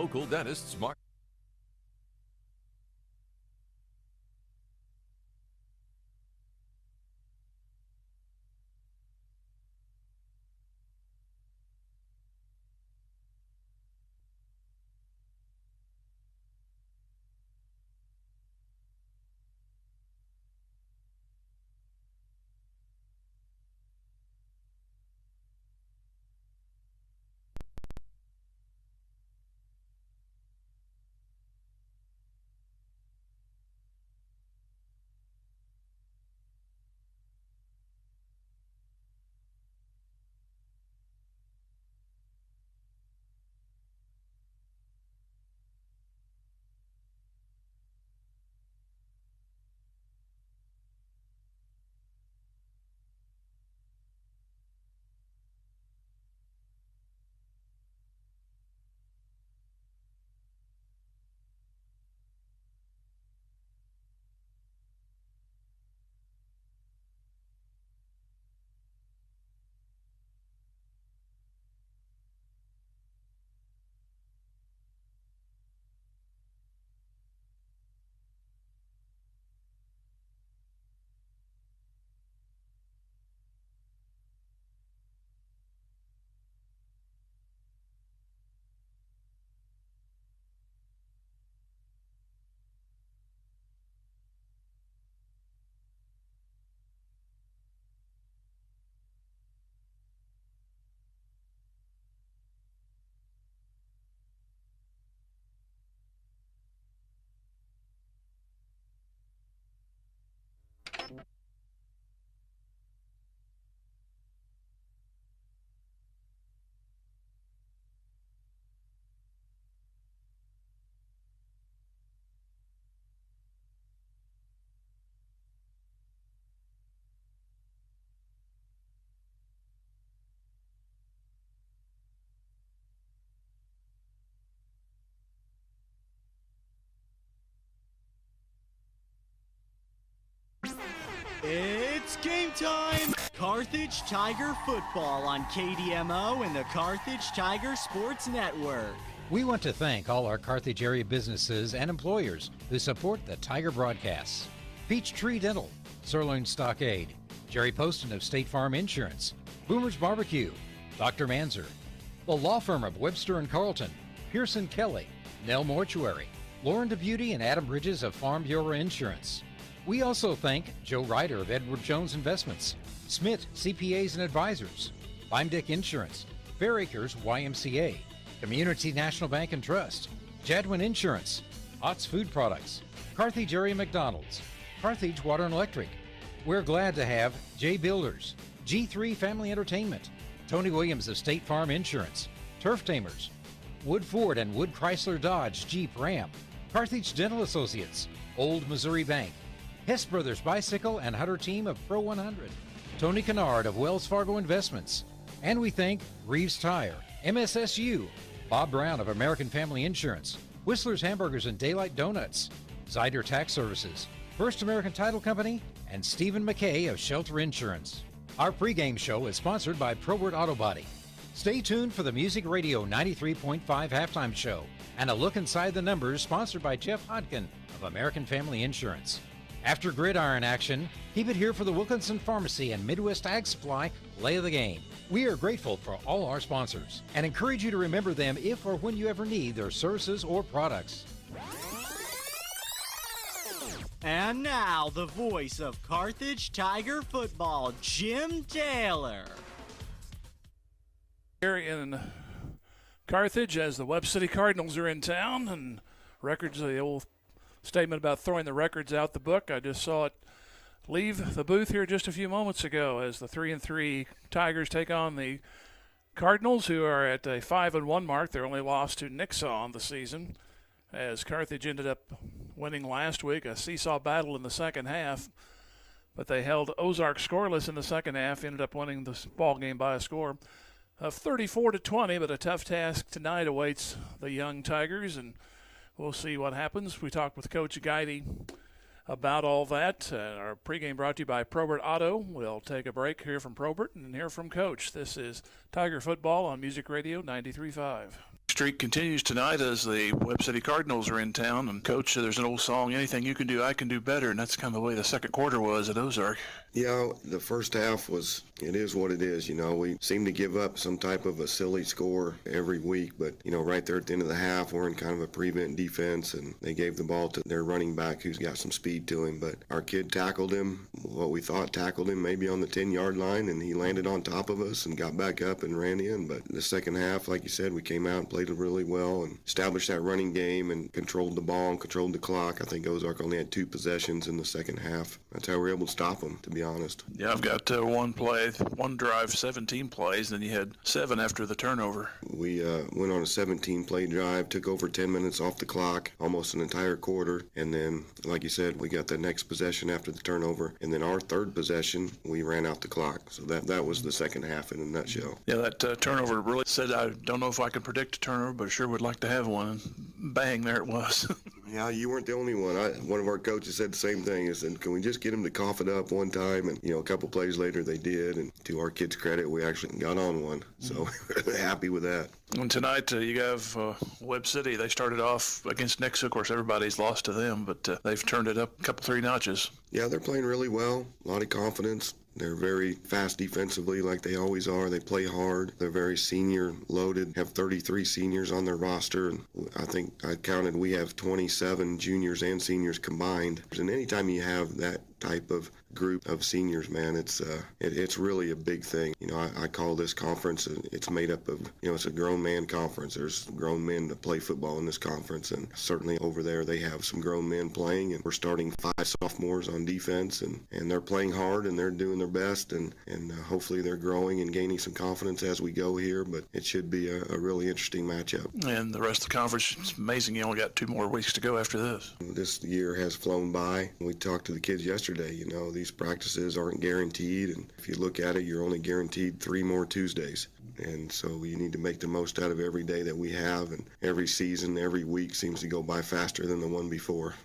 local dentists. It's game time! Carthage Tiger football on KDMO and the Carthage Tiger Sports Network. We want to thank all our Carthage area businesses and employers who support the Tiger broadcasts. Peachtree Dental, Sirloin Stockade, Jerry Poston of State Farm Insurance, Boomer's Barbecue, Dr. Manzer, the law firm of Webster & Carlton, Pearson Kelly, Nell Mortuary, Lauren DeBeauty and Adam Bridges of Farm Bureau Insurance. We also thank Joe Ryder of Edward Jones Investments, Smith CPAs and Advisors, Beimdick Insurance, Fair Acres YMCA, Community National Bank and Trust, Jadwin Insurance, Ott's Food Products, Carthage Area McDonald's, Carthage Water and Electric. We're glad to have J Builders, G3 Family Entertainment, Tony Williams of State Farm Insurance, Turf Tamers, Wood Ford and Wood Chrysler Dodge Jeep Ram, Carthage Dental Associates, Old Missouri Bank, Hess Brothers Bicycle and Hunter Team of Pro 100, Tony Kennard of Wells Fargo Investments, and we thank Reeves Tire, MSSU, Bob Brown of American Family Insurance, Whistler's Hamburgers and Daylight Donuts, Zyder Tax Services, First American Title Company, and Stephen McKay of Shelter Insurance. Our pregame show is sponsored by Probert Auto Body. Stay tuned for the Music Radio 93.5 halftime show and a look inside the numbers sponsored by Jeff Hodkin of American Family Insurance. After gridiron action, keep it here for the Wilkinson Pharmacy and Midwest Ag Supply Play of the Game. We are grateful for all our sponsors and encourage you to remember them if or when you ever need their services or products. And now, the voice of Carthage Tiger football, Jim Taylor. Here in Carthage, as the Webb City Cardinals are in town, and records, the old statement about throwing the records out the book. I just saw it leave the booth here just a few moments ago as the 3-3 Tigers take on the Cardinals, who are at a 5-1 mark. Their only loss to Nixa on the season, as Carthage ended up winning last week, a seesaw battle in the second half, but they held Ozark scoreless in the second half, ended up winning the ball game by a score of 34-20, but a tough task tonight awaits the young Tigers, and we'll see what happens. We talked with Coach Guidey about all that. Our pregame brought to you by Probert Auto. We'll take a break, hear from Probert, and hear from Coach. This is Tiger Football on Music Radio 93.5. streak continues tonight as the Webb City Cardinals are in town. And, Coach, there's an old song, anything you can do, I can do better. And that's kind of the way the second quarter was at Ozark. Yeah, the first half it is what it is. We seem to give up some type of a silly score every week. But, right there at the end of the half, we're in kind of a prevent defense. And they gave the ball to their running back who's got some speed to him. But our kid tackled him, what we thought tackled him maybe on the 10-yard line. And he landed on top of us and got back up and ran in. But the second half, like you said, we came out and played it really well and established that running game and controlled the ball and controlled the clock. I think Ozark only had 2 possessions in the second half. That's how we were able to stop them, to be honest. Yeah, I've got one drive, 17 plays, and then you had 7 after the turnover. We went on a 17-play drive, took over 10 minutes off the clock, almost an entire quarter, and then, like you said, we got the next possession after the turnover, and then our third possession, we ran out the clock. So that was the second half in a nutshell. Yeah, that turnover really said, I don't know if I can predict a turnover, but sure would like to have one. And bang, there it was. Yeah, you weren't the only one. One of our coaches said the same thing. He said, can we just get him to cough it up one time? And, a couple plays later they did. And to our kids' credit, we actually got on one. So we're happy with that. And tonight you have Webb City. They started off against Nixa. Of course, everybody's lost to them, but they've turned it up a couple, 3 notches. Yeah, they're playing really well. A lot of confidence. They're very fast defensively like they always are. They play hard. They're very senior loaded, have 33 seniors on their roster. And I think I counted we have 27 juniors and seniors combined. And anytime you have that type of group of seniors, man, it's really a big thing. I call this conference, it's made up of, it's a grown man conference. There's grown men that play football in this conference, and certainly over there they have some grown men playing, and we're starting 5 sophomores on defense, and they're playing hard and they're doing their best, and hopefully they're growing and gaining some confidence as we go here, but it should be a really interesting matchup. And the rest of the conference, it's amazing you only got 2 more weeks to go after this. This year has flown by. We talked to the kids yesterday, these practices aren't guaranteed, and if you look at it, you're only guaranteed 3 more Tuesdays. And so we need to make the most out of every day that we have, and every season, every week seems to go by faster than the one before.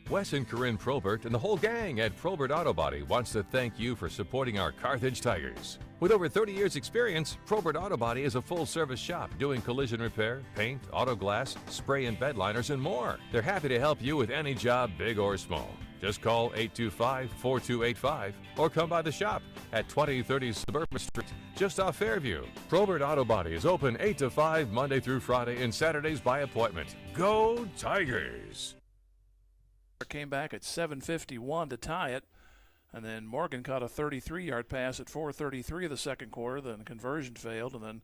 Wes and Corinne Probert and the whole gang at Probert Auto Body wants to thank you for supporting our Carthage Tigers. With over 30 years experience, Probert Auto Body is a full-service shop doing collision repair, paint, auto glass, spray and bed liners, and more. They're happy to help you with any job, big or small. Just call 825-4285 or come by the shop at 2030 Suburban Street, just off Fairview. Probert Auto Body is open 8 to 5 Monday through Friday and Saturdays by appointment. Go Tigers! Came back at 7:51 to tie it, and then Morgan caught a 33-yard pass at 4:33 of the second quarter. Then conversion failed, and then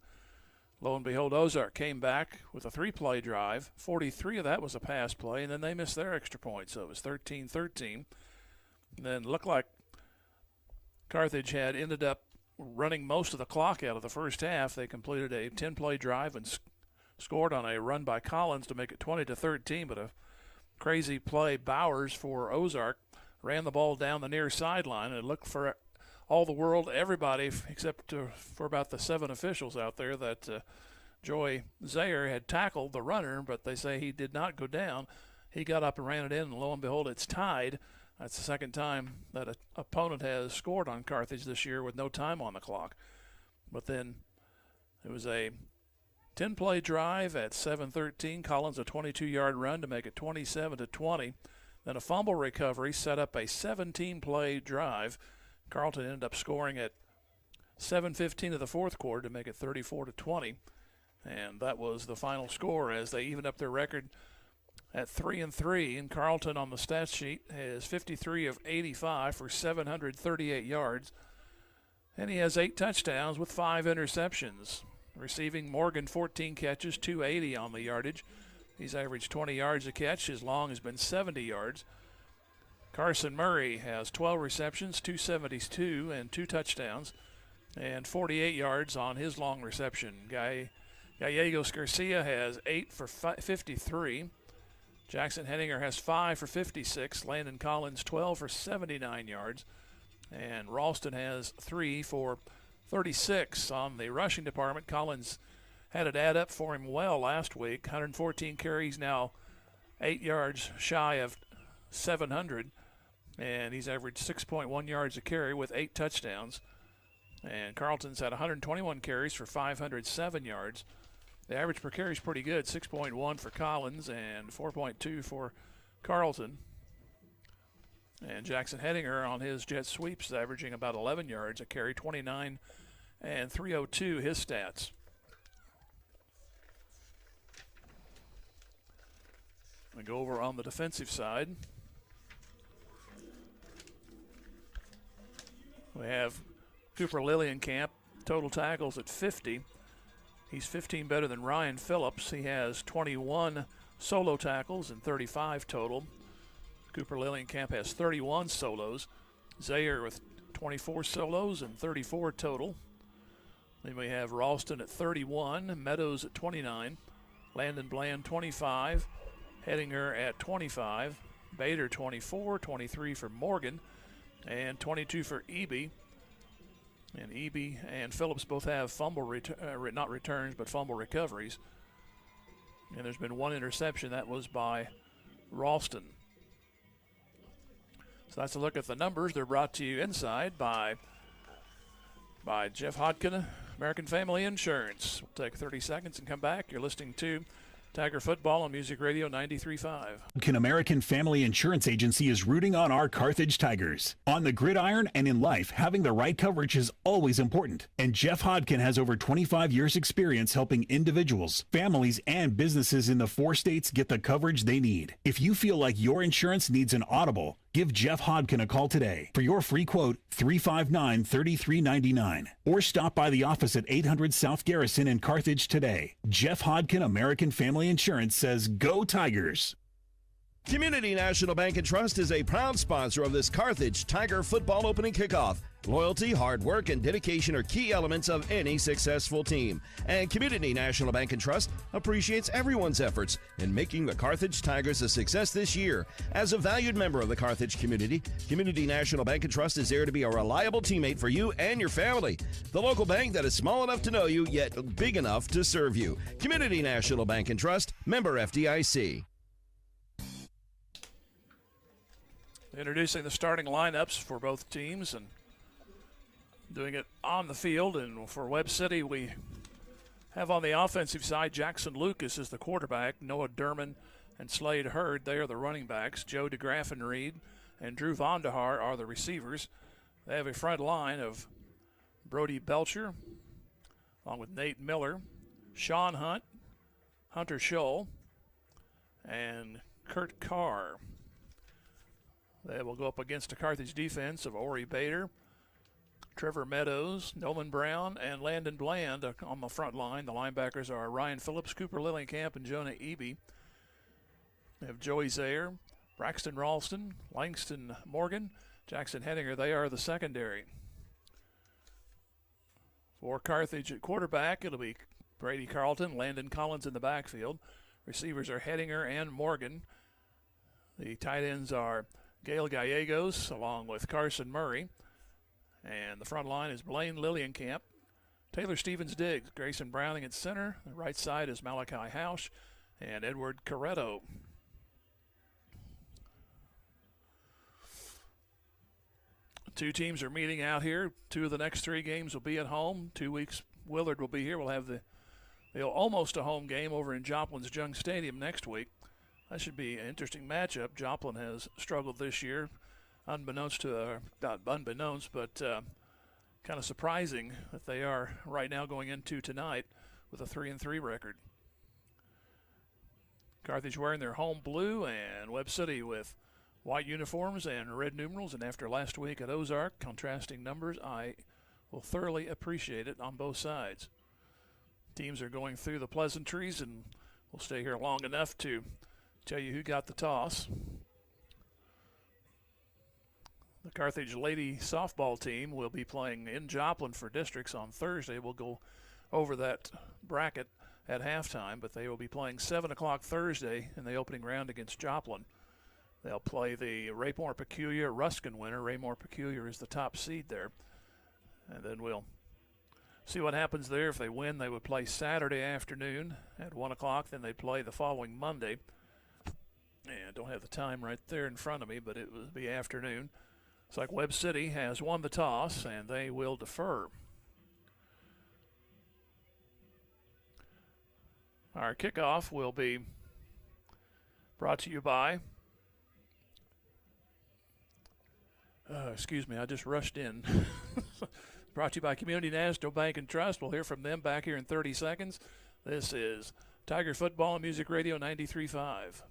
lo and behold, Ozark came back with a 3-play drive. 43 of that was a pass play, and then they missed their extra point, so it was 13-13. Then looked like Carthage had ended up running most of the clock out of the first half. They completed a 10-play drive and scored on a run by Collins to make it 20-13, but a crazy play. Bowers for Ozark ran the ball down the near sideline, and it looked for all the world, everybody, except for about the 7 officials out there, that Joy Zayer had tackled the runner, but they say he did not go down. He got up and ran it in, and lo and behold, it's tied. That's the second time that an opponent has scored on Carthage this year with no time on the clock. But then it was a 10-play drive at 7:13. Collins a 22-yard run to make it 27-20. Then a fumble recovery set up a 17-play drive. Carlton ended up scoring at 7:15 of the fourth quarter to make it 34-20. And that was the final score as they evened up their record at 3-3. And Carlton on the stat sheet has 53 of 85 for 738 yards. And he has 8 touchdowns with 5 interceptions. Receiving, Morgan 14 catches, 280 on the yardage. He's averaged 20 yards a catch. His long has been 70 yards. Carson Murray has 12 receptions, 272, and 2 touchdowns, and 48 yards on his long reception. Gallegos Garcia has 8 for 53. Jackson Henninger has 5 for 56. Landon Collins 12 for 79 yards. And Ralston has 3 for 36 on the rushing department. Collins had it add up for him well last week. 114 carries, now 8 yards shy of 700. And he's averaged 6.1 yards a carry with 8 touchdowns. And Carlton's had 121 carries for 507 yards. The average per carry is pretty good, 6.1 for Collins and 4.2 for Carlton. And Jackson Hedinger on his jet sweeps is averaging about 11 yards a carry, 29 and 302 his stats. We go over on the defensive side. We have Cooper Lillienkamp, total tackles at 50. He's 15 better than Ryan Phillips. He has 21 solo tackles and 35 total. Cooper Lillienkamp has 31 solos. Zaire with 24 solos and 34 total. Then we have Ralston at 31, Meadows at 29, Landon Bland 25, Hedinger at 25, Bader 24, 23 for Morgan, and 22 for Eby. And Eby and Phillips both have fumble fumble recoveries. And there's been one interception. That was by Ralston. So that's a look at the numbers. They're brought to you inside by Jeff Hodkin, American Family Insurance. We'll take 30 seconds and come back. You're listening to Tiger Football on Music Radio 93.5. American Family Insurance Agency is rooting on our Carthage Tigers. On the gridiron and in life, having the right coverage is always important. And Jeff Hodkin has over 25 years experience helping individuals, families, and businesses in the 4 states get the coverage they need. If you feel like your insurance needs an audible, give Jeff Hodkin a call today. For your free quote, 359-3399. Or stop by the office at 800 South Garrison in Carthage today. Jeff Hodkin, American Family Insurance, says go Tigers. Community National Bank and Trust is a proud sponsor of this Carthage Tiger football opening kickoff. Loyalty, hard work, and dedication are key elements of any successful team. And Community National Bank and Trust appreciates everyone's efforts in making the Carthage Tigers a success this year. As a valued member of the Carthage community, Community National Bank and Trust is there to be a reliable teammate for you and your family. The local bank that is small enough to know you, yet big enough to serve you. Community National Bank and Trust, member FDIC. Introducing the starting lineups for both teams and doing it on the field. And for Webb City, we have on the offensive side Jackson Lucas is the quarterback. Noah Derman and Slade Hurd, they are the running backs. Joe DeGraffenried and Drew Vondahar are the receivers. They have a front line of Brody Belcher, along with Nate Miller, Sean Hunt, Hunter Scholl, and Kurt Carr. They will go up against a Carthage defense of Ori Bader, Trevor Meadows, Nolan Brown, and Landon Bland on the front line. The linebackers are Ryan Phillips, Cooper Lillienkamp, and Jonah Eby. They have Joey Zaire, Braxton Ralston, Langston Morgan, Jackson Hedinger. They are the secondary. For Carthage at quarterback, it'll be Brady Carlton, Landon Collins in the backfield. Receivers are Hedinger and Morgan. The tight ends are Gail Gallegos along with Carson Murray. And the front line is Blaine Lillienkamp, Taylor Stevens-Diggs, Grayson Browning at center. The right side is Malachi Hausch and Edward Corretto. Two teams are meeting out here. 2 of the next 3 games will be at home. 2 weeks Willard will be here. We'll have the almost a home game over in Joplin's Jung Stadium next week. That should be an interesting matchup. Joplin has struggled this year, not unbeknownst, but kind of surprising that they are right now going into tonight with a 3-3 record. Carthage wearing their home blue and Webb City with white uniforms and red numerals. And after last week at Ozark, contrasting numbers, I will thoroughly appreciate it on both sides. Teams are going through the pleasantries, and we'll stay here long enough to tell you who got the toss. The Carthage Lady softball team will be playing in Joplin for districts on Thursday. We'll go over that bracket at halftime, but they will be playing 7 o'clock Thursday in the opening round against Joplin. They'll play the Raymore Peculiar Ruskin winner. Raymore Peculiar is the top seed there. And then we'll see what happens there. If they win, they would play Saturday afternoon at 1 o'clock. Then they'd play the following Monday. And I don't have the time right there in front of me, but it will be afternoon. It's like Webb City has won the toss, and they will defer. Our kickoff will be brought to you by, excuse me, I just rushed in. Brought to you by Community National Bank and Trust. We'll hear from them back here in 30 seconds. This is Tiger Football and Music Radio 93.5.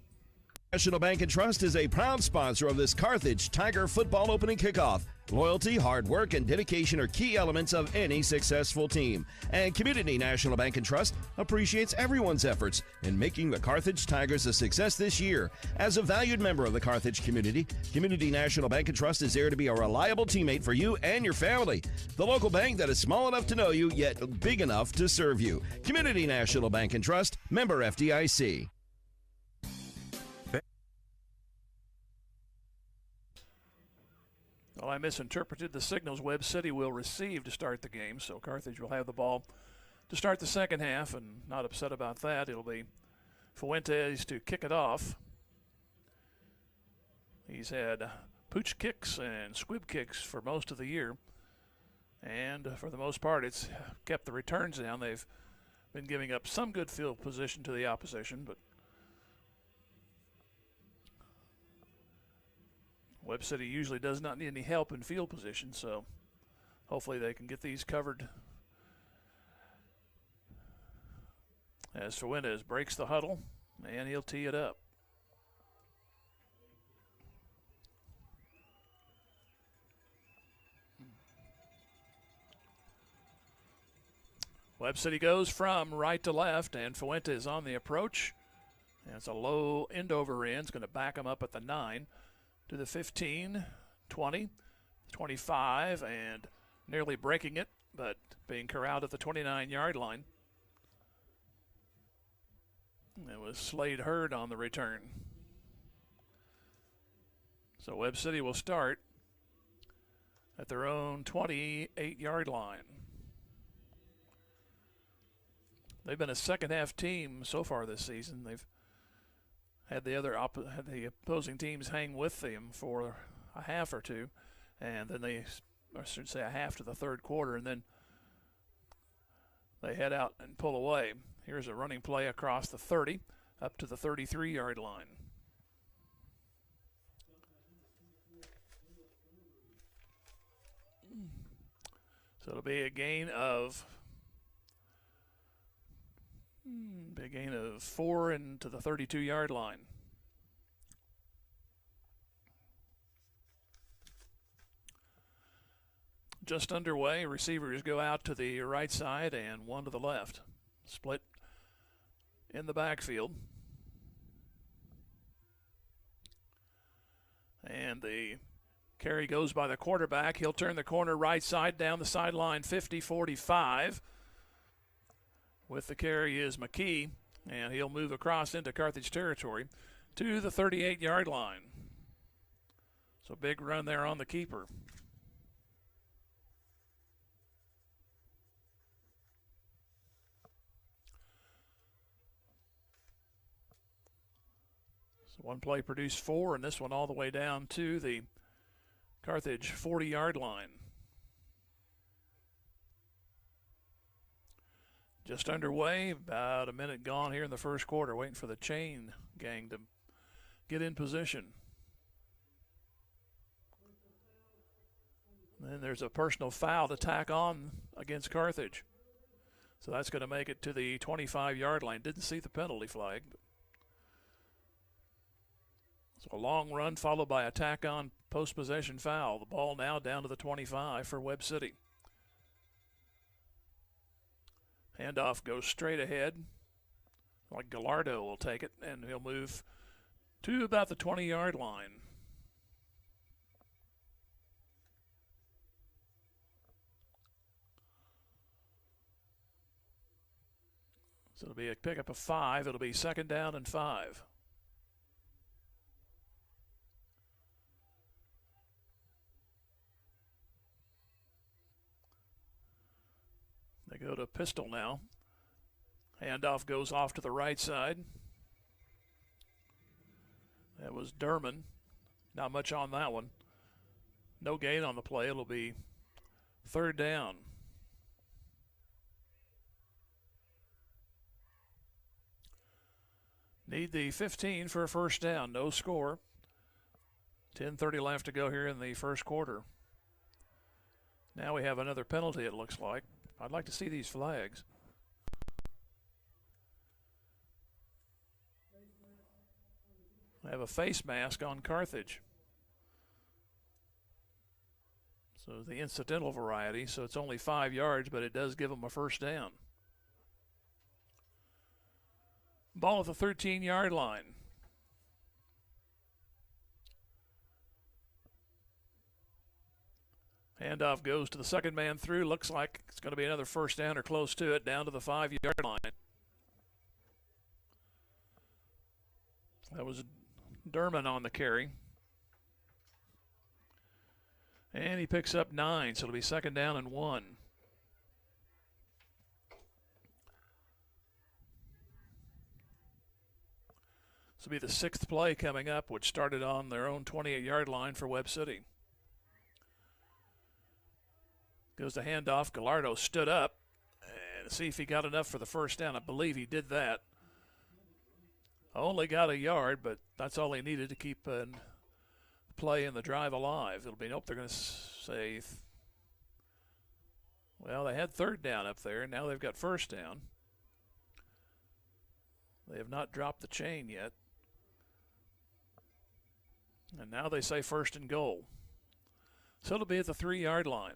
National Bank and Trust is a proud sponsor of this Carthage Tiger football opening kickoff. Loyalty, hard work, and dedication are key elements of any successful team. And Community National Bank and Trust appreciates everyone's efforts in making the Carthage Tigers a success this year. As a valued member of the Carthage community, Community National Bank and Trust is there to be a reliable teammate for you and your family. The local bank that is small enough to know you, yet big enough to serve you. Community National Bank and Trust, member FDIC. Well, I misinterpreted the signals Webb City will receive to start the game, so Carthage will have the ball to start the second half, and not upset about that. It'll be Fuentes to kick it off. He's had pooch kicks and squib kicks for most of the year, and for the most part it's kept the returns down. They've been giving up some good field position to the opposition, but Webb City usually does not need any help in field position, so hopefully they can get these covered. As Fuentes breaks the huddle, and he'll tee it up. Webb City goes from right to left, and Fuentes on the approach. And it's a low end over end. It's going to back him up at the 9. To the 15, 20, 25, and nearly breaking it, but being corralled at the 29-yard line. It was Slade Hurd on the return. So Webb City will start at their own 28-yard line. They've been a second-half team so far this season. They've had the opposing teams hang with them for a half or two, and then I should say a half to the third quarter, and then they head out and pull away. Here's a running play across the 30 up to the 33-yard line. So it'll be a gain of 4 into the 32-yard line. Just underway, receivers go out to the right side and one to the left. Split in the backfield. And the carry goes by the quarterback. He'll turn the corner right side down the sideline 50-45. With the carry is McKee, and he'll move across into Carthage territory to the 38-yard line. So big run there on the keeper. So one play produced 4, and this one all the way down to the Carthage 40-yard line. Just underway, about a minute gone here in the first quarter, waiting for the chain gang to get in position. And then there's a personal foul to tack on against Carthage. So that's going to make it to the 25-yard line. Didn't see the penalty flag. So a long run followed by a tack on post-possession foul. The ball now down to the 25 for Webb City. Handoff goes straight ahead. Like Gallardo will take it, and he'll move to about the 20-yard line. So it'll be a pickup of 5. It'll be second down and 5. They go to pistol now. Handoff goes off to the right side. That was Derman. Not much on that one. No gain on the play. It'll be third down. Need the 15 for a first down. No score. 10:30 left to go here in the first quarter. Now we have another penalty, it looks like. I'd like to see these flags. I have a face mask on Carthage. So the incidental variety, so it's only 5 yards, but it does give them a first down. Ball at the 13-yard line. Handoff goes to the second man through. Looks like it's going to be another first down or close to it, down to the 5-yard line. That was Derman on the carry. And he picks up 9, so it'll be second down and 1. This will be the 6th play coming up, which started on their own 28-yard line for Webb City. Goes to handoff. Gallardo stood up and see if he got enough for the first down. I believe he did that. Only got a yard, but that's all he needed to keep the play and the drive alive. It'll be, nope, they're going to say, well, they had third down up there. Now they've got first down. They have not dropped the chain yet. And now they say first and goal. So it'll be at the 3-yard line.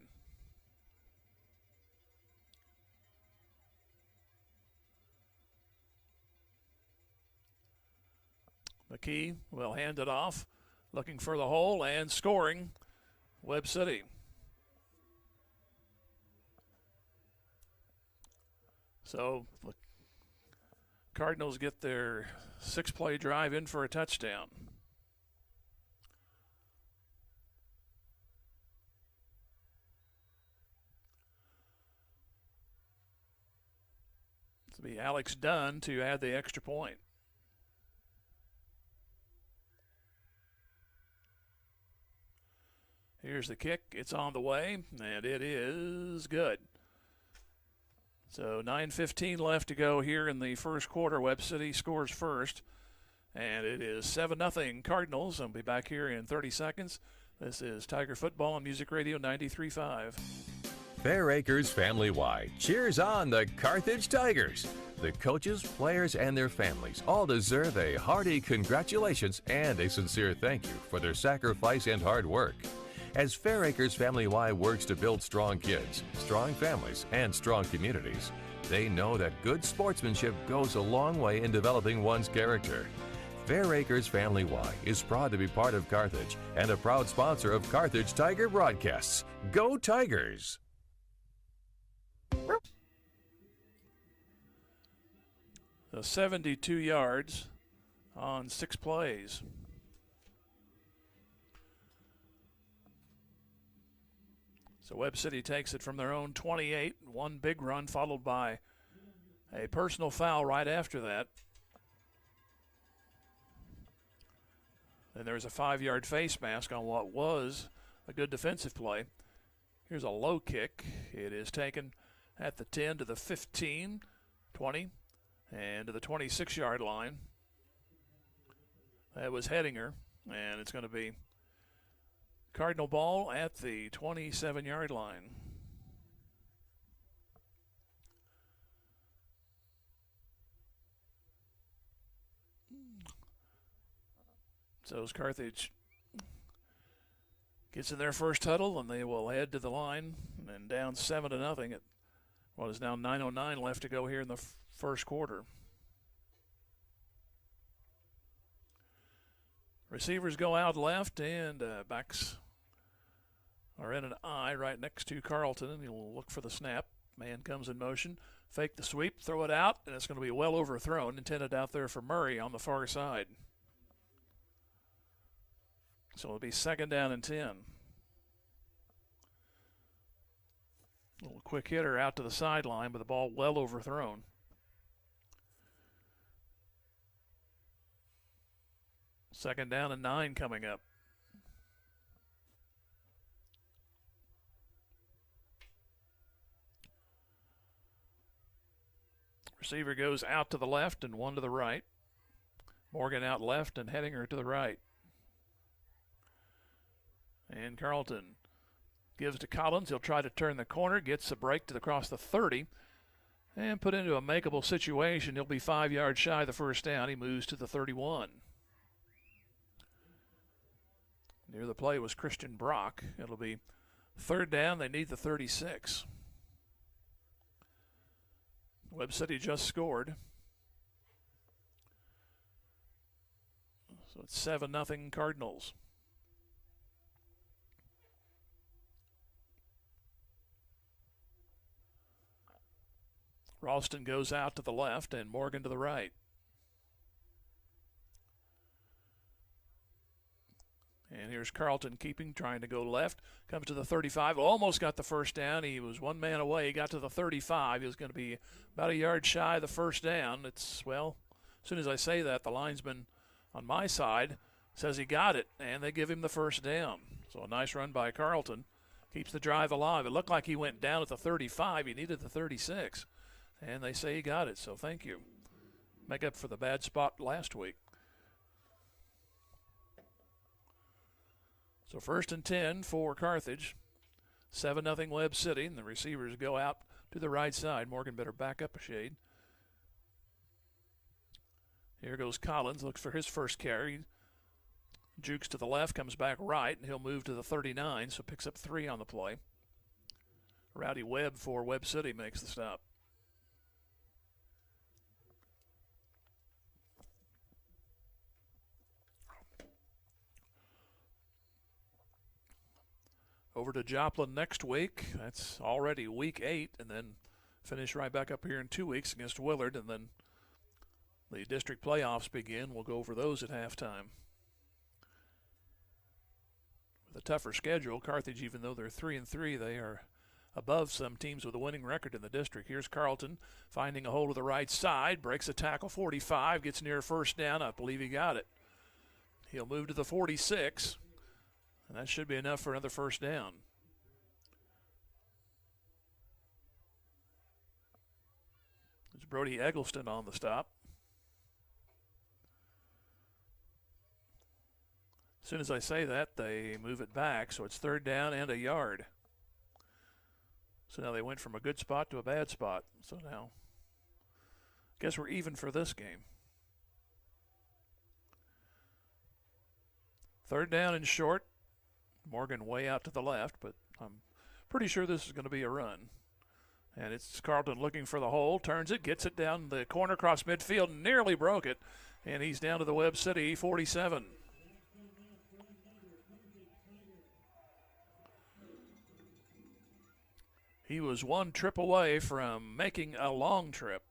McKee will hand it off, looking for the hole and scoring. Webb City. So the Cardinals get their 6-play drive in for a touchdown. This will be Alex Dunn to add the extra point. Here's the kick. It's on the way, and it is good. So 9:15 left to go here in the first quarter. Webb City scores first, and it is 7-0 Cardinals. I'll be back here in 30 seconds. This is Tiger Football on Music Radio 93.5. Fair Acres Family-Wide cheers on the Carthage Tigers. The coaches, players, and their families all deserve a hearty congratulations and a sincere thank you for their sacrifice and hard work. As Fair Acres Family-Wide works to build strong kids, strong families, and strong communities, they know that good sportsmanship goes a long way in developing one's character. Fair Acres Family-Wide is proud to be part of Carthage and a proud sponsor of Carthage Tiger broadcasts. Go Tigers! So 72 yards on 6 plays. So Webb City takes it from their own 28. One big run followed by a personal foul right after that. Then there's a 5-yard face mask on what was a good defensive play. Here's a low kick. It is taken at the 10 to the 15, 20, and to the 26-yard line. That was Hedinger, and it's going to be Cardinal ball at the 27-yard line. So as Carthage gets in their first huddle, and they will head to the line, and down 7-0 at what is now 9:09 left to go here in the first quarter. Receivers go out left, and backs are in an I right next to Carlton, and he'll look for the snap. Man comes in motion, fake the sweep, throw it out, and it's going to be well overthrown, intended out there for Murray on the far side. So it'll be second down and 10. A little quick hitter out to the sideline, but the ball well overthrown. Second down and 9 coming up. Receiver goes out to the left and one to the right. Morgan out left and heading her to the right. And Carlton gives to Collins. He'll try to turn the corner, gets a break to across the 30, and put into a makeable situation. He'll be 5 yards shy of the first down. He moves to the 31. Near the play was Christian Brock. It'll be third down. They need the 36. Webb City just scored. So it's 7-0 Cardinals. Ralston goes out to the left and Morgan to the right. And here's Carlton keeping, trying to go left. Comes to the 35, almost got the first down. He was one man away. He got to the 35. He was going to be about a yard shy of the first down. It's, well, as soon as I say that, the linesman on my side says he got it, and they give him the first down. So a nice run by Carlton. Keeps the drive alive. It looked like he went down at the 35. He needed the 36. And they say he got it, so thank you. Make up for the bad spot last week. So 1st and 10 for Carthage. 7-0 Webb City, and the receivers go out to the right side. Morgan better back up a shade. Here goes Collins, looks for his first carry. Jukes to the left, comes back right, and he'll move to the 39, so picks up 3 on the play. Rowdy Webb for Webb City makes the stop. Over to Joplin next week. That's already week 8, and then finish right back up here in 2 weeks against Willard, and then the district playoffs begin. We'll go over those at halftime. With a tougher schedule, Carthage, even though they're 3-3, they are above some teams with a winning record in the district. Here's Carlton finding a hole to the right side, breaks a tackle, 45, gets near first down. I believe he got it. He'll move to the 46. And that should be enough for another first down. There's Brody Eggleston on the stop. As soon as I say that, they move it back, so it's third down and a yard. So now they went from a good spot to a bad spot. So now, I guess we're even for this game. Third down and short. Morgan way out to the left, but I'm pretty sure this is going to be a run. And it's Carlton looking for the hole, turns it, gets it down the corner across midfield, nearly broke it, and he's down to the Webb City 47. He was one trip away from making a long trip.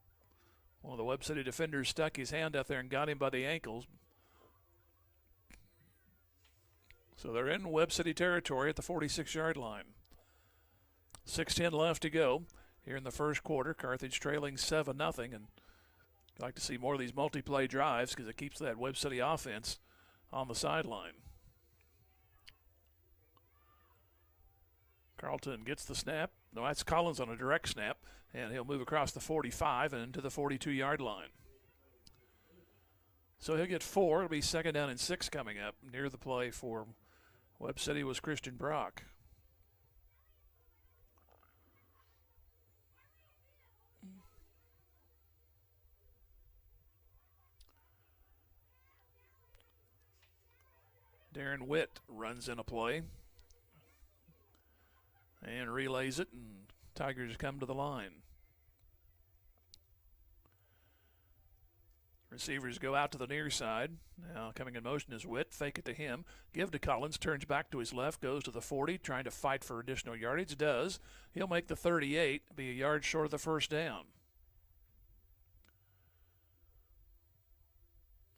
One of the Webb City defenders stuck his hand out there and got him by the ankles. So they're in Webb City territory at the 46-yard line. 6:10 left to go here in the first quarter. Carthage trailing 7-0, and I'd like to see more of these multi-play drives because it keeps that Webb City offense on the sideline. Carlton gets the snap. No, that's Collins on a direct snap, and he'll move across the 45 and into the 42-yard line. So he'll get 4. It'll be 2nd down and 6 coming up. Near the play for Webb City was Christian Brock. Darren Witt runs in a play and relays it, and Tigers come to the line. Receivers go out to the near side. Now coming in motion is Witt. Fake it to him. Give to Collins. Turns back to his left. Goes to the 40. Trying to fight for additional yardage. Does. He'll make the 38. Be a yard short of the first down.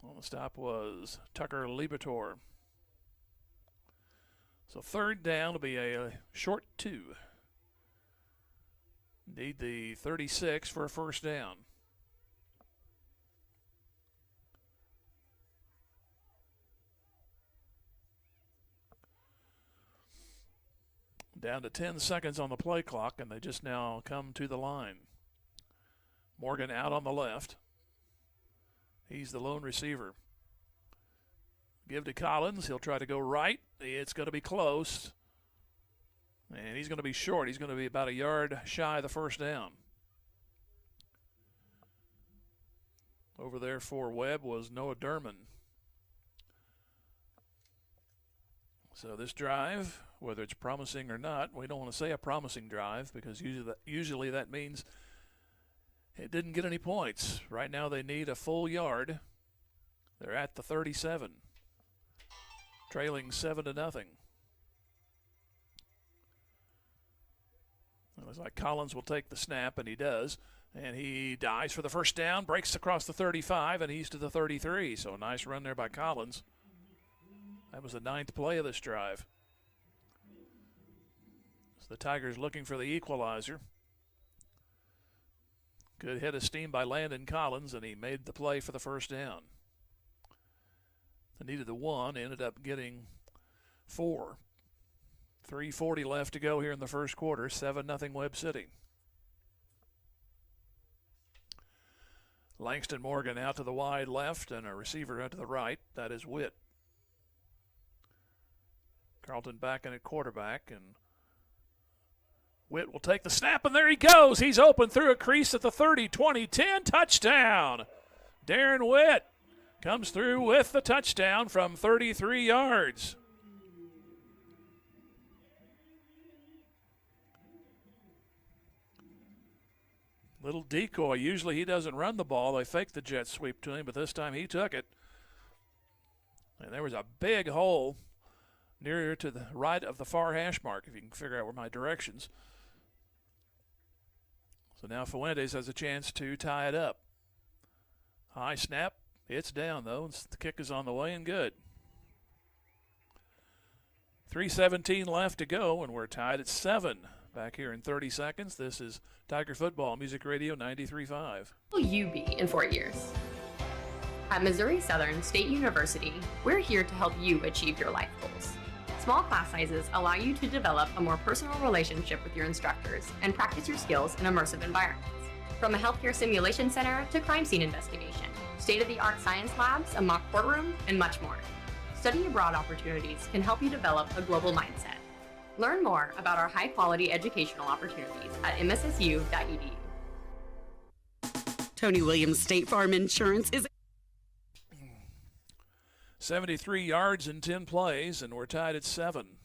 On the stop was Tucker Libator. So third down will be a short 2. Need the 36 for a first down. Down to 10 seconds on the play clock, and they just now come to the line. Morgan out on the left. He's the lone receiver. Give to Collins. He'll try to go right. It's going to be close. And he's going to be short. He's going to be about a yard shy of the first down. Over there for Webb was Noah Durman. So this drive, whether it's promising or not, we don't want to say a promising drive because usually that means it didn't get any points. Right now they need a full yard. They're at the 37, trailing 7-0. It looks like Collins will take the snap, and he does. And he dives for the first down, breaks across the 35, and he's to the 33. So a nice run there by Collins. That was the 9th play of this drive. So the Tigers looking for the equalizer. Good hit of steam by Landon Collins, and he made the play for the first down. They needed the 1, ended up getting 4. 3:40 left to go here in the first quarter, 7-0 Webb City. Langston Morgan out to the wide left and a receiver out to the right. That is Witt. Carlton back in at quarterback, and Witt will take the snap, and there he goes. He's open through a crease at the 30, 20, 10, touchdown. Darren Witt comes through with the touchdown from 33 yards. Little decoy. Usually he doesn't run the ball. They fake the jet sweep to him, but this time he took it. And there was a big hole near to the right of the far hash mark, if you can figure out where my directions. So now Fuentes has a chance to tie it up. High snap. It's down, though. The kick is on the way and good. 3:17 left to go, and we're tied at 7. Back here in 30 seconds, this is Tiger Football, Music Radio 93.5. Who will you be in 4 years? At Missouri Southern State University, we're here to help you achieve your life goals. Small class sizes allow you to develop a more personal relationship with your instructors and practice your skills in immersive environments. From a healthcare simulation center to crime scene investigation, state-of-the-art science labs, a mock courtroom, and much more. Study abroad opportunities can help you develop a global mindset. Learn more about our high-quality educational opportunities at mssu.edu. Tony Williams State Farm Insurance is 73 yards in 10 plays, and we're tied at 7.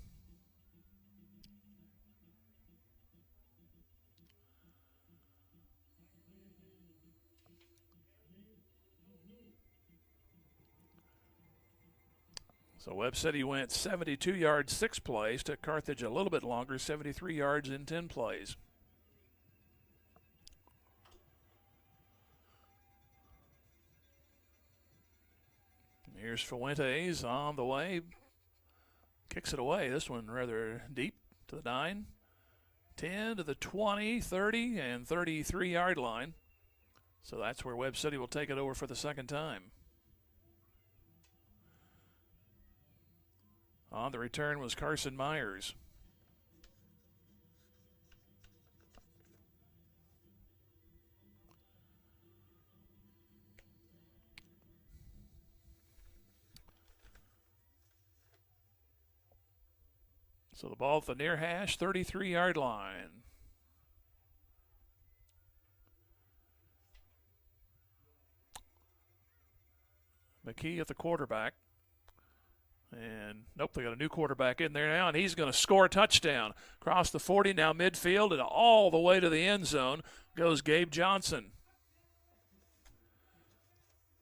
So Webb City went 72 yards, 6 plays. Took Carthage a little bit longer, 73 yards in 10 plays. Here's Fuentes on the way. Kicks it away. This one rather deep to the 9, 10 to the 20, 30, and 33-yard line. So that's where Webb City will take it over for the second time. On the return was Carson Myers. So the ball at the near hash, 33-yard line. McKee at the quarterback. And nope, they got a new quarterback in there now, and he's going to score a touchdown. Across the 40, now midfield, and all the way to the end zone goes Gabe Johnson.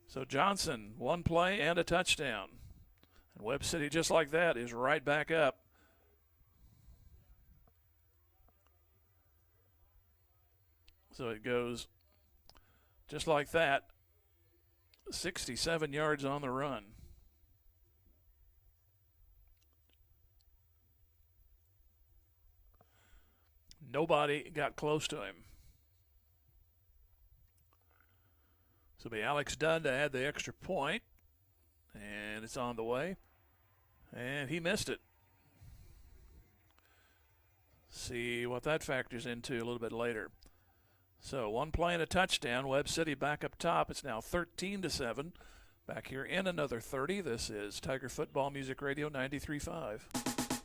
So Johnson, 1 play and a touchdown. And Webb City, just like that, is right back up. So it goes just like that, 67 yards on the run. Nobody got close to him. So it'll be Alex Dunn to add the extra point. And it's on the way. And he missed it. See what that factors into a little bit later. So 1 play and a touchdown. Webb City back up top. It's now 13-7. Back here in another 30. This is Tiger Football Music Radio 93.5.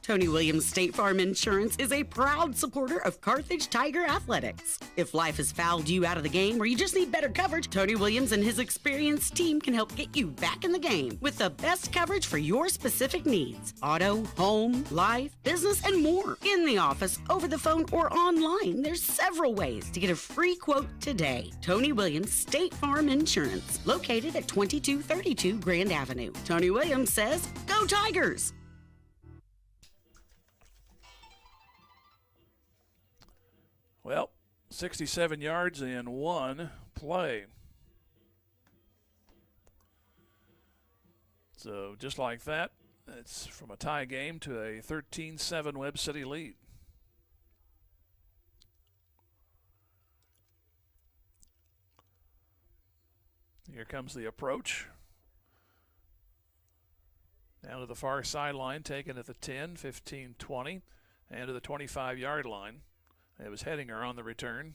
Tony Williams State Farm Insurance is a proud supporter of Carthage Tiger Athletics. If life has fouled you out of the game or you just need better coverage, Tony Williams and his experienced team can help get you back in the game with the best coverage for your specific needs. Auto, home, life, business, and more. In the office, over the phone, or online, there's several ways to get a free quote today. Tony Williams State Farm Insurance, located at 2232 Grand Avenue. Tony Williams says, "Go Tigers!" Well, 67 yards in one play. So just like that, it's from a tie game to a 13-7 Webb City lead. Here comes the approach. Down to the far sideline, taken at the 10, 15, 20, and to the 25-yard line. It was Hedinger on the return.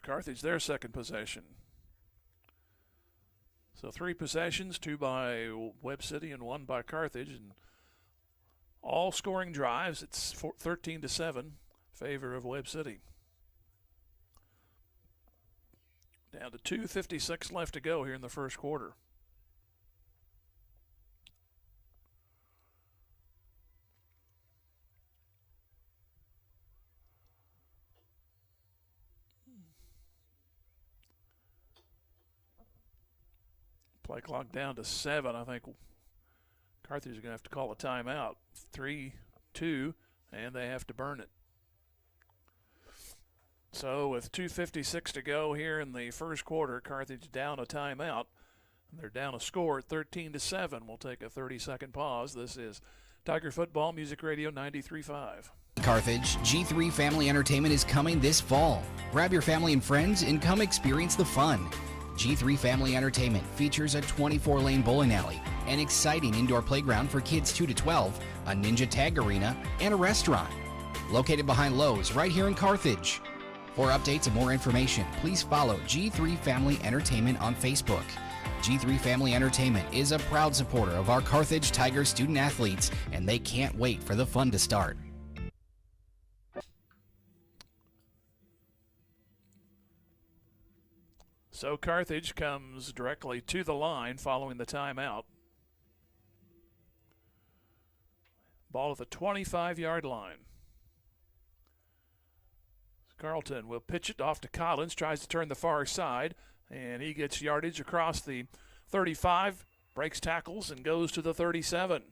Carthage, their second possession. So 3 possessions, 2 by Webb City and 1 by Carthage, and all scoring drives. It's 13-7, favor of Webb City. Down to 2:56 left to go here in the first quarter. Play clock down to 7. I think Carthage is going to have to call a timeout. 3-2, and they have to burn it. So with 2:56 to go here in the first quarter, Carthage down a timeout. They're down a score at 13-7. We'll take a 30-second pause. This is Tiger Football Music Radio 93.5. Carthage G3 Family Entertainment is coming this fall. Grab your family and friends and come experience the fun. G3 Family Entertainment features a 24-lane bowling alley, an exciting indoor playground for kids 2 to 12, a ninja tag arena, and a restaurant. Located behind Lowe's right here in Carthage. For updates and more information, please follow G3 Family Entertainment on Facebook. G3 Family Entertainment is a proud supporter of our Carthage Tiger student athletes, and they can't wait for the fun to start. So Carthage comes directly to the line following the timeout. Ball at the 25-yard line. Carlton will pitch it off to Collins, tries to turn the far side, and he gets yardage across the 35, breaks tackles, and goes to the 37.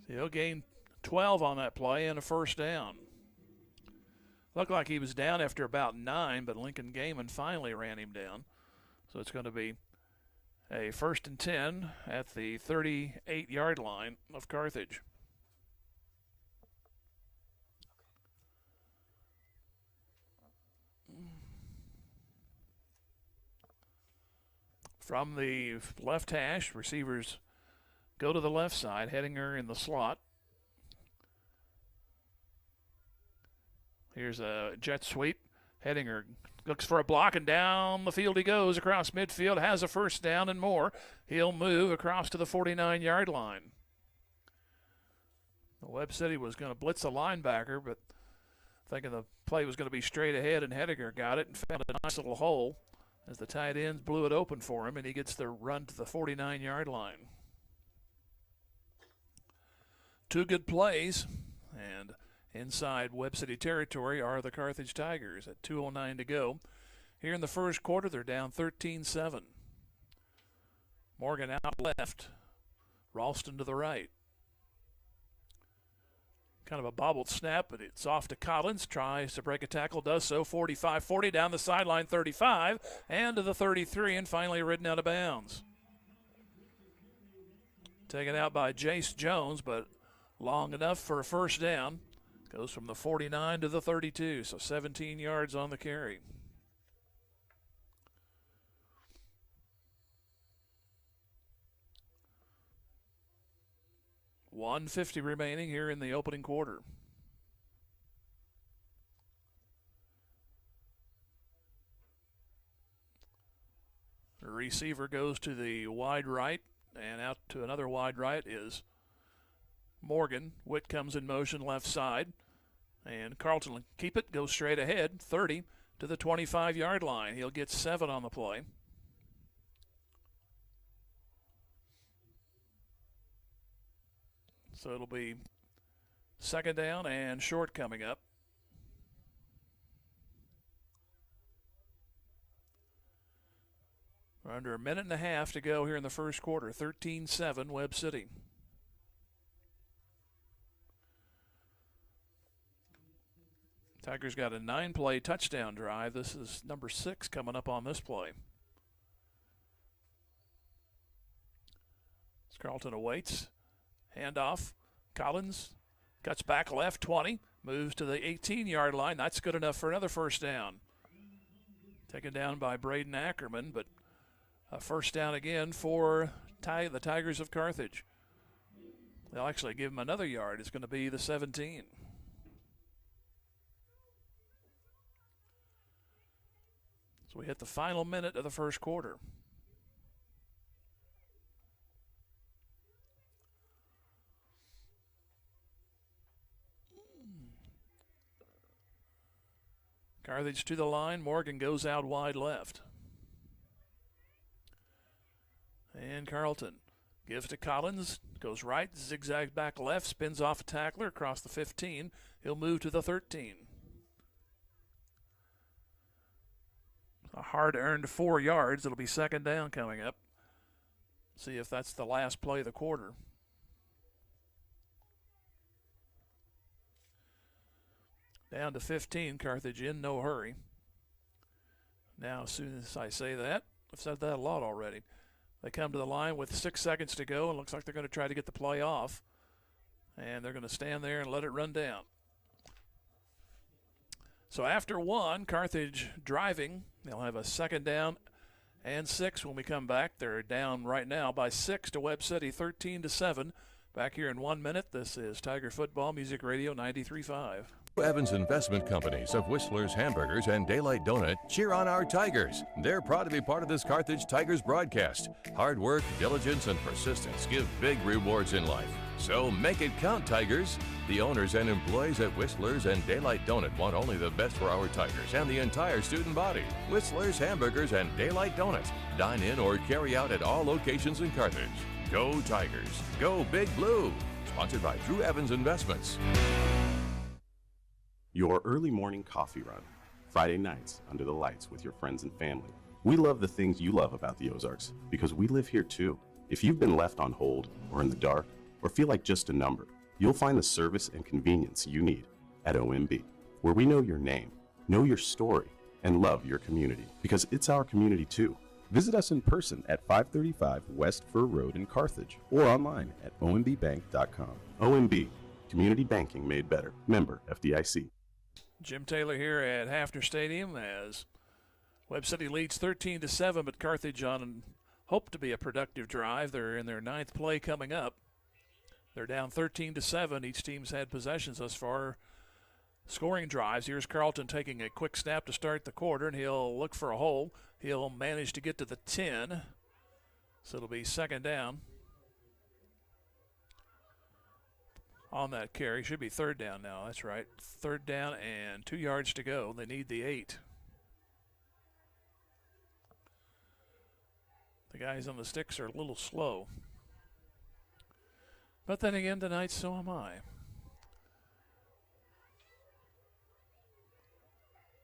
He'll gain 12 on that play and a first down. Looked like he was down after about 9, but Lincoln Gaiman finally ran him down. So it's going to be a 1st and 10 at the 38-yard line of Carthage. From the left hash, receivers go to the left side, Hedinger in the slot. Here's a jet sweep. Hedinger looks for a block, and down the field he goes across midfield, has a first down and more. He'll move across to the 49-yard line. Webb City was going to blitz a linebacker, but thinking the play was going to be straight ahead, and Hedinger got it and found a nice little hole as the tight ends blew it open for him, and he gets the run to the 49-yard line. 2 good plays, and inside Webb City territory are the Carthage Tigers at 2:09 to go. Here in the first quarter, they're down 13-7. Morgan out left. Ralston to the right. Kind of a bobbled snap, but it's off to Collins. Tries to break a tackle, does so. 45-40 down the sideline, 35, and to the 33, and finally ridden out of bounds. Taken out by Jace Jones, but long enough for a first down. Goes from the 49 to the 32, so 17 yards on the carry. $150 remaining here in the opening quarter. receiver goes to the wide right, and out to another wide right is Morgan. Witt comes in motion left side, and Carlton will keep it, go straight ahead, 30 to the 25-yard line. He'll get 7 on the play. So it'll be second down and short coming up. We're under a minute and a half to go here in the first quarter. 13-7, Webb City. Tigers got a 9-play touchdown drive. This is number 6 coming up on this play. Carlton awaits. Handoff. Collins cuts back left, 20. Moves to the 18-yard line. That's good enough for another first down. Taken down by Braden Ackerman, but a first down again for the Tigers of Carthage. They'll actually give him another yard. It's going to be the 17. So we hit the final minute of the first quarter. Carthage to the line. Morgan goes out wide left. And Carlton gives to Collins. Goes right, zigzag back left, spins off a tackler across the 15. He'll move to the 13. A hard-earned 4 yards. It'll be second down coming up. See if that's the last play of the quarter. Down to 15, Carthage in no hurry. Now, as soon as I say that, I've said that a lot already. They come to the line with 6 seconds to go, and looks like they're going to try to get the play off. And they're going to stand there and let it run down. So after 1, Carthage driving. They'll have a second down and 6 when we come back. They're down right now by 6 to Webb City, 13-7. Back here in 1 minute, this is Tiger Football Music Radio 93.5. Evans Investment Companies of Whistler's Hamburgers and Daylight Donut cheer on our Tigers. They're proud to be part of this Carthage Tigers broadcast. Hard work, diligence, and persistence give big rewards in life. So make it count, Tigers. The owners and employees at Whistler's and Daylight Donut want only the best for our Tigers and the entire student body. Whistler's Hamburgers and Daylight Donut. Dine in or carry out at all locations in Carthage. Go Tigers. Go Big Blue. Sponsored by Drew Evans Investments. Your early morning coffee run. Friday nights under the lights with your friends and family. We love the things you love about the Ozarks because we live here too. If you've been left on hold or in the dark or feel like just a number, you'll find the service and convenience you need at OMB, where we know your name, know your story, and love your community because it's our community too. Visit us in person at 535 West Fur Road in Carthage or online at ombbank.com. OMB, community banking made better. Member FDIC. Jim Taylor here at Hafner Stadium as Webb City leads 13-7, but Carthage on hope to be a productive drive. They're in their 9th play coming up. They're down 13-7. Each team's had possessions thus far, scoring drives. Here's Carlton taking a quick snap to start the quarter, and he'll look for a hole. He'll manage to get to the 10, so it'll be second down. On that carry. Should be third down now. That's right. Third down and 2 yards to go. They need the 8. The guys on the sticks are a little slow. But then again, tonight, so am I.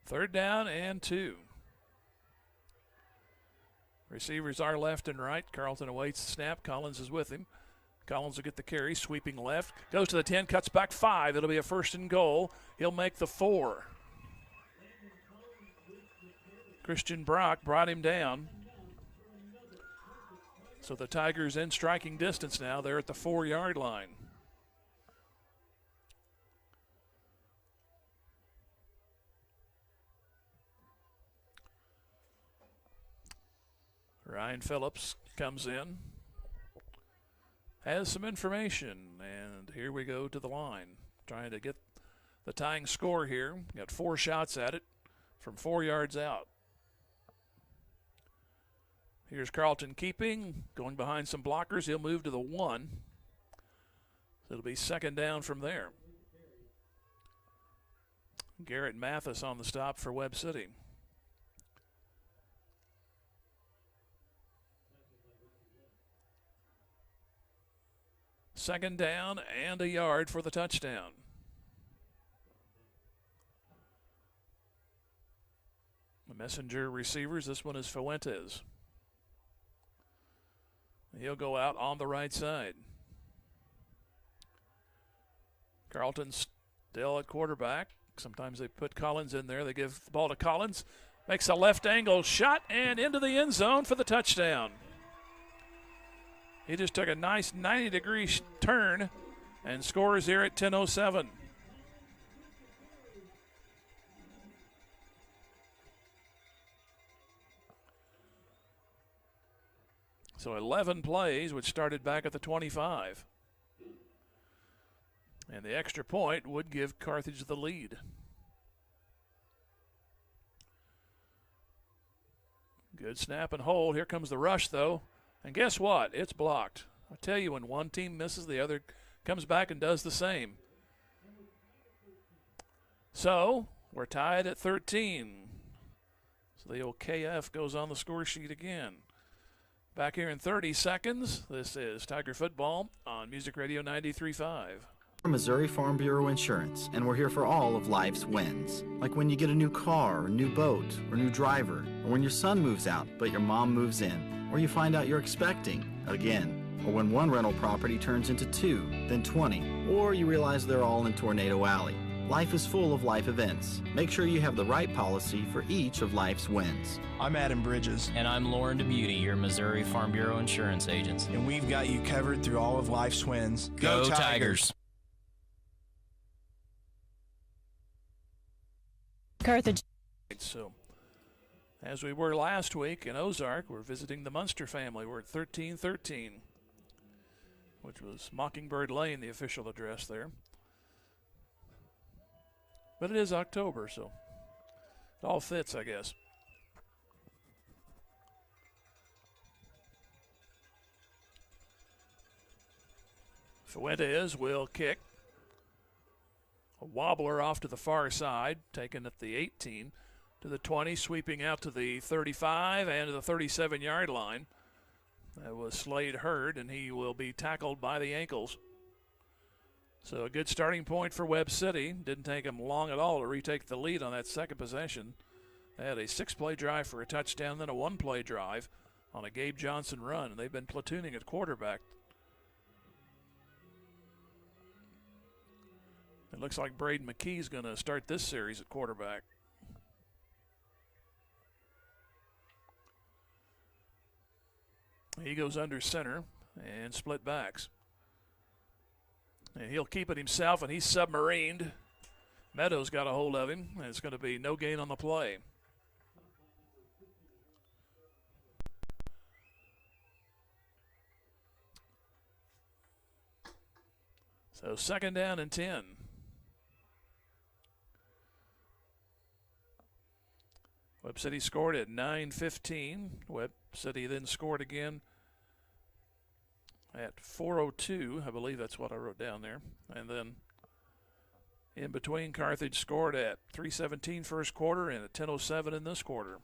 Third down and 2. Receivers are left and right. Carlton awaits the snap. Collins is with him. Collins will get the carry, sweeping left. Goes to the 10, cuts back 5. It'll be a first and goal. He'll make the 4. Christian Brock brought him down. So the Tigers in striking distance now. They're at the 4-yard line. Ryan Phillips comes in. Has some information, and here we go to the line. Trying to get the tying score here. Got 4 shots at it from 4 yards out. Here's Carlton keeping, going behind some blockers. He'll move to the 1. It'll be second down from there. Garrett Mathis on the stop for Webb City. Second down and a yard for the touchdown. The messenger receivers, this one is Fuentes. He'll go out on the right side. Carlton still at quarterback. Sometimes they put Collins in there. They give the ball to Collins. Makes a left angle shot and into the end zone for the touchdown. He just took a nice 90-degree turn and scores here at 10:07. So 11 plays, which started back at the 25. And the extra point would give Carthage the lead. Good snap and hold. Here comes the rush, though. And guess what? It's blocked. I tell you, when one team misses, the other comes back and does the same. So we're tied at 13. So the old KF goes on the score sheet again. Back here in 30 seconds, this is Tiger Football on Music Radio 93.5. We're Missouri Farm Bureau Insurance, and we're here for all of life's wins. Like when you get a new car, or new boat, or new driver, or when your son moves out but your mom moves in, or you find out you're expecting again, or when one rental property turns into 2, then 20, or you realize they're all in Tornado Alley. Life is full of life events. Make sure you have the right policy for each of life's wins. I'm Adam Bridges. And I'm Lauren Demuty, your Missouri Farm Bureau insurance agent. And we've got you covered through all of life's wins. Go Tigers! Carthage. So, as we were last week in Ozark, we're visiting the Munster family. We're at 1313, which was Mockingbird Lane, the official address there. But it is October, so it all fits, I guess. Fuentes will kick. A wobbler off to the far side, taken at the 18 to the 20, sweeping out to the 35 and to the 37-yard line. That was Slade Hurd, and he will be tackled by the ankles. So a good starting point for Webb City. Didn't take them long at all to retake the lead on that second possession. They had a 6-play drive for a touchdown, then a 1-play drive on a Gabe Johnson run, and they've been platooning at quarterback. It looks like Braden McKee's going to start this series at quarterback. He goes under center and split backs. And he'll keep it himself, and he's submarined. Meadows got a hold of him, and it's going to be no gain on the play. So second down and 10. Webb City scored at 9:15. Webb City then scored again at 4:02. I believe that's what I wrote down there. And then in between, Carthage scored at 3:17 first quarter and at 10:07 in this quarter.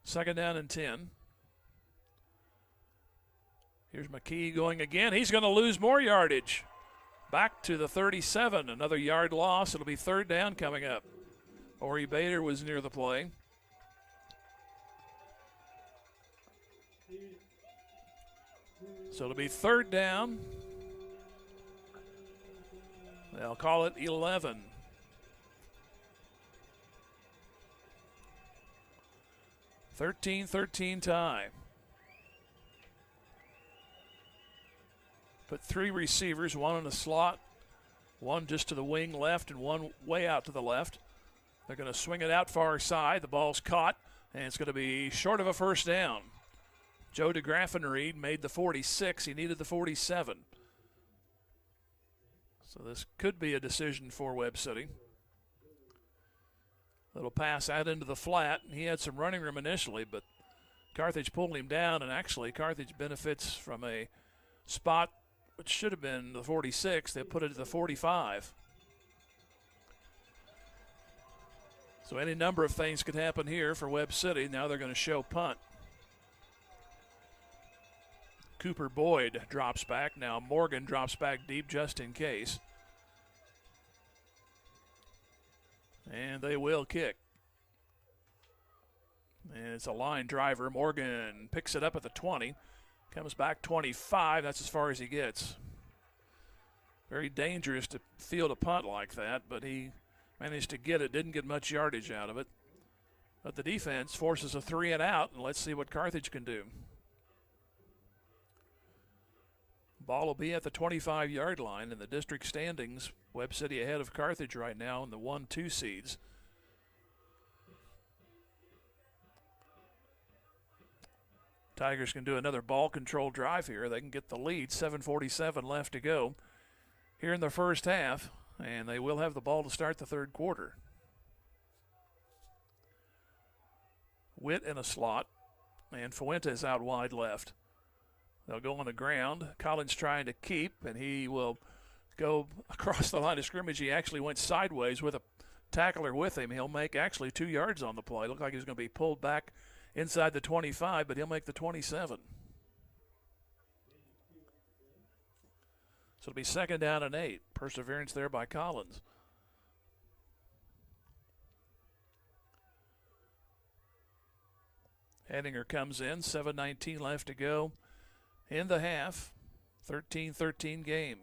Second down and 10. Here's McKee going again. He's going to lose more yardage. Back to the 37. Another yard loss. It'll be third down coming up. Ori Bader was near the play. So it'll be third down. They'll call it 11. (13-13) tie. Put 3 receivers, one in the slot, one just to the wing left, and one way out to the left. They're going to swing it out far side. The ball's caught, and it's going to be short of a first down. Joe DeGraffenried made the 46. He needed the 47. So this could be a decision for Webb City. Little pass out into the flat. He had some running room initially, but Carthage pulled him down, and actually Carthage benefits from a spot which should have been the 46. They put it at the 45. So any number of things could happen here for Webb City. Now they're going to show punt. Cooper Boyd drops back. Now Morgan drops back deep just in case. And they will kick. And it's a line driver. Morgan picks it up at the 20. Comes back 25. That's as far as he gets. Very dangerous to field a punt like that, but he managed to get it. Didn't get much yardage out of it. But the defense forces a 3 and out, and let's see what Carthage can do. Ball will be at the 25-yard line in the district standings. Webb City ahead of Carthage right now in the 1-2 seeds. Tigers can do another ball control drive here. They can get the lead. 7:47 left to go here in the first half, and they will have the ball to start the third quarter. Witt in a slot, and Fuentes out wide left. They'll go on the ground. Collins trying to keep, and he will go across the line of scrimmage. He actually went sideways with a tackler with him. He'll make actually 2 yards on the play. Looked like he was going to be pulled back inside the 25, but he'll make the 27. So it'll be 2nd down and 8. Perseverance there by Collins. Henninger comes in. 7:19 left to go in the half. 13-13 game.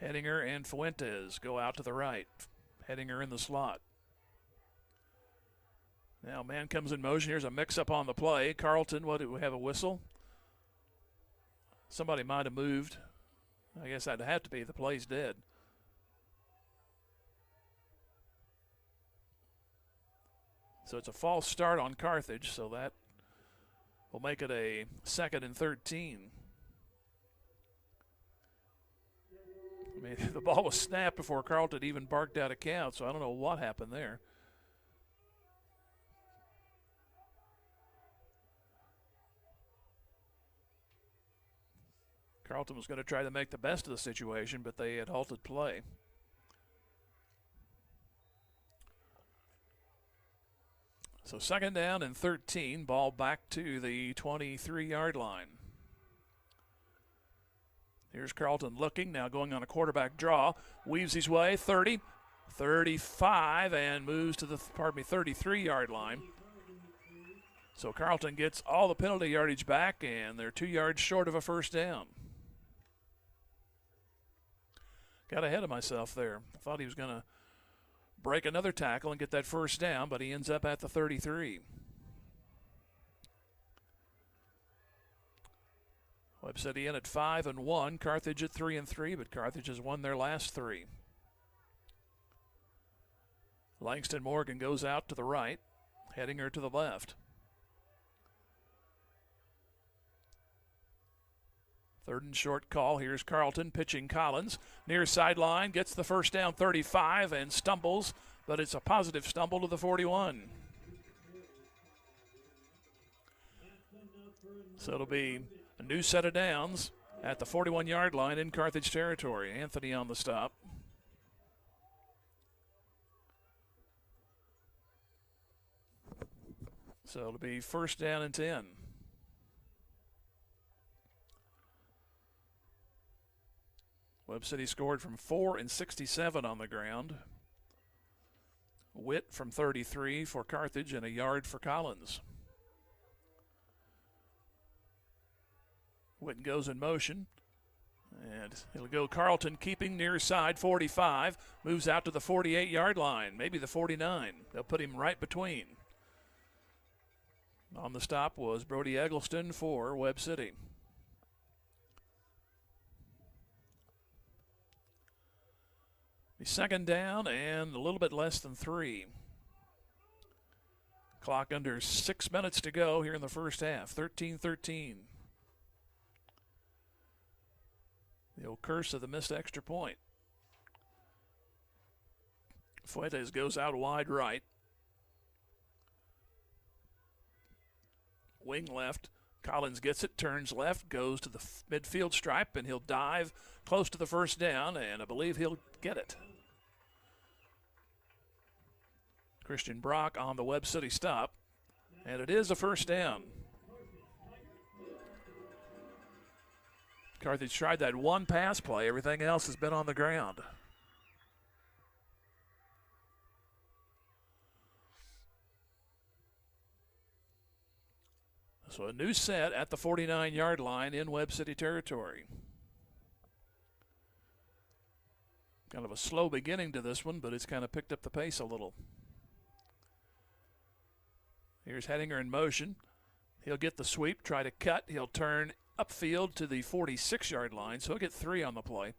Henninger and Fuentes go out to the right. Henninger in the slot. Now man comes in motion. Here's a mix-up on the play. Carlton, what do we have, a whistle? Somebody might have moved. I guess that'd have to be. The play's dead. So it's a false start on Carthage, so that will make it a 2nd and 13. I mean, the ball was snapped before Carlton even barked out a count, so I don't know what happened there. Carlton was going to try to make the best of the situation, but they had halted play. So 2nd down and 13, ball back to the 23-yard line. Here's Carlton looking, now going on a quarterback draw. Weaves his way, 30, 35, and moves to the 33-yard line. So Carlton gets all the penalty yardage back, and they're 2 yards short of a first down. Got ahead of myself there. I thought he was going to break another tackle and get that first down, but he ends up at the 33. Webb City in at 5-1, Carthage at 3-3, but Carthage has won their last 3. Langston Morgan goes out to the right, Henninger to the left. 3rd and short call. Here's Carlton pitching Collins. Near sideline, gets the first down, 35, and stumbles, but it's a positive stumble to the 41. So it'll be a new set of downs at the 41-yard line in Carthage territory. Anthony on the stop. So it'll be 1st down and 10. Webb City scored from 4 and 67 on the ground. Witt from 33 for Carthage and a yard for Collins. Witt goes in motion. And it'll go Carlton keeping near side, 45. Moves out to the 48-yard line, maybe the 49. They'll put him right between. On the stop was Brody Eggleston for Webb City. The 2nd down and a little bit less than 3. Clock under 6 minutes to go here in the first half. 13-13. The old curse of the missed extra point. Fuentes goes out wide right. wing left. Collins gets it, turns left, goes to the midfield stripe, and he'll dive close to the first down, and I believe he'll get it. Christian Brock on the Webb City stop, and it is a first down. Carthage tried that one pass play. Everything else has been on the ground. So a new set at the 49-yard line in Webb City territory. Kind of a slow beginning to this one, but it's kind of picked up the pace a little. Here's Hettinger in motion. He'll get the sweep, try to cut. He'll turn upfield to the 46-yard line, so he'll get 3 on the play.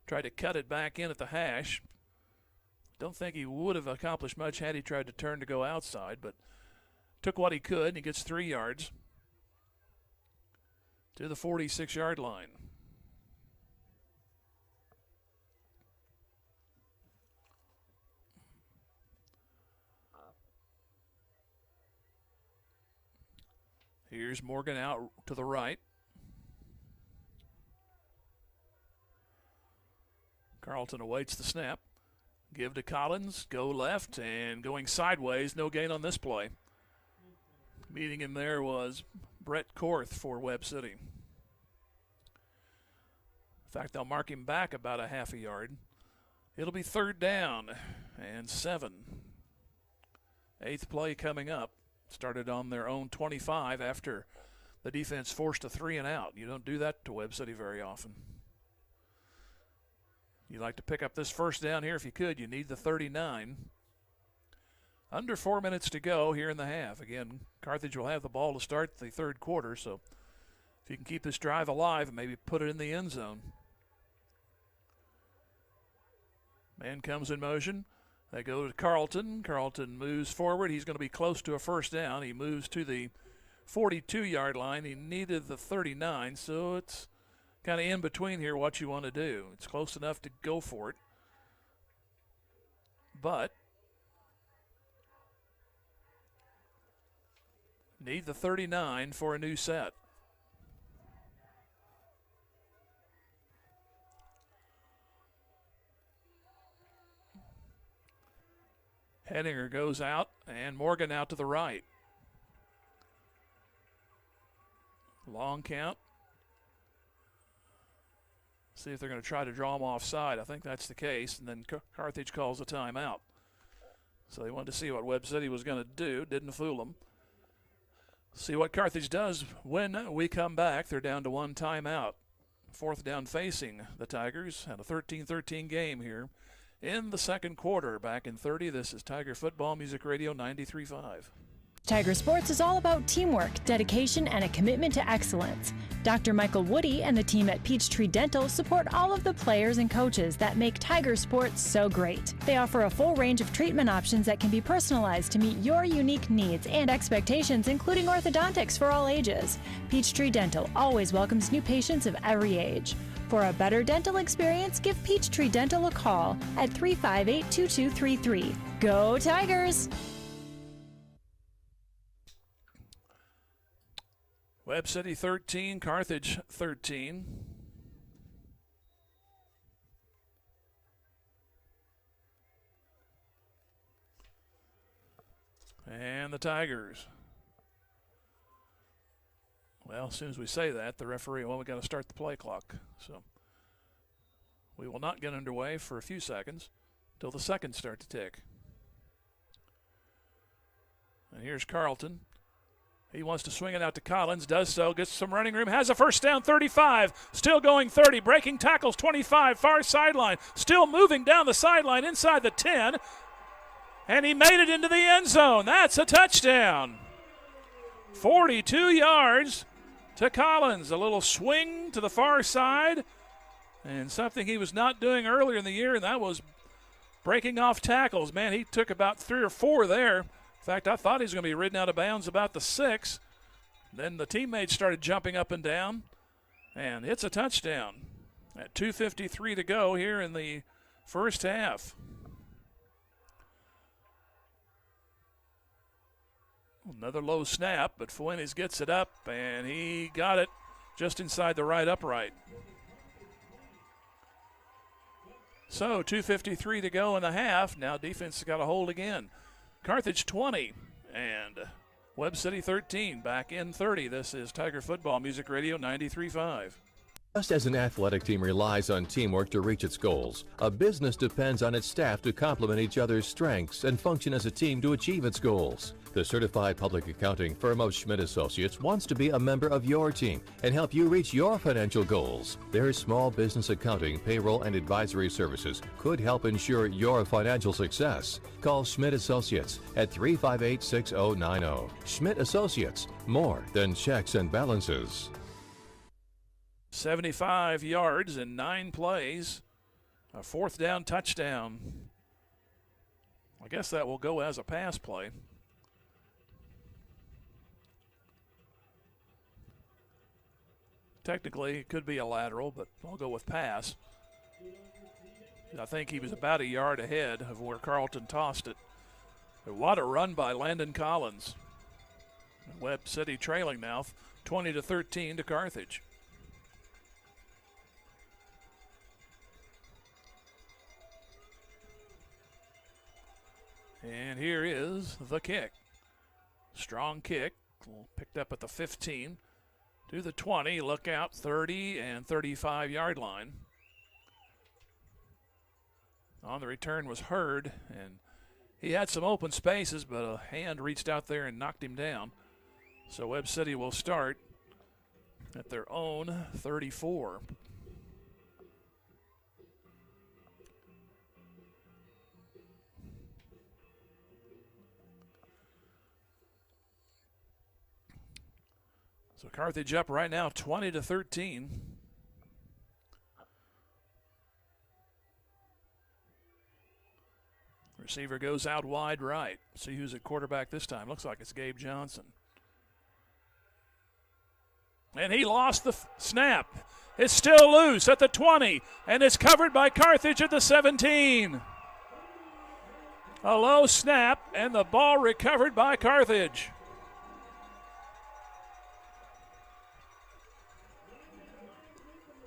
Try to cut it back in at the hash. Don't think he would have accomplished much had he tried to turn to go outside, but took what he could, and he gets 3 yards to the 46-yard line. Here's Morgan out to the right. Carlton awaits the snap. Give to Collins, go left, and going sideways, no gain on this play. Meeting him there was Brett Korth for Webb City. In fact, they'll mark him back about a half a yard. It'll be 3rd down and 7. 8th play coming up. Started on their own 25 after the defense forced a 3 and out. You don't do that to Webb City very often. You'd like to pick up this first down here if you could. You need the 39. Under 4 minutes to go here in the half. Again, Carthage will have the ball to start the 3rd quarter, so if you can keep this drive alive and maybe put it in the end zone. Man comes in motion. They go to Carlton. Carlton moves forward. He's going to be close to a first down. He moves to the 42-yard line. He needed the 39, so it's kind of in between here what you want to do. It's close enough to go for it. But need the 39 for a new set. Hettinger goes out, and Morgan out to the right. Long count. See if they're going to try to draw him offside. I think that's the case, and then Carthage calls a timeout. So they wanted to see what Webb City was going to do. Didn't fool them. See what Carthage does when we come back. They're down to 1 timeout. 4th down facing the Tigers, and a 13-13 game here in the 2nd quarter. Back in 30, this is Tiger Football Music Radio 93.5. Tiger Sports is all about teamwork, dedication, and a commitment to excellence. Dr. Michael Woody and the team at Peachtree Dental support all of the players and coaches that make Tiger Sports so great. They offer a full range of treatment options that can be personalized to meet your unique needs and expectations, including orthodontics for all ages. Peachtree Dental always welcomes new patients of every age. For a better dental experience, give Peachtree Dental a call at 358-2233. Go Tigers! Webb City 13, Carthage 13. And the Tigers. Well, as soon as we say that, the referee, we got to start the play clock. So we will not get underway for a few seconds until the seconds start to tick. And here's Carlton. He wants to swing it out to Collins, does so, gets some running room, has a first down, 35, still going 30, breaking tackles, 25, far sideline, still moving down the sideline inside the 10, and he made it into the end zone. That's a touchdown. 42 yards to Collins, a little swing to the far side, and something he was not doing earlier in the year, and that was breaking off tackles. Man, he took about 3 or 4 there. In fact, I thought he was going to be ridden out of bounds about the 6. Then the teammates started jumping up and down, and it's a touchdown at 2:53 to go here in the first half. Another low snap, but Fuentes gets it up, and he got it just inside the right upright. So 2:53 to go in the half. Now defense has got a hold again. Carthage 20 and Webb City 13. Back in 30. This is Tiger Football Music Radio 93.5. Just as an athletic team relies on teamwork to reach its goals, a business depends on its staff to complement each other's strengths and function as a team to achieve its goals. The certified public accounting firm of Schmidt Associates wants to be a member of your team and help you reach your financial goals. Their small business accounting, payroll, and advisory services could help ensure your financial success. Call Schmidt Associates at 358-6090. Schmidt Associates, more than checks and balances. 75 yards in 9 plays. A 4th down touchdown. I guess that will go as a pass play. Technically, it could be a lateral, but I'll go with pass. I think he was about a yard ahead of where Carlton tossed it. But what a run by Landon Collins. Webb City trailing now 20-13 to Carthage. And here is the kick. Strong kick, picked up at the 15 to the 20. Look out, 30 and 35-yard line. On the return was Hurd, and he had some open spaces, but a hand reached out there and knocked him down. So Webb City will start at their own 34. So Carthage up right now 20-13. Receiver goes out wide right. See who's at quarterback this time. Looks like it's Gabe Johnson. And he lost the snap. It's still loose at the 20, and it's covered by Carthage at the 17. A low snap, and the ball recovered by Carthage.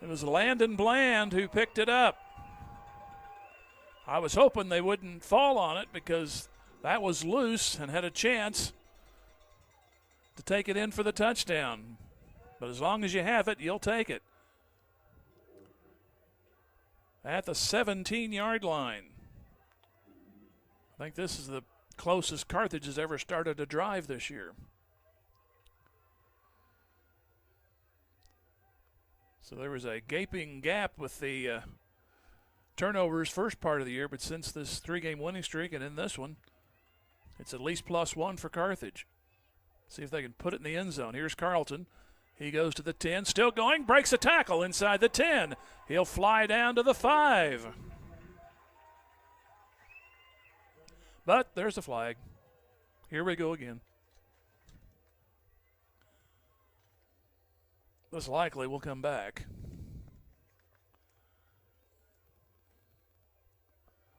It was Landon Bland who picked it up. I was hoping they wouldn't fall on it because that was loose and had a chance to take it in for the touchdown. But as long as you have it, you'll take it. At the 17-yard line. I think this is the closest Carthage has ever started a drive this year. So there was a gaping gap with the turnovers first part of the year, but since this 3-game winning streak and in this one, it's at least +1 for Carthage. See if they can put it in the end zone. Here's Carlton. He goes to the 10, still going, breaks a tackle inside the 10. He'll fly down to the 5. But there's a flag. Here we go again. This likely will come back.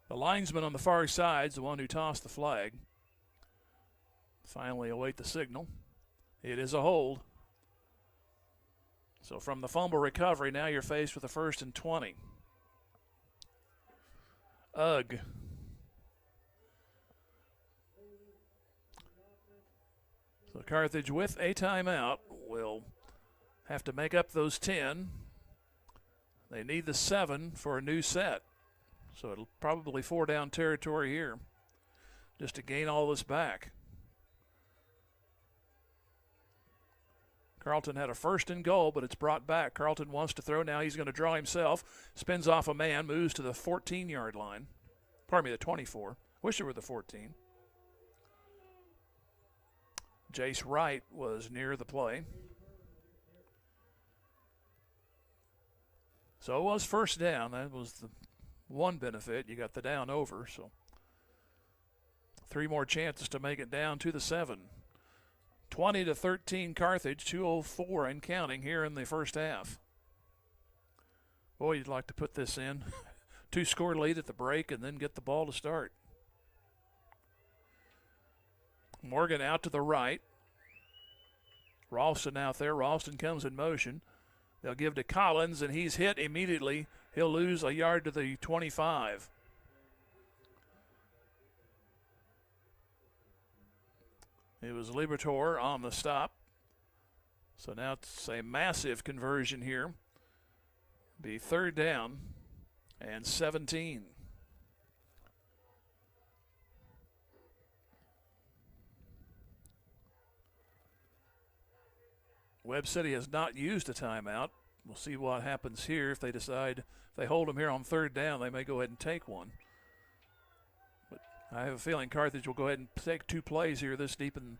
The linesman on the far side is the one who tossed the flag. Finally await the signal. It is a hold. So from the fumble recovery, now you're faced with a 1st and 20. Ugh. So Carthage with a timeout will have to make up those 10. They need the 7 for a new set. So it'll probably 4-down territory here just to gain all this back. Carlton had a 1st and goal, but it's brought back. Carlton wants to throw. Now he's going to draw himself. Spins off a man, moves to the 14-yard line. Pardon me, the 24. Wish it were the 14. Jace Wright was near the play. So it was 1st down. That was the one benefit. You got the down over, so 3 more chances to make it down to the 7. 20-13 Carthage, 2:04 and counting here in the first half. Boy, you'd like to put this in. 2-score lead at the break and then get the ball to start. Morgan out to the right. Ralston out there. Ralston comes in motion. They'll give to Collins, and he's hit immediately. He'll lose a yard to the 25. It was Liberatore on the stop. So now it's a massive conversion here. Be 3rd down and 17. Webb City has not used a timeout. We'll see what happens here. If they decide, if they hold them here on 3rd down, they may go ahead and take one. But I have a feeling Carthage will go ahead and take 2 plays here this deep in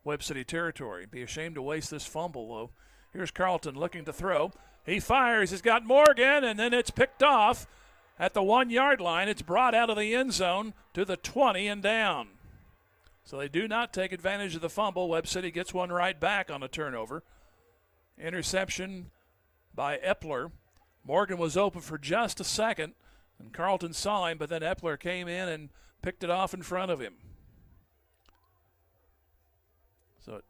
Webb City territory. Be ashamed to waste this fumble, though. Here's Carlton looking to throw. He fires. He's got Morgan, and then it's picked off at the 1-yard line. It's brought out of the end zone to the 20 and down. So they do not take advantage of the fumble. Webb City gets one right back on a turnover. Interception by Epler. Morgan was open for just a second, and Carlton saw him, but then Epler came in and picked it off in front of him. So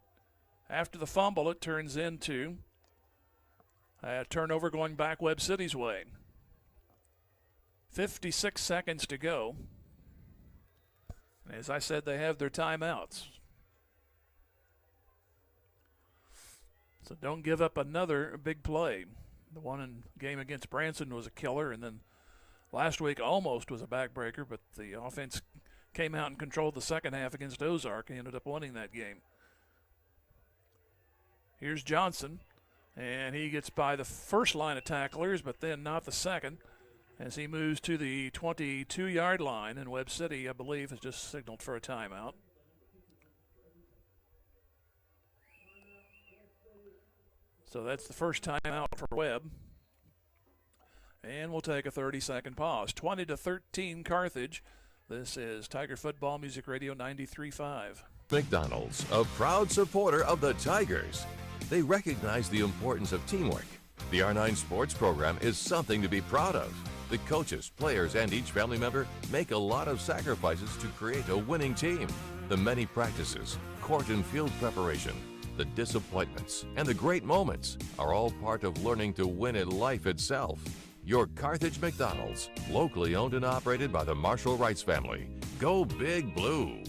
after the fumble, it turns into a turnover going back Webb City's way. 56 seconds to go. As I said, they have their timeouts. So don't give up another big play. The one in game against Branson was a killer, and then last week almost was a backbreaker, but the offense came out and controlled the second half against Ozark and ended up winning that game. Here's Johnson, and he gets by the first line of tacklers, but then not the second, as he moves to the 22-yard line, and Webb City, I believe, has just signaled for a timeout. So that's the first timeout for Webb. And we'll take a 30-second pause. 20-13 Carthage. This is Tiger Football Music Radio 93.5. McDonald's, a proud supporter of the Tigers. They recognize the importance of teamwork. The R9 sports program is something to be proud of. The coaches, players, and each family member make a lot of sacrifices to create a winning team. The many practices, court and field preparation, the disappointments, and the great moments are all part of learning to win at life itself. Your Carthage McDonald's, locally owned and operated by the Marshall Rice family. Go Big Blue.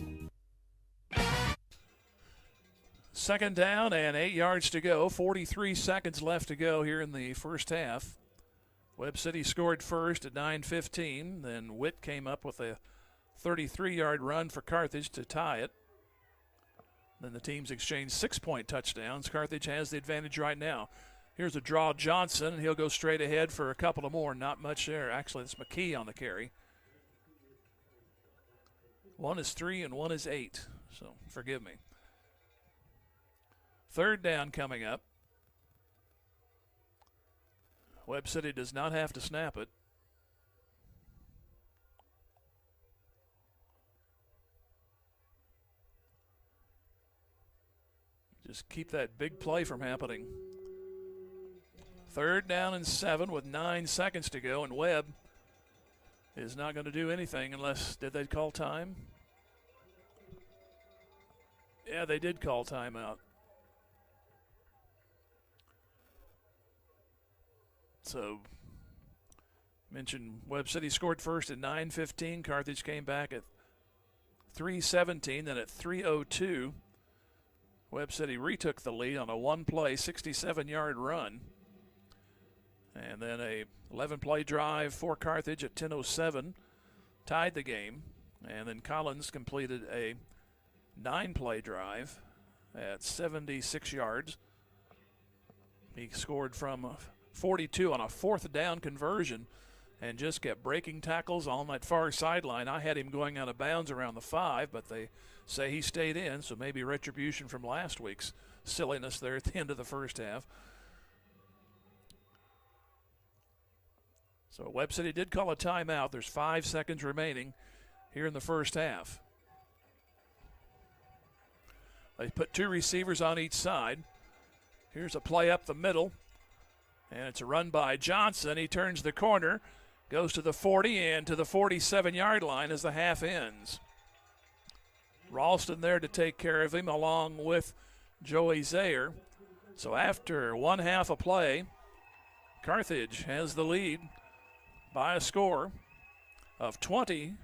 2nd down and 8 yards to go. 43 seconds left to go here in the first half. Webb City scored first at 9:15. Then Witt came up with a 33-yard run for Carthage to tie it. Then the teams exchanged 6-point touchdowns. Carthage has the advantage right now. Here's a draw Johnson, and he'll go straight ahead for a couple of more. Not much there. Actually, it's McKee on the carry. One is 3 and one is 8, so forgive me. 3rd down coming up. Webb City does not have to snap it. Just keep that big play from happening. 3rd down and 7 with 9 seconds to go, and Webb is not going to do anything unless, did they call time? Yeah, they did call timeout. So, mentioned Webb City scored first at 9:15. Carthage came back at 3:17. Then at 3:02, Webb City retook the lead on a one-play, 67-yard run. And then a 11-play drive for Carthage at 10:07 tied the game. And then Collins completed a 9-play drive at 76 yards. He scored from 42 on a 4th down conversion and just kept breaking tackles on that far sideline. I had him going out of bounds around the 5, but they say he stayed in, so maybe retribution from last week's silliness there at the end of the first half. So Webb City did call a timeout. There's 5 seconds remaining here in the first half. They put 2 receivers on each side. Here's a play up the middle. And it's a run by Johnson. He turns the corner, goes to the 40 and to the 47-yard line as the half ends. Ralston there to take care of him along with Joey Zayer. So after one half of play, Carthage has the lead by a score of 20-13.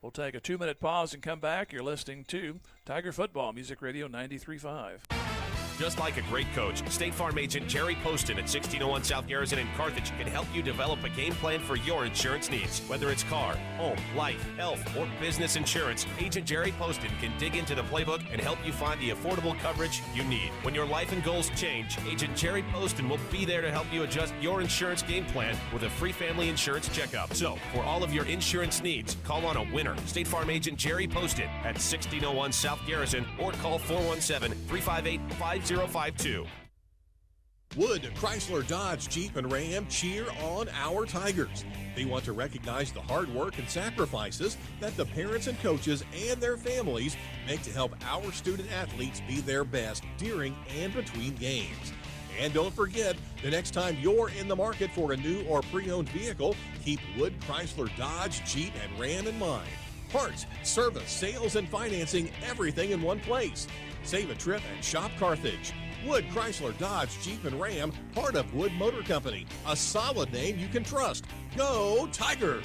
We'll take a 2-minute pause and come back. You're listening to Tiger Football, Music Radio 93.5. Just like a great coach, State Farm agent Jerry Poston at 1601 South Garrison in Carthage can help you develop a game plan for your insurance needs. Whether it's car, home, life, health, or business insurance, Agent Jerry Poston can dig into the playbook and help you find the affordable coverage you need. When your life and goals change, Agent Jerry Poston will be there to help you adjust your insurance game plan with a free family insurance checkup. So, for all of your insurance needs, call on a winner. State Farm agent Jerry Poston at 1601 South Garrison or call 417-358-5052. Wood, Chrysler, Dodge, Jeep, and Ram cheer on our Tigers. They want to recognize the hard work and sacrifices that the parents and coaches and their families make to help our student athletes be their best during and between games. And don't forget, the next time you're in the market for a new or pre-owned vehicle, keep Wood, Chrysler, Dodge, Jeep, and Ram in mind. Parts, service, sales, and financing, everything in one place. Save a trip and shop Carthage. Wood, Chrysler, Dodge, Jeep, and Ram, part of Wood Motor Company. A solid name you can trust. Go Tigers!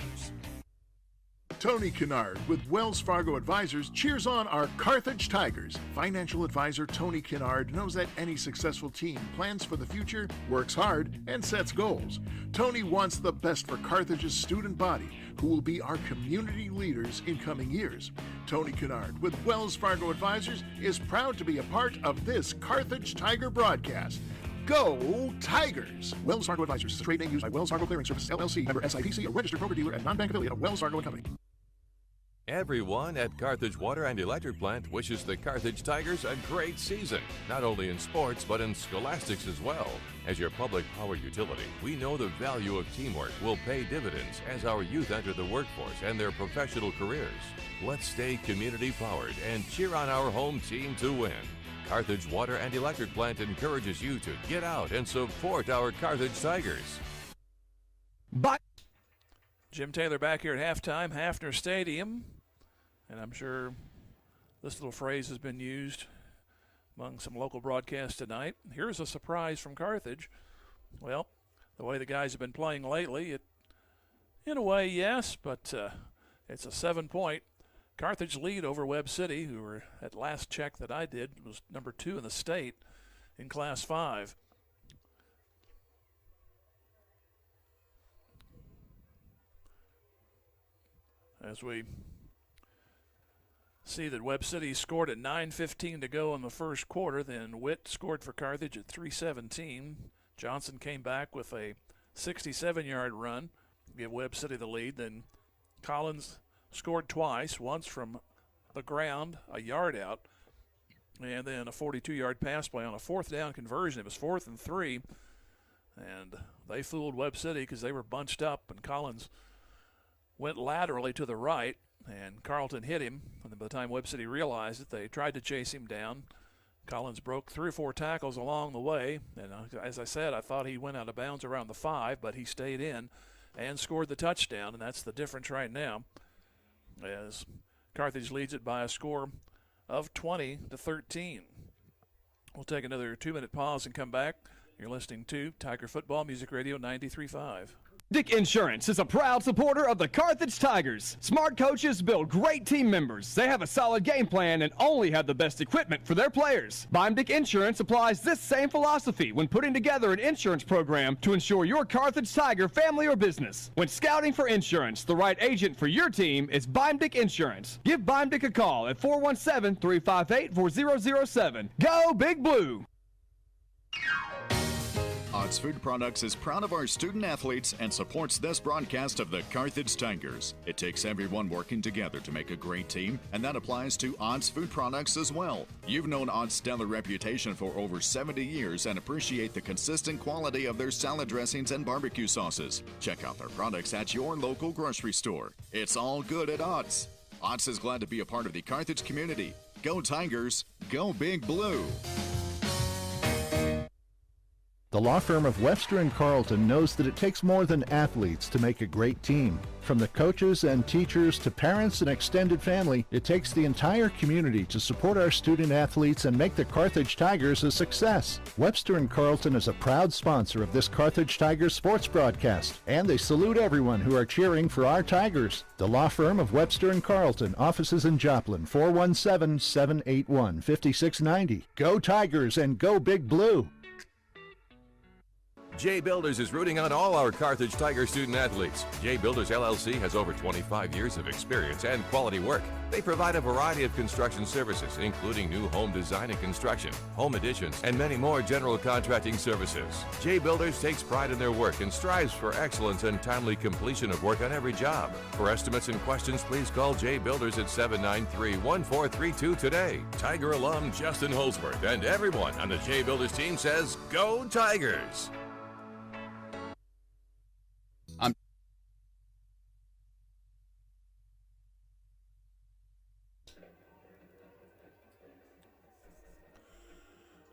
Tony Kennard with Wells Fargo Advisors cheers on our Carthage Tigers. Financial advisor Tony Kennard knows that any successful team plans for the future, works hard, and sets goals. Tony wants the best for Carthage's student body, who will be our community leaders in coming years. Tony Kennard with Wells Fargo Advisors is proud to be a part of this Carthage Tiger broadcast. Go Tigers! Wells Fargo Advisors is a trade name used by Wells Fargo Clearing Services, LLC, member SIPC, a registered broker-dealer and non-bank affiliate of Wells Fargo & Company. Everyone at Carthage Water and Electric Plant wishes the Carthage Tigers a great season, not only in sports but in scholastics as well. As your public power utility, we know the value of teamwork will pay dividends as our youth enter the workforce and their professional careers. Let's stay community powered and cheer on our home team to win. Carthage Water and Electric Plant encourages you to get out and support our Carthage Tigers. But Jim Taylor back here at halftime, Hafner Stadium. And I'm sure this little phrase has been used among some local broadcasts tonight. Here's a surprise from Carthage. Well, the way the guys have been playing lately, in a way, yes, but it's a 7-point Carthage lead over Webb City, who were, at last check that I did, was number 2 in the state in Class 5. As we see that Webb City scored at 9:15 to go in the first quarter, then Witt scored for Carthage at 3:17. Johnson came back with a 67-yard run to give Webb City the lead. Then Collins scored twice, once from the ground, a yard out, and then a 42-yard pass play on a 4th down conversion. It was 4th and 3, and they fooled Webb City because they were bunched up, and Collins went laterally to the right, and Carlton hit him. And by the time Webb City realized it, they tried to chase him down. Collins broke 3 or 4 tackles along the way, and as I said, I thought he went out of bounds around the 5, but he stayed in and scored the touchdown, and that's the difference right now, as Carthage leads it by a score of 20-13. We'll take another 2-minute pause and come back. You're listening to Tiger Football, Music Radio 93.5. Dick Insurance is a proud supporter of the Carthage Tigers. Smart coaches build great team members. They have a solid game plan and only have the best equipment for their players. Dick Insurance applies this same philosophy when putting together an insurance program to ensure your Carthage Tiger family or business. When scouting for insurance, the right agent for your team is Dick Insurance. Give Dick a call at 417-358-4007. Go Big Blue! Odds Food Products is proud of our student athletes and supports this broadcast of the Carthage Tigers. It takes everyone working together to make a great team, and that applies to Odds Food Products as well. You've known Odds' stellar reputation for over 70 years and appreciate the consistent quality of their salad dressings and barbecue sauces. Check out their products at your local grocery store. It's all good at Odds. Odds is glad to be a part of the Carthage community. Go Tigers, go Big Blue! The law firm of Webster and Carlton knows that it takes more than athletes to make a great team. From the coaches and teachers to parents and extended family, it takes the entire community to support our student athletes and make the Carthage Tigers a success. Webster and Carlton is a proud sponsor of this Carthage Tigers sports broadcast, and they salute everyone who are cheering for our Tigers. The law firm of Webster and Carlton, offices in Joplin, 417-781-5690. Go Tigers and go Big Blue! J Builders is rooting on all our Carthage Tiger student athletes. J Builders LLC has over 25 years of experience and quality work. They provide a variety of construction services, including new home design and construction, home additions, and many more general contracting services. J Builders takes pride in their work and strives for excellence and timely completion of work on every job. For estimates and questions, please call J Builders at 793-1432 today. Tiger alum Justin Holsworth and everyone on the J Builders team says, Go Tigers!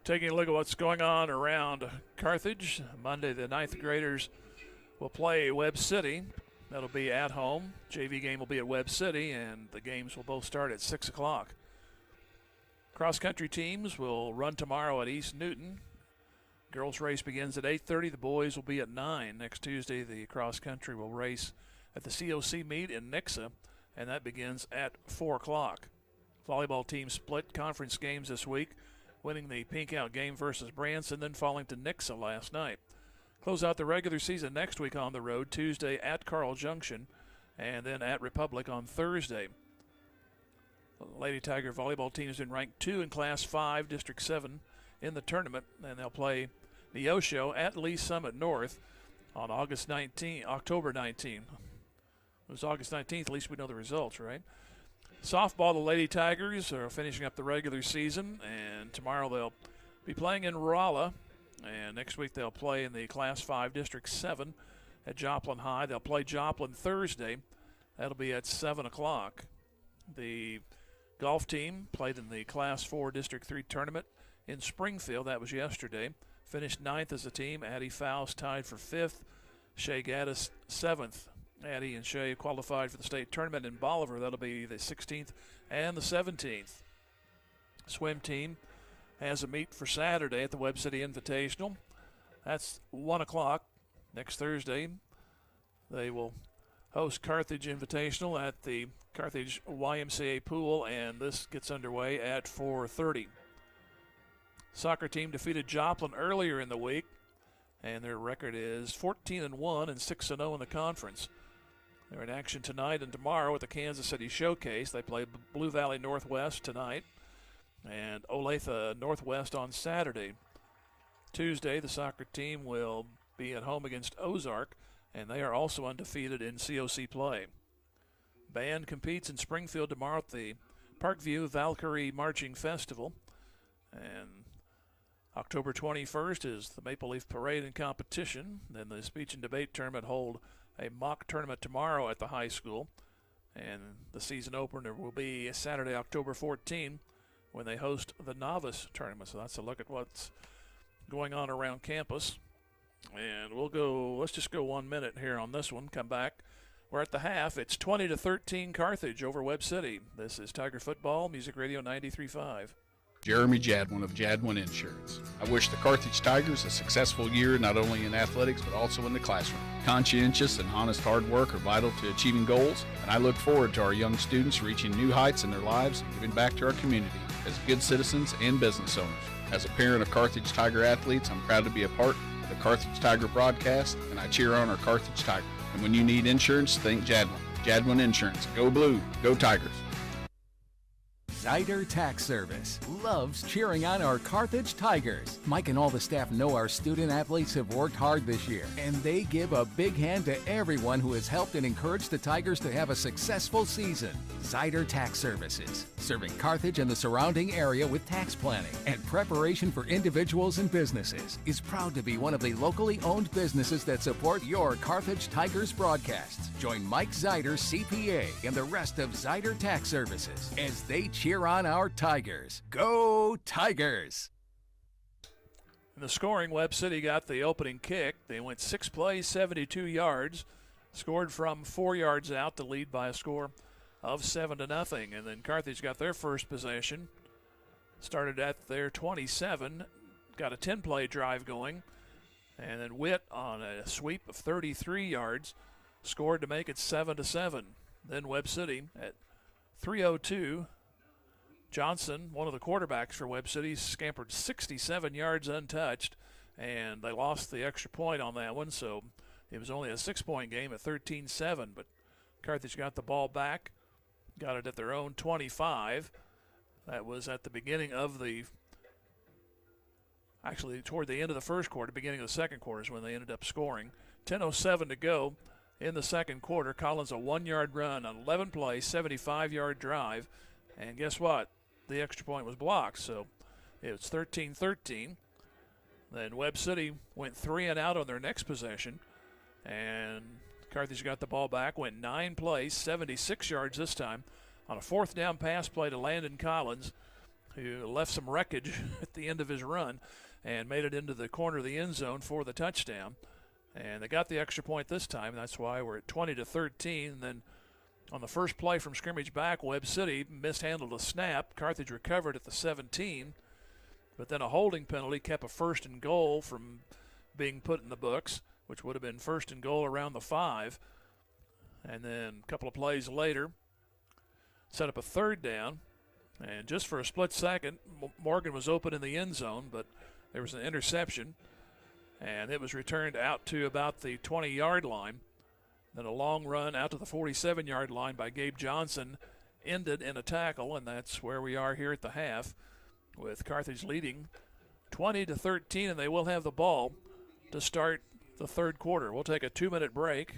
Taking a look at what's going on around Carthage. Monday, the 9th graders will play Webb City. That'll be at home. JV game will be at Webb City, and the games will both start at 6 o'clock. Cross-country teams will run tomorrow at East Newton. Girls race begins at 8:30. The boys will be at 9. Next Tuesday, the cross-country will race at the COC meet in Nixa, and that begins at 4 o'clock. Volleyball team split conference games this week, winning the Pink Out game versus Branson, then falling to Nixa last night. Close out the regular season next week on the road, Tuesday at Carl Junction, and then at Republic on Thursday. The Lady Tiger volleyball team has been ranked 2 in Class 5, District 7 in the tournament, and they'll play Neosho at Lee Summit North on October 19. It was August 19th, at least we know the results, right? Softball, the Lady Tigers are finishing up the regular season, and tomorrow they'll be playing in Rolla, and next week they'll play in the Class 5 District 7 at Joplin High. They'll play Joplin Thursday. That'll be at 7 o'clock. The golf team played in the Class 4 District 3 tournament in Springfield. That was yesterday. Finished 9th as a team. Addie Faust tied for 5th. Shea Gaddis 7th. Addie and Shea qualified for the state tournament in Bolivar. That'll be the 16th and the 17th. Swim team has a meet for Saturday at the Webb City Invitational. That's 1 o'clock next Thursday. They will host Carthage Invitational at the Carthage YMCA pool, and this gets underway at 4:30. Soccer team defeated Joplin earlier in the week, and their record is 14-1 and 6-0 in the conference. They're in action tonight and tomorrow at the Kansas City Showcase. They play Blue Valley Northwest tonight and Olathe Northwest on Saturday. Tuesday, the soccer team will be at home against Ozark, and they are also undefeated in COC play. Band competes in Springfield tomorrow at the Parkview Valkyrie Marching Festival. And October 21st is the Maple Leaf Parade and competition. Then the speech and debate tournament hold a mock tournament tomorrow at the high school. And the season opener will be Saturday, October 14, when they host the novice tournament. So that's a look at what's going on around campus. And let's just go 1 minute here on this one, come back. We're at the half. It's 20-13 Carthage over Webb City. This is Tiger Football, Music Radio 93.5. Jeremy Jadwin of Jadwin Insurance. I wish the Carthage Tigers a successful year, not only in athletics, but also in the classroom. Conscientious and honest hard work are vital to achieving goals, and I look forward to our young students reaching new heights in their lives and giving back to our community as good citizens and business owners. As a parent of Carthage Tiger athletes, I'm proud to be a part of the Carthage Tiger broadcast, and I cheer on our Carthage Tiger. And when you need insurance, think Jadwin. Jadwin Insurance. Go Blue. Go Tigers. Zyder Tax Service loves cheering on our Carthage Tigers. Mike and all the staff know our student athletes have worked hard this year, and they give a big hand to everyone who has helped and encouraged the Tigers to have a successful season. Zyder Tax Services, serving Carthage and the surrounding area with tax planning and preparation for individuals and businesses, is proud to be one of the locally owned businesses that support your Carthage Tigers broadcasts. Join Mike Zyder, CPA, and the rest of Zyder Tax Services as they cheer on our Tigers. Go Tigers! In the scoring, Webb City got the opening kick. They went 6 plays, 72 yards, scored from 4 yards out to lead by a score of 7-0. And then Carthage got their first possession, started at their 27, got a 10-play drive going, and then Witt on a sweep of 33 yards scored to make it 7-7. Then Webb City at 3:02. Johnson, one of the quarterbacks for Webb City, scampered 67 yards untouched, and they lost the extra point on that one, so it was only a 6-point game at 13-7. But Carthage got the ball back, got it at their own 25. That was at the beginning of actually toward the end of the first quarter, beginning of the second quarter is when they ended up scoring. 10:07 to go in the second quarter. Collins a 1-yard run, an 11-play, 75-yard drive. And guess what? The extra point was blocked, so it was 13-13. Then Webb City went 3 and out on their next possession, and Carthage got the ball back, went 9 plays, 76 yards this time, on a 4th down pass play to Landon Collins, who left some wreckage at the end of his run and made it into the corner of the end zone for the touchdown. And they got the extra point this time. That's why we're at 20-13. And then on the first play from scrimmage back, Webb City mishandled a snap. Carthage recovered at the 17, but then a holding penalty kept a 1st and goal from being put in the books, which would have been 1st and goal around the 5. And then a couple of plays later, set up a 3rd down. And just for a split second, Morgan was open in the end zone, but there was an interception, and it was returned out to about the 20-yard line. Then a long run out to the 47-yard line by Gabe Johnson ended in a tackle, and that's where we are here at the half, with Carthage leading 20-13, and they will have the ball to start the third quarter. We'll take a 2-minute break,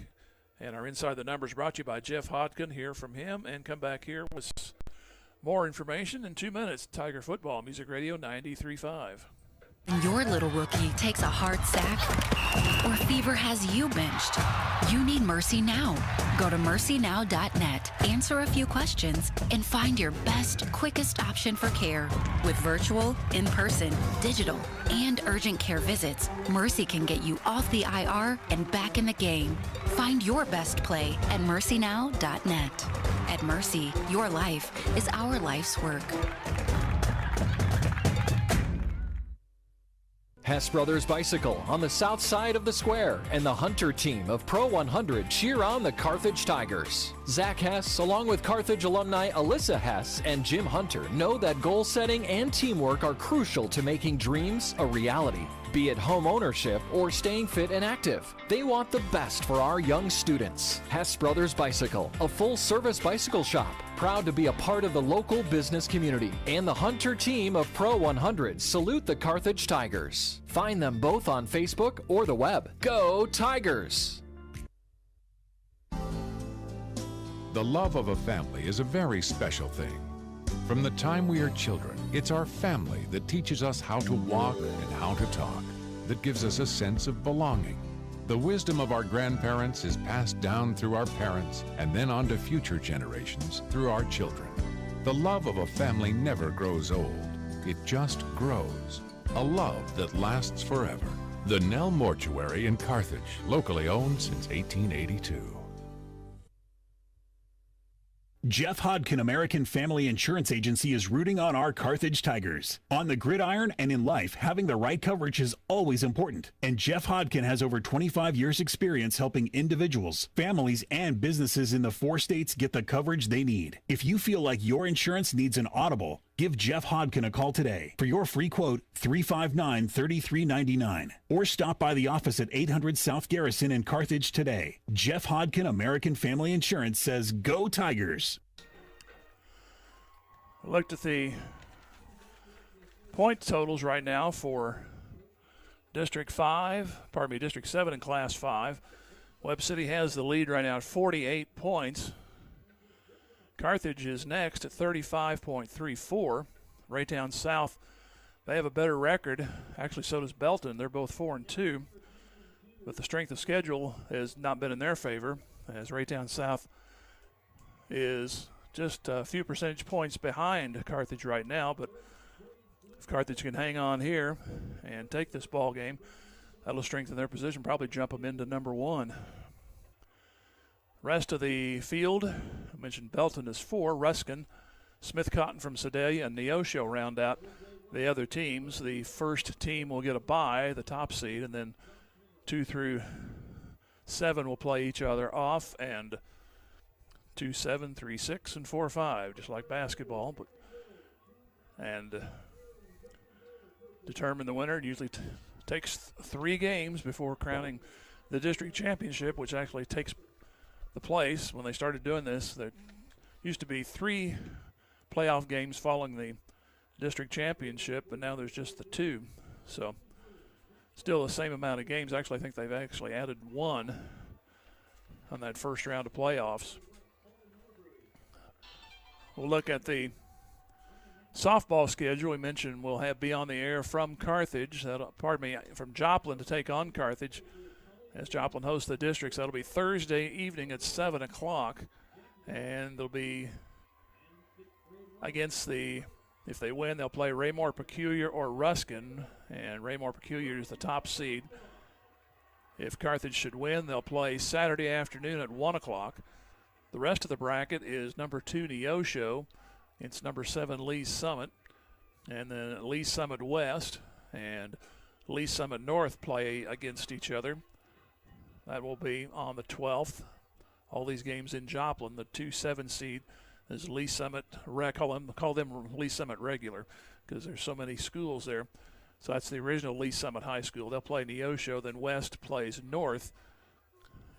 and our Inside the Numbers brought to you by Jeff Hodkin. Hear from him and come back here with more information in 2 minutes. Tiger Football, Music Radio 93.5. Your little rookie takes a hard sack or fever has you benched. You need Mercy Now. Go to mercynow.net, answer a few questions, and find your best, quickest option for care. With virtual, in-person, digital, and urgent care visits, Mercy can get you off the IR and back in the game. Find your best play at mercynow.net. At Mercy, your life is our life's work. Hess Brothers Bicycle on the south side of the square, and the Hunter team of Pro 100 cheer on the Carthage Tigers. Zach Hess, along with Carthage alumni Alyssa Hess and Jim Hunter, know that goal setting and teamwork are crucial to making dreams a reality. Be it home ownership or staying fit and active, they want the best for our young students. Hess Brothers Bicycle, a full-service bicycle shop, proud to be a part of the local business community. And the Hunter team of Pro 100 salute the Carthage Tigers. Find them both on Facebook or the web. Go Tigers! The love of a family is a very special thing. From the time we are children, it's our family that teaches us how to walk and how to talk, that gives us a sense of belonging. The wisdom of our grandparents is passed down through our parents and then on to future generations through our children. The love of a family never grows old. It just grows. A love that lasts forever. The Nell Mortuary in Carthage, locally owned since 1882. Jeff Hodkin American Family Insurance Agency is rooting on our Carthage Tigers. On the gridiron and in life, having the right coverage is always important. And Jeff Hodkin has over 25 years experience helping individuals, families, and businesses in the 4 states get the coverage they need. If you feel like your insurance needs an audible, give Jeff Hodkin a call today. For your free quote, 359-3399. Or stop by the office at 800 South Garrison in Carthage today. Jeff Hodkin American Family Insurance says, go Tigers. I looked at the point totals right now for District 7 in Class 5. Webb City has the lead right now at 48 points. Carthage is next at 35.34. Raytown South, they have a better record. Actually, so does Belton. They're both 4-2. But the strength of schedule has not been in their favor, as Raytown South is just a few percentage points behind Carthage right now. But If Carthage can hang on here and take this ball game, that'll strengthen their position, probably jump them into number 1. Rest of the field, I mentioned Belton is 4, Ruskin, Smith Cotton from Sedalia, and Neosho round out the other teams. The first team will get a bye, the top seed, and then 2 through 7 will play each other off, and 2-7, 3-6, and 4-5, just like basketball. And determine the winner. It usually takes 3 games before crowning the district championship, which actually takes the place. When they started doing this, there used to be 3 playoff games following the district championship, but now there's just the 2. So still the same amount of games. Actually, I think they've actually added 1 on that first round of playoffs. We'll look at the softball schedule. We mentioned we'll be on the air from Carthage, from Joplin to take on Carthage as Joplin hosts the districts. That'll be Thursday evening at 7 o'clock, and they'll be against if they win, they'll play Raymore Peculiar or Ruskin, and Raymore Peculiar is the top seed. If Carthage should win, they'll play Saturday afternoon at 1 o'clock. The rest of the bracket is number 2 Neosho. It's number 7 Lee Summit, and then Lee Summit West and Lee Summit North play against each other. That will be on the 12th. All these games in Joplin. The 2-7 seed is Lee Summit. Call them Lee Summit Regular because there's so many schools there. So that's the original Lee Summit High School. They'll play Neosho. Then West plays North,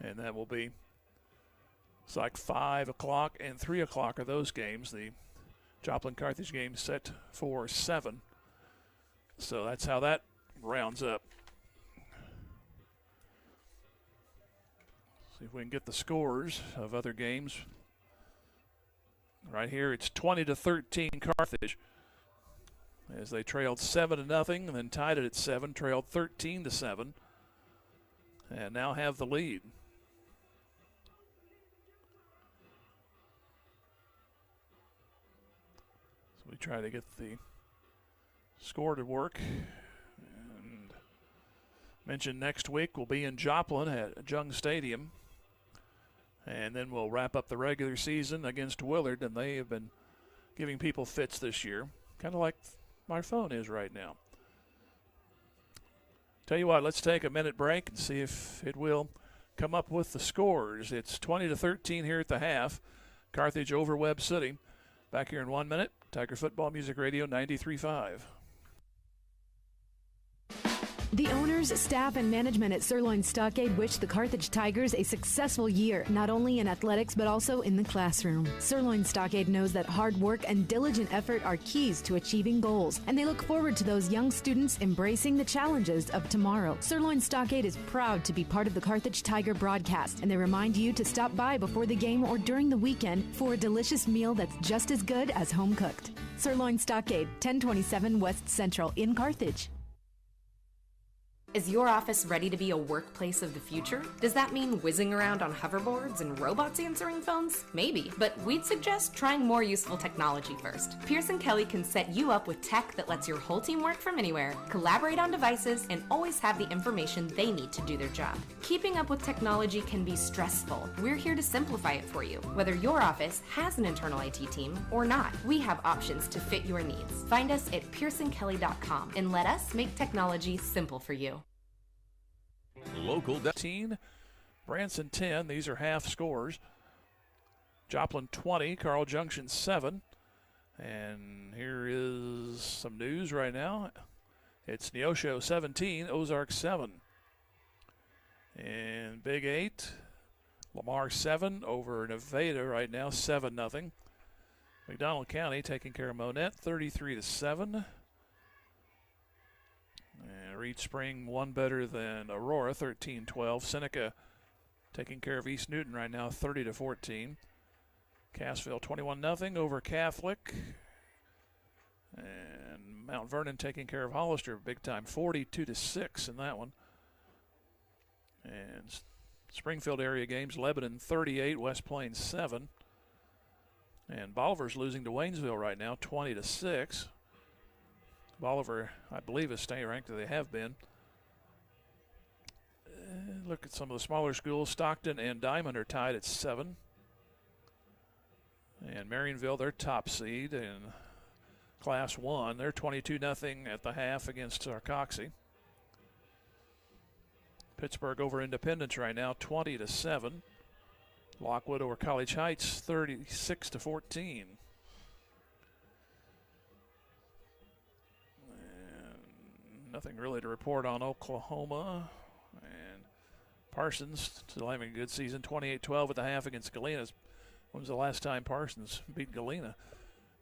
and that will be. It's like 5 o'clock and 3 o'clock are those games. The Joplin-Carthage game set for 7. So that's how that rounds up. See if we can get the scores of other games. Right here, it's 20-13 Carthage as they trailed 7-0, and then tied it at 7, trailed 13-7, and now have the lead. So we try to get the score to work. And mentioned next week we'll be in Joplin at Jung Stadium. And then we'll wrap up the regular season against Willard, and they have been giving people fits this year, kind of like my phone is right now. Tell you what, let's take a minute break and see if it will come up with the scores. It's 20-13 here at the half. Carthage over Webb City. Back here in 1 minute. Tiger Football Music Radio 93.5. The owners, staff, and management at Sirloin Stockade wish the Carthage Tigers a successful year, not only in athletics but also in the classroom. Sirloin Stockade knows that hard work and diligent effort are keys to achieving goals, and they look forward to those young students embracing the challenges of tomorrow. Sirloin Stockade is proud to be part of the Carthage Tiger broadcast, and they remind you to stop by before the game or during the weekend for a delicious meal that's just as good as home cooked. Sirloin Stockade, 1027 West Central in Carthage. Is your office ready to be a workplace of the future? Does that mean whizzing around on hoverboards and robots answering phones? Maybe, but we'd suggest trying more useful technology first. Pearson Kelly can set you up with tech that lets your whole team work from anywhere, collaborate on devices, and always have the information they need to do their job. Keeping up with technology can be stressful. We're here to simplify it for you. Whether your office has an internal IT team or not, we have options to fit your needs. Find us at pearsonkelly.com and let us make technology simple for you. Local 10, Branson 10. These are half scores. Joplin 20, Carl Junction 7. And here is some news right now. It's Neosho 17, Ozark 7. And Big 8, Lamar 7 over Nevada right now, 7-0. McDonald County taking care of Monette, 33-7. And Reed Spring one better than Aurora, 13-12. Seneca taking care of East Newton right now, 30-14. Cassville 21-0 over Catholic. And Mount Vernon taking care of Hollister big time, 42-6 in that one. And Springfield area games, Lebanon 38, West Plains 7. And Bolivar's losing to Waynesville right now, 20-6. Bolivar, I believe, is staying ranked, they have been. Look at some of the smaller schools. Stockton and Diamond are tied at 7. And Marionville, their top seed in Class 1. They're 22-0 at the half against Sarcoxy. Pittsburgh over Independence right now, 20-7. Lockwood over College Heights, 36-14. And nothing really to report on Oklahoma. And Parsons still having a good season, 28-12 at the half against Galena. When was the last time Parsons beat Galena?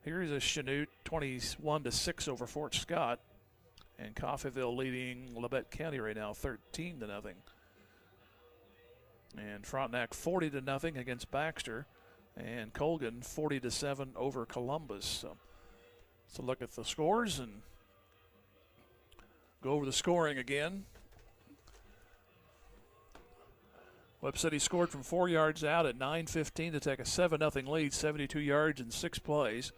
Here's a Chanute, 21-6 over Fort Scott. And Coffeyville leading Labette County right now, 13-0. And Frontenac 40-0 against Baxter. And Colgan 40-7 over Columbus. So let's look at the scores and go over the scoring again. Webb City scored from 4 yards out at 9:15 to take a 7-0 lead, 72 yards in 6 plays.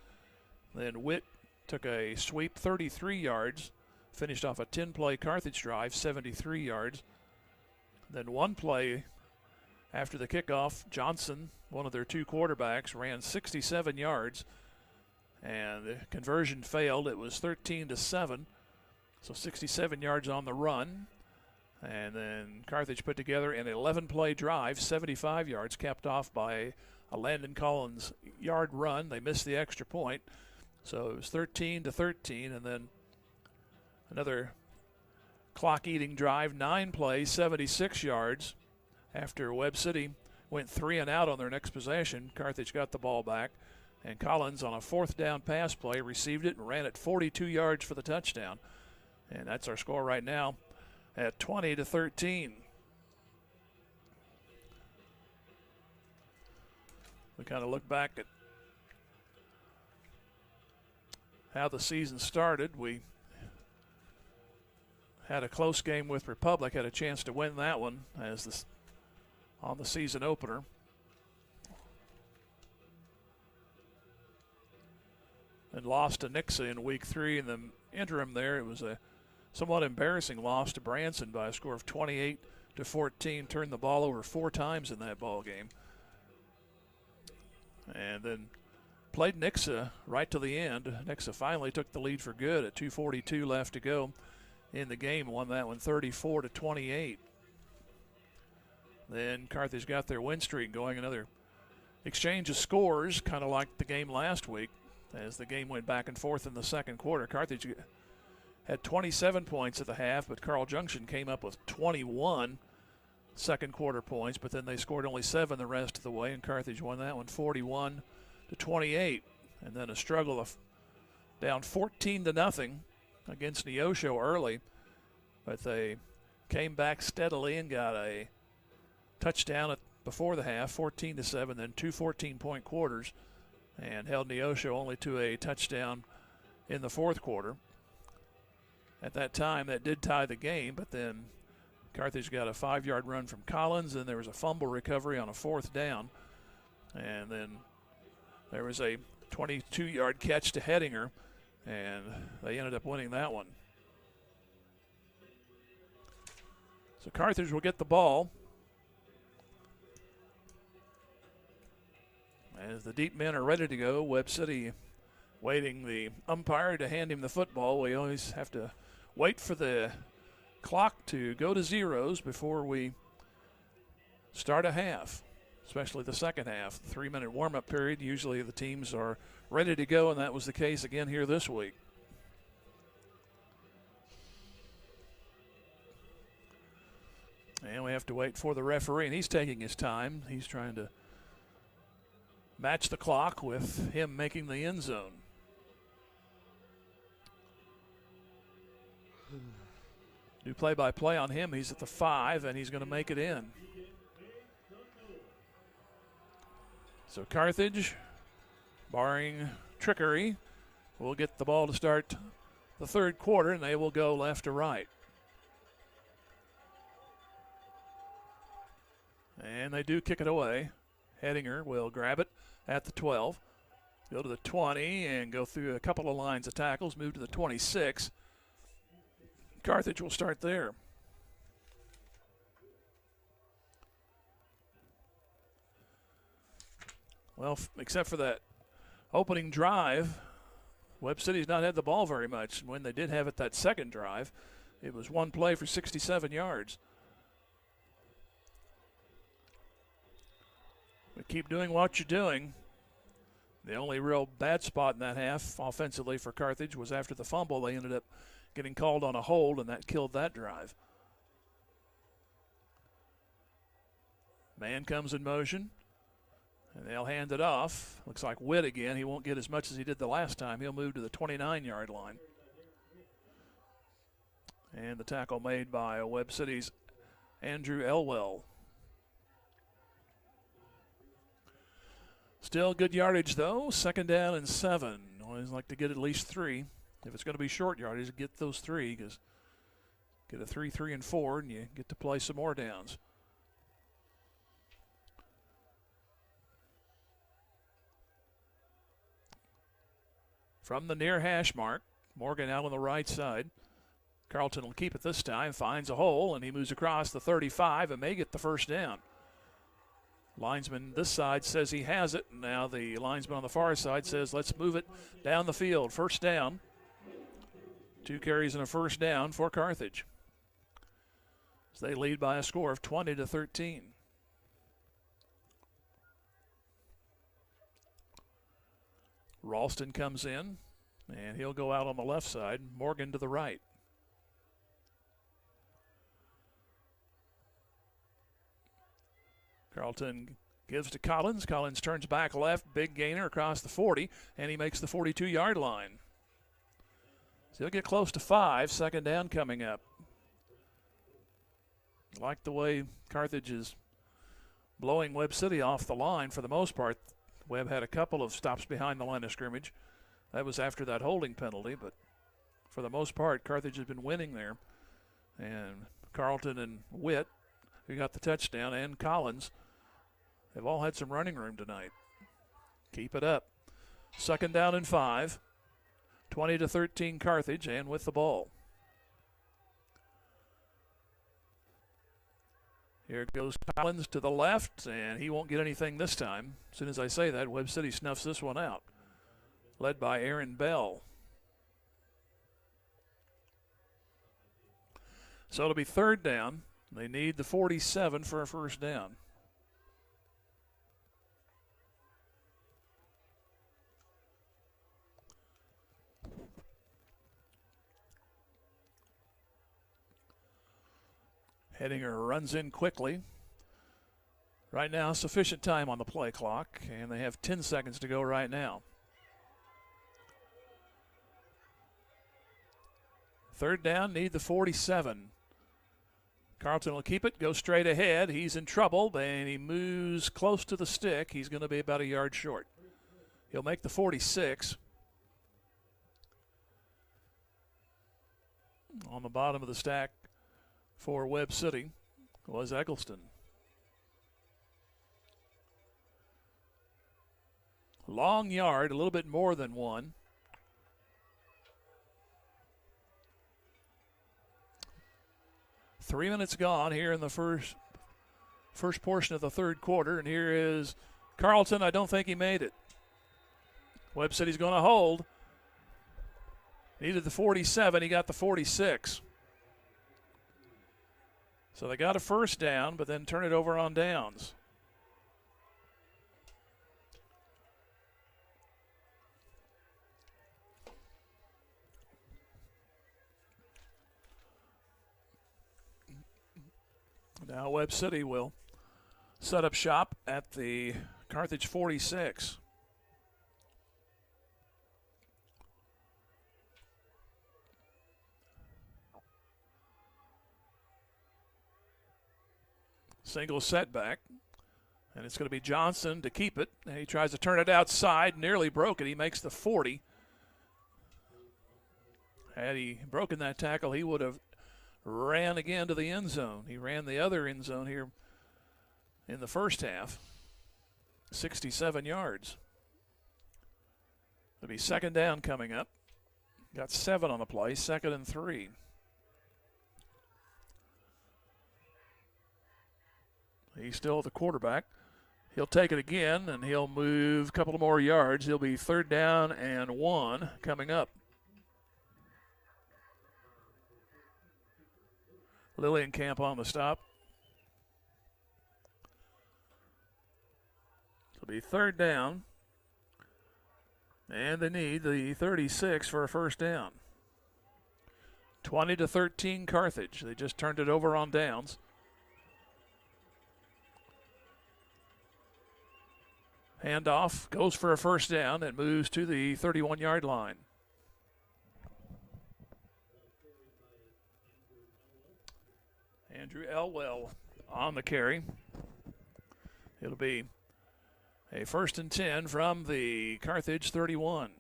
Then Witt took a sweep, 33 yards, finished off a 10-play Carthage drive, 73 yards. Then one play after the kickoff, Johnson, one of their 2 quarterbacks, ran 67 yards, and the conversion failed. It was 13-7, so 67 yards on the run. And then Carthage put together an 11-play drive, 75 yards, capped off by a Landon Collins yard run. They missed the extra point, so it was 13-13. And then another clock-eating drive, 9 plays, 76 yards. After Webb City went 3 and out on their next possession, Carthage got the ball back, and Collins on a 4th down pass play received it and ran it 42 yards for the touchdown. And that's our score right now at 20-13. We kind of look back at how the season started. We had a close game with Republic, had a chance to win that one as on the season opener. And lost to Nixa in week 3. In the interim there, it was a somewhat embarrassing loss to Branson by a score of 28-14. Turned the ball over 4 times in that ball game. And then played Nixa right to the end. Nixa finally took the lead for good at 2:42 left to go in the game. Won that one 34-28. Then Carthage got their win streak going. Another exchange of scores, kind of like the game last week, as the game went back and forth in the second quarter. Carthage had 27 points at the half, but Carl Junction came up with 21 second quarter points, but then they scored only 7 the rest of the way, and Carthage won that one 41-28. And then a struggle of down 14-0 against Neosho early, but they came back steadily and got a touchdown before the half, 14-7, then 2 14-point quarters, and held Neosho only to a touchdown in the fourth quarter. At that time, that did tie the game, but then Carthage got a 5-yard run from Collins, and there was a fumble recovery on a 4th down. And then there was a 22-yard catch to Hettinger, and they ended up winning that one. So Carthage will get the ball as the deep men are ready to go. Webb City waiting the umpire to hand him the football. We always have to wait for the clock to go to zeros before we start a half, especially the second half. 3-minute warm-up period. Usually the teams are ready to go, and that was the case again here this week. And we have to wait for the referee, and he's taking his time. He's trying to match the clock with him making the end zone. Do play-by-play on him. He's at the 5, and he's going to make it in. So Carthage, barring trickery, will get the ball to start the third quarter, and they will go left to right. And they do kick it away. Hettinger will grab it at the 12. Go to the 20 and go through a couple of lines of tackles, move to the 26. Carthage will start there. Well, except for that opening drive, Webb City's not had the ball very much. When they did have it that second drive, it was one play for 67 yards. But keep doing what you're doing. The only real bad spot in that half offensively for Carthage was after the fumble. They ended up getting called on a hold, and that killed that drive. Man comes in motion, and they'll hand it off. Looks like Witt again. He won't get as much as he did the last time. He'll move to the 29-yard line. And the tackle made by Webb City's Andrew Elwell. Still good yardage, though. 2nd down and 7. Always like to get at least 3. If it's going to be short yardage, get those 3, because get a 3, 3, and 4, and you get to play some more downs. From the near hash mark, Morgan out on the right side. Carlton will keep it this time, finds a hole, and he moves across the 35 and may get the first down. Linesman this side says he has it. Now the linesman on the far side says let's move it down the field. First down. 2 carries and a first down for Carthage, as they lead by a score of 20-13. Ralston comes in, and he'll go out on the left side. Morgan to the right. Carlton gives to Collins. Collins turns back left, big gainer across the 40, and he makes the 42-yard line. So he'll get close to 5, 2nd down coming up. Like the way Carthage is blowing Webb City off the line for the most part. Webb had a couple of stops behind the line of scrimmage. That was after that holding penalty, but for the most part, Carthage has been winning there. And Carlton and Witt, who got the touchdown, and Collins, they've all had some running room tonight. Keep it up. 2nd down and 5. 20-13 Carthage, and with the ball. Here goes Collins to the left, and he won't get anything this time. As soon as I say that, Webb City snuffs this one out. Led by Aaron Bell. So it'll be 3rd down. They need the 47 for a first down. Hedinger runs in quickly. Right now, sufficient time on the play clock, and they have 10 seconds to go right now. 3rd down, need the 47. Carlton will keep it, go straight ahead. He's in trouble, and he moves close to the stick. He's going to be about a yard short. He'll make the 46. On the bottom of the stack for Webb City was Eggleston. Long yard, a little bit more than 1. Three minutes gone here in the first portion of the 3rd quarter, and here is Carlton. I don't think he made it. Webb City's going to hold. Needed the 47. He got the 46. So they got a first down, but then turn it over on downs. Now Webb City will set up shop at the Carthage 46. Single setback, and it's going to be Johnson to keep it. And he tries to turn it outside, nearly broke it. He makes the 40. Had he broken that tackle, he would have ran again to the end zone. He ran the other end zone here in the first half, 67 yards. It'll be second down coming up. Got 7 on the play, 2nd and 3. He's still the quarterback. He'll take it again, and he'll move a couple more yards. He'll be 3rd down and 1 coming up. Lillienkamp on the stop. It'll be 3rd down. And they need the 36 for a first down. 20-13 Carthage. They just turned it over on downs. Handoff goes for a first down and moves to the 31-yard line. Andrew Elwell on the carry. It'll be a 1st and 10 from the Carthage 31.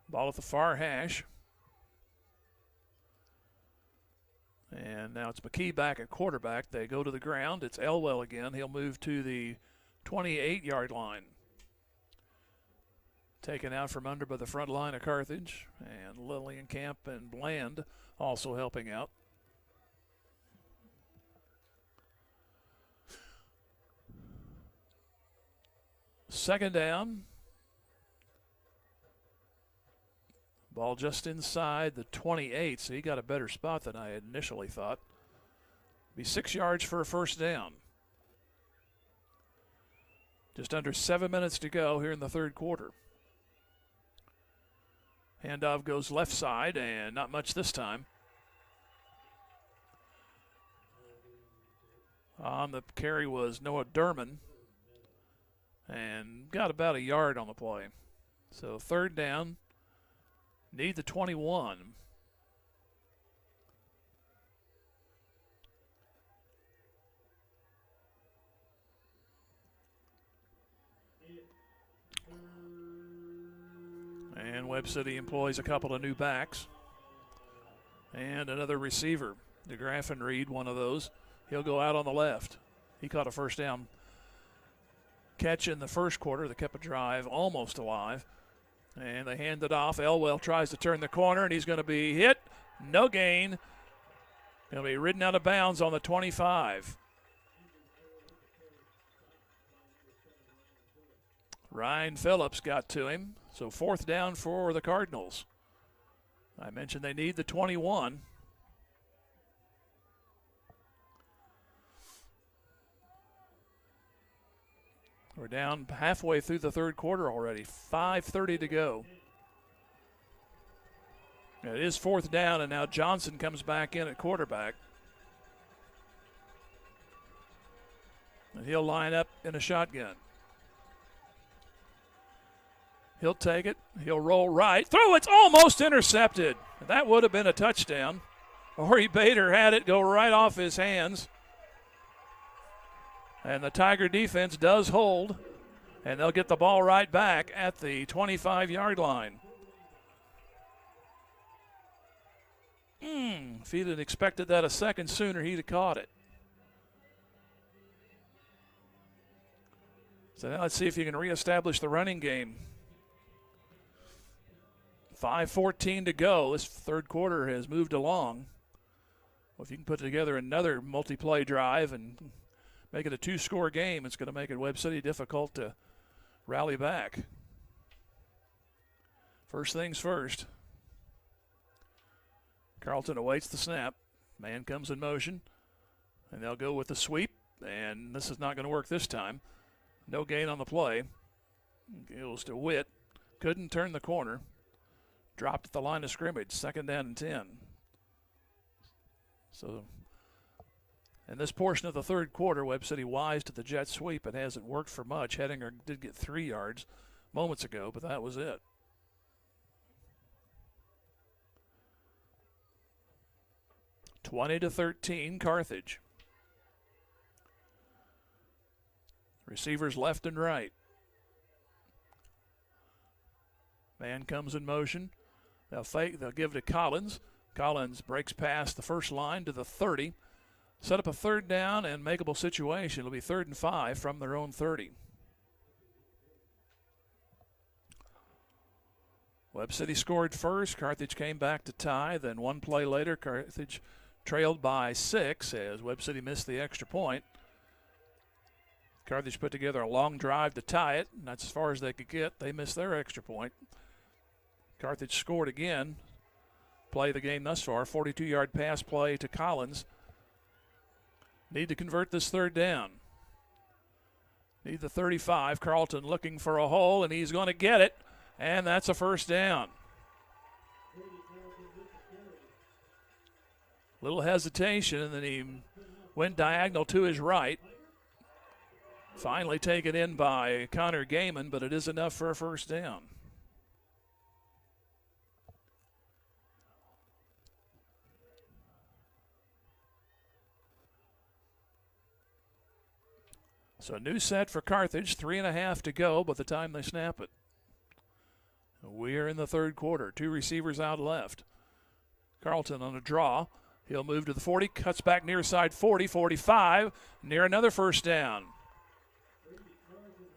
Ball at the far hash. And now it's McKee back at quarterback. They go to the ground. It's Elwell again. He'll move to the 28-yard line. Taken out from under by the front line of Carthage. And Lillienkamp and Bland also helping out. Second down. Ball just inside the 28, so he got a better spot than I had initially thought. Be 6 yards for a first down. Just under 7 minutes to go here in the third quarter. Handoff goes left side, and not much this time. On the carry was Noah Durman, and got about a yard on the play. So third down. Need the 21. And Webb City employs a couple of new backs. And another receiver. DeGraffenried, one of those. He'll go out on the left. He caught a first down catch in the first quarter that kept a drive almost alive. And they hand it off. Elwell tries to turn the corner, and he's going to be hit. No gain. Going to be ridden out of bounds on the 25. Ryan Phillips got to him. So fourth down for the Cardinals. I mentioned they need the 21. We're down halfway through the third quarter already. 5:30 to go. It is fourth down, and now Johnson comes back in at quarterback. And he'll line up in a shotgun. He'll take it. He'll roll right. Throw, it's almost intercepted. That would have been a touchdown. Ori Bader had it go right off his hands. And the Tiger defense does hold, and they'll get the ball right back at the 25-yard line. If he'd have expected that a second sooner, he'd have caught it. So now let's see if you can reestablish the running game. 5:14 to go. This third quarter has moved along. Well, if you can put together another multi-play drive and make it a two-score game, it's going to make it Webb City difficult to rally back. First things first. Carlton awaits the snap. Man comes in motion, and they'll go with the sweep, and this is not going to work this time. No gain on the play. Goes to Witt. Couldn't turn the corner. Dropped at the line of scrimmage. Second down and 10. So in this portion of the third quarter, Webb City wise to the jet sweep. It hasn't worked for much. Hedinger did get 3 yards moments ago, but that was it. (20-13) Carthage. Receivers left and right. Man comes in motion. They'll fake. They'll give it to Collins. Collins breaks past the first line to the 30. Set up a third down and makeable situation. It'll be 3rd and 5 from their own 30. Webb City scored first. Carthage came back to tie. Then one play later, Carthage trailed by 6 as Webb City missed the extra point. Carthage put together a long drive to tie it, and that's as far as they could get. They missed their extra point. Carthage scored again. Play of the game thus far, 42-yard pass play to Collins. Need to convert this third down. Need the 35. Carlton looking for a hole, and he's going to get it, and that's a first down. Little hesitation, and then he went diagonal to his right. Finally taken in by Connor Gaiman, but it is enough for a first down. So a new set for Carthage, 3.5 to go by the time they snap it. We're in the third quarter. 2 receivers out left. Carlton on a draw. He'll move to the 40, cuts back near side 40, 45, near another first down.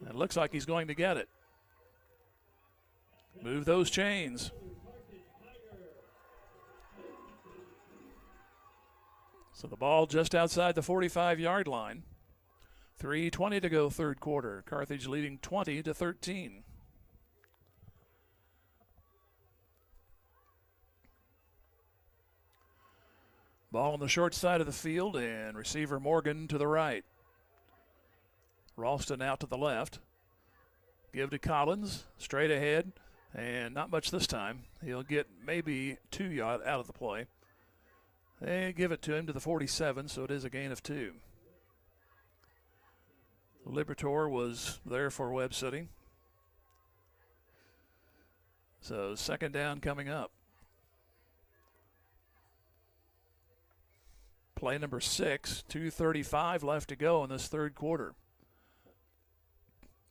It looks like he's going to get it. Move those chains. So the ball just outside the 45-yard line. 3:20 to go third quarter. Carthage leading 20-13. Ball on the short side of the field, and receiver Morgan to the right. Ralston out to the left. Give to Collins, straight ahead, and not much this time. He'll get maybe 2 yards out of the play. They give it to him to the 47, so it is a gain of 2. Libertor was there for Webb City. So second down coming up. Play number 6, 2:35 left to go in this third quarter.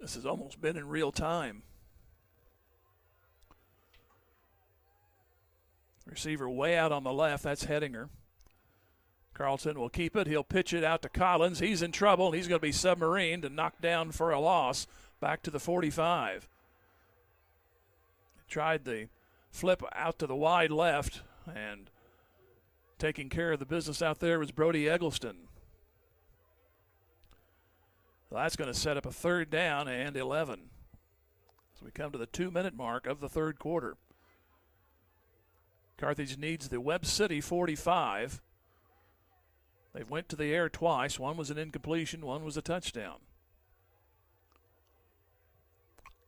This has almost been in real time. Receiver way out on the left, that's Hedinger. Carlton will keep it. He'll pitch it out to Collins. He's in trouble. He's going to be submarined and knocked down for a loss back to the 45. Tried the flip out to the wide left, and taking care of the business out there was Brody Eggleston. So that's going to set up a third down and 11. So we come to the 2-minute mark of the third quarter. Carthage needs the Webb City 45. They went to the air twice. One was an incompletion, one was a touchdown.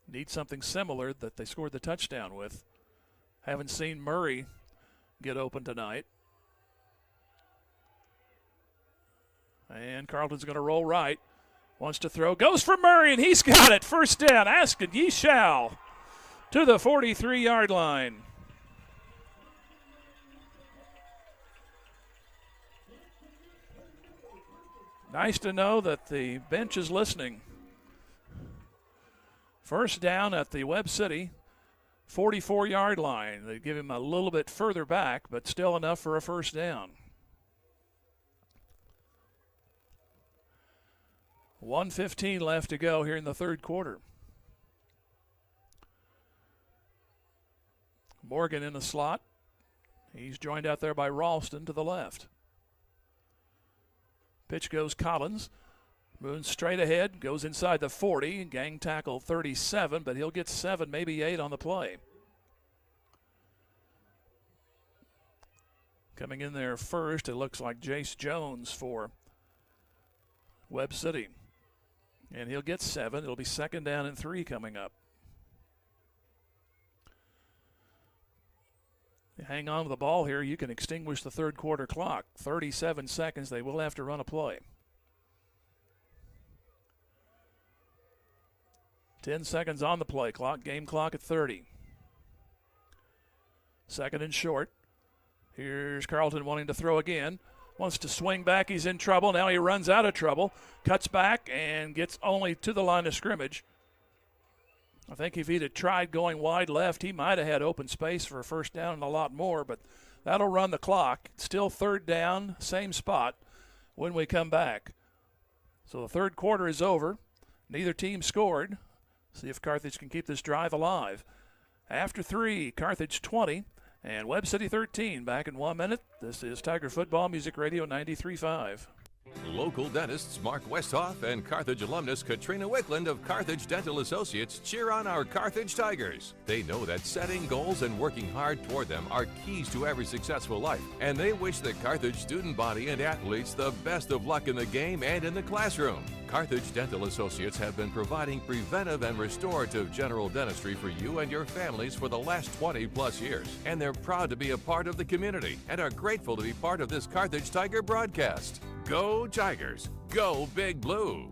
Need something similar that they scored the touchdown with. Haven't seen Murray get open tonight. And Carlton's going to roll right. Wants to throw. Goes for Murray, and he's got it. First down. Ask it, ye shall. To the 43-yard line. Nice to know that the bench is listening. First down at the Webb City 44-yard line. They give him a little bit further back, but still enough for a first down. 1:15 left to go here in the third quarter. Morgan in the slot. He's joined out there by Ralston to the left. Pitch goes Collins. Moves straight ahead, goes inside the 40. Gang tackle 37, but he'll get 7, maybe 8 on the play. Coming in there first, it looks like Jace Jones for Webb City. And he'll get 7. It'll be second down and 3 coming up. You hang on to the ball here, you can extinguish the third quarter clock. 37 seconds, they will have to run a play. 10 seconds on the play clock, game clock at 30. Second and short. Here's Carlton wanting to throw again. Wants to swing back, he's in trouble. Now he runs out of trouble. Cuts back and gets only to the line of scrimmage. I think if he'd have tried going wide left, he might have had open space for a first down and a lot more, but That'll run the clock. Still third down, same spot when we come back. So the third quarter is over. Neither team scored. See if Carthage can keep this drive alive. After 3, Carthage 20 and Webb City 13. Back in 1 minute. This is Tiger Football Music Radio 93.5. Local dentists Mark Westhoff and Carthage alumnus Katrina Wickland of Carthage Dental Associates cheer on our Carthage Tigers. They know that setting goals and working hard toward them are keys to every successful life, and they wish the Carthage student body and athletes the best of luck in the game and in the classroom. Carthage Dental Associates have been providing preventive and restorative general dentistry for you and your families for the last 20-plus years, and they're proud to be a part of the community and are grateful to be part of this Carthage Tiger broadcast. Go Tigers! Go Big Blue!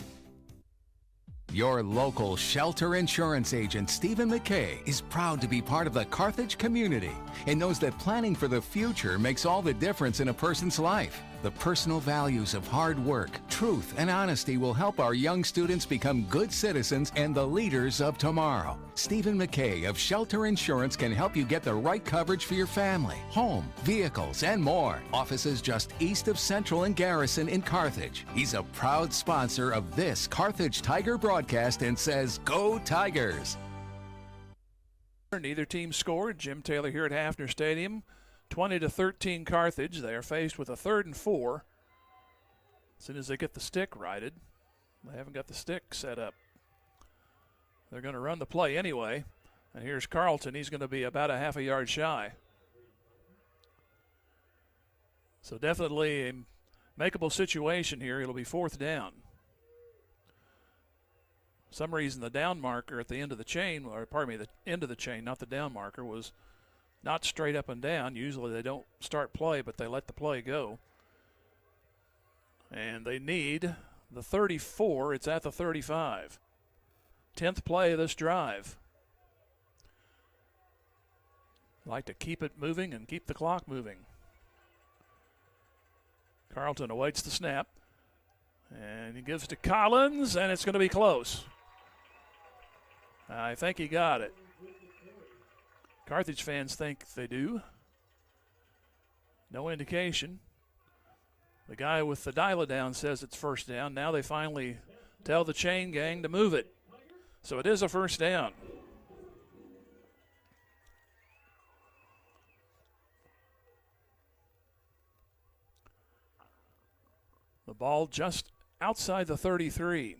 Your local shelter insurance agent, Stephen McKay, is proud to be part of the Carthage community and knows that planning for the future makes all the difference in a person's life. The personal values of hard work, truth, and honesty will help our young students become good citizens and the leaders of tomorrow. Stephen McKay of Shelter Insurance can help you get the right coverage for your family, home, vehicles, and more. Offices just east of Central and Garrison in Carthage. He's a proud sponsor of this Carthage Tiger broadcast and says, Go Tigers! Neither team scored. Jim Taylor here at Hafner Stadium. 20-13 Carthage. They are faced with a 3rd and 4. As soon as they get the stick righted, they haven't got the stick set up. They're going to run the play anyway. And here's Carlton. He's going to be about a half a yard shy. So definitely a makeable situation here. It'll be 4th down. For some reason the down marker at the end of the chain, or pardon me, the end of the chain, not the down marker, was not straight up and down. Usually they don't start play, but they let the play go. And they need the 34. It's at the 35. 10th play of this drive. Like to keep it moving and keep the clock moving. Carlton awaits the snap. And he gives to Collins, and it's going to be close. I think he got it. Carthage fans think they do. No indication. The guy with the dial-a-down says it's 1st down. Now they finally tell the chain gang to move it. So it is a 1st down. The ball just outside the 33.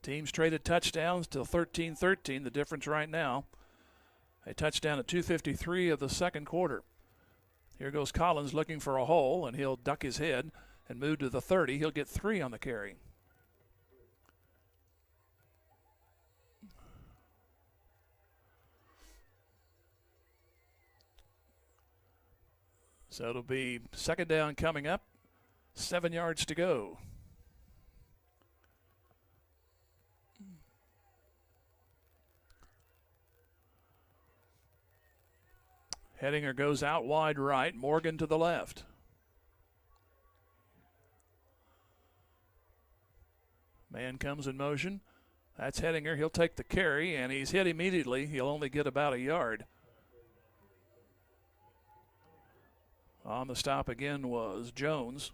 Teams traded touchdowns till 13-13, the difference right now. A touchdown at 2:53 of the second quarter. Here goes Collins looking for a hole, and he'll duck his head and move to the 30. He'll get 3 on the carry. So it'll be 2nd down coming up, 7 yards to go. Hedinger goes out wide right, Morgan to the left. Man comes in motion. That's Hedinger. He'll take the carry, and he's hit immediately. He'll only get about a yard. On the stop again was Jones.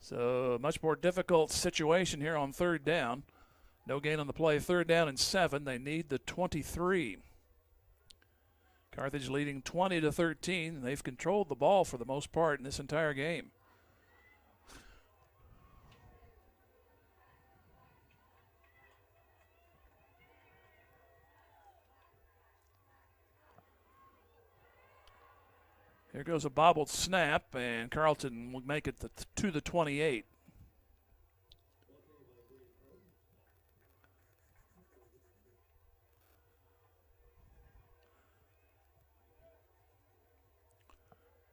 So a much more difficult situation here on 3rd down. No gain on the play. 3rd down and 7. They need the 23. Carthage leading 20-13. They've controlled the ball for the most part in this entire game. Here goes a bobbled snap, and Carlton will make it to the 28.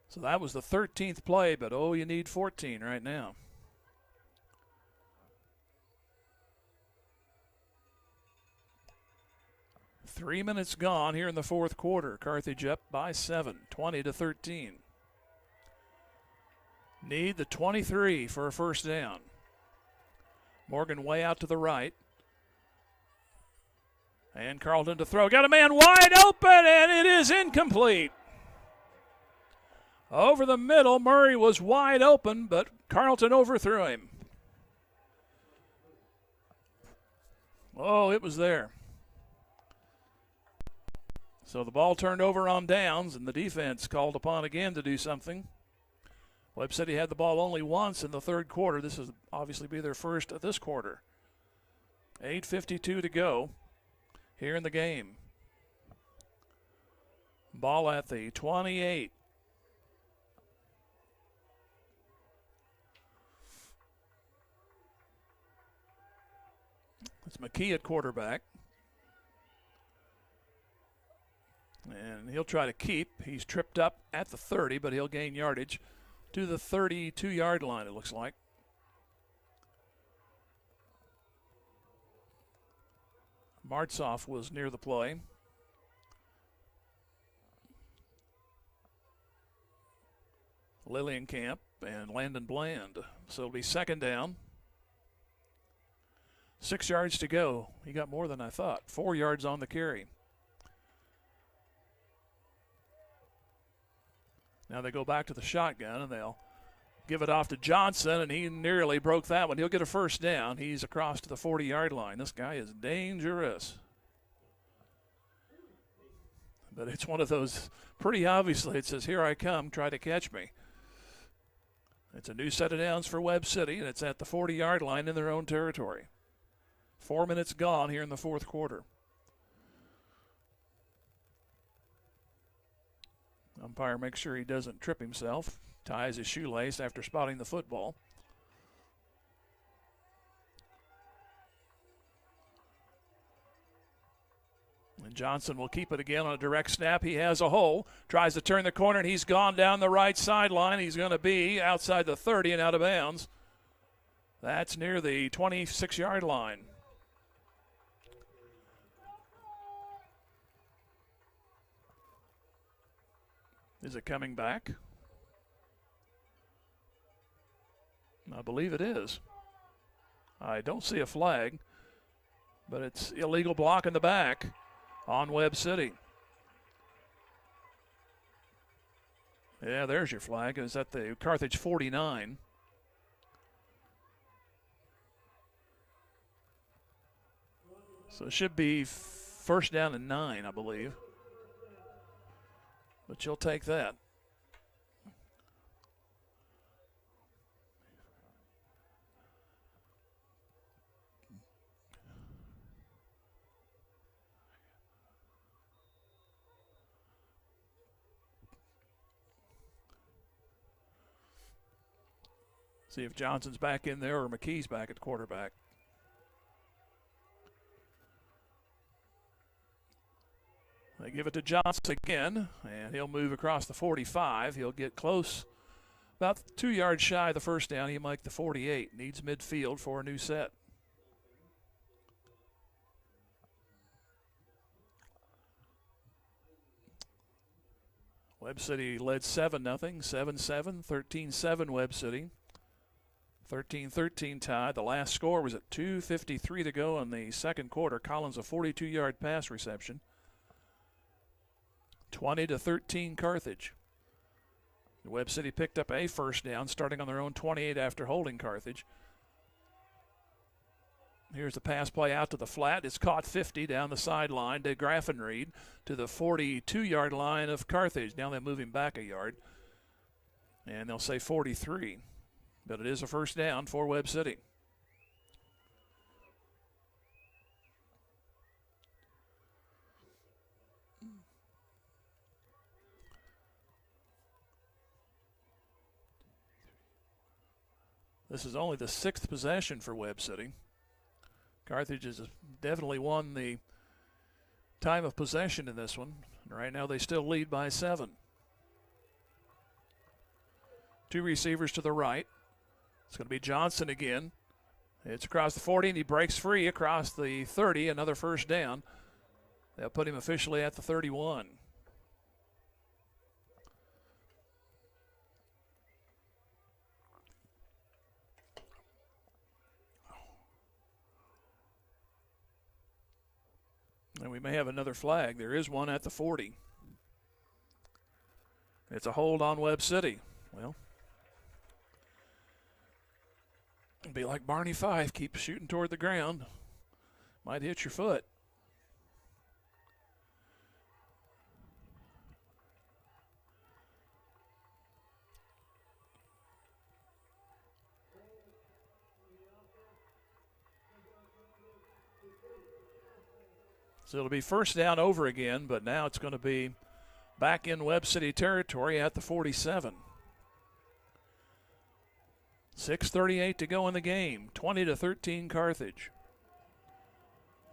So that was the 13th play, but oh, you need 14 right now. Three minutes gone here in the 4th quarter. Carthage up by 7, 20-13. Need the 23 for a 1st down. Morgan way out to the right. And Carlton to throw. Got a man wide open, and it is incomplete. Over the middle, Murray was wide open, but Carlton overthrew him. Oh, it was there. So the ball turned over on downs, and the defense called upon again to do something. Webb City had the ball only once in the third quarter. This will obviously be their first of this quarter. 8:52 to go here in the game. Ball at the 28. It's McKee at quarterback. And he'll try to keep. He's tripped up at the 30, but he'll gain yardage to the 32-yard line, it looks like. Martzoff was near the play. Lillienkamp and Landon Bland. So it'll be second down. 6 yards to go. He got more than I thought. 4 yards on the carry. Now they go back to the shotgun, and they'll give it off to Johnson, and he nearly broke that one. He'll get a first down. He's across to the 40-yard line. This guy is dangerous. But it's one of those, pretty obviously, it says, "Here I come, try to catch me." It's a new set of downs for Webb City, and it's at the 40-yard line in their own territory. 4 minutes gone here in the fourth quarter. Umpire makes sure he doesn't trip himself, ties his shoelace after spotting the football. And Johnson will keep it again on a direct snap. He has a hole, tries to turn the corner, and he's gone down the right sideline. He's going to be outside the 30 and out of bounds. That's near the 26-yard line. Is it coming back? I believe it is. I don't see a flag, but it's illegal block in the back on Webb City. Yeah, there's your flag. Is that the Carthage 49? So it should be first down and 9, I believe. But you'll take that. See if Johnson's back in there or McKee's back at quarterback. They give it to Johnson again, and he'll move across the 45. He'll get close, about 2 yards shy of the first down. He'll make the 48. Needs midfield for a new set. Webb City led 7-0, 7-7, 13-7 Webb City. 13-13 tie. The last score was at 2:53 to go in the second quarter. Collins a 42-yard pass reception. 20-13 Carthage. Webb City picked up a first down, starting on their own 28 after holding Carthage. Here's the pass play out to the flat. It's caught 50 down the sideline to Graffenried to the 42-yard line of Carthage. Now they're moving back a yard, and they'll say 43. But it is a first down for Webb City. This is only the 6th possession for Webb City. Carthage has definitely won the time of possession in this one. Right now they still lead by 7. 2 receivers to the right. It's going to be Johnson again. It's across the 40, and he breaks free across the 30. Another first down. They'll put him officially at the 31. And we may have another flag. There is one at the 40. It's a hold on Webb City. Well, it'd be like Barney Fife, keep shooting toward the ground. Might hit your foot. So it'll be first down over again, but now it's going to be back in Webb City territory at the 47. 6:38 to go in the game. 20-13 Carthage.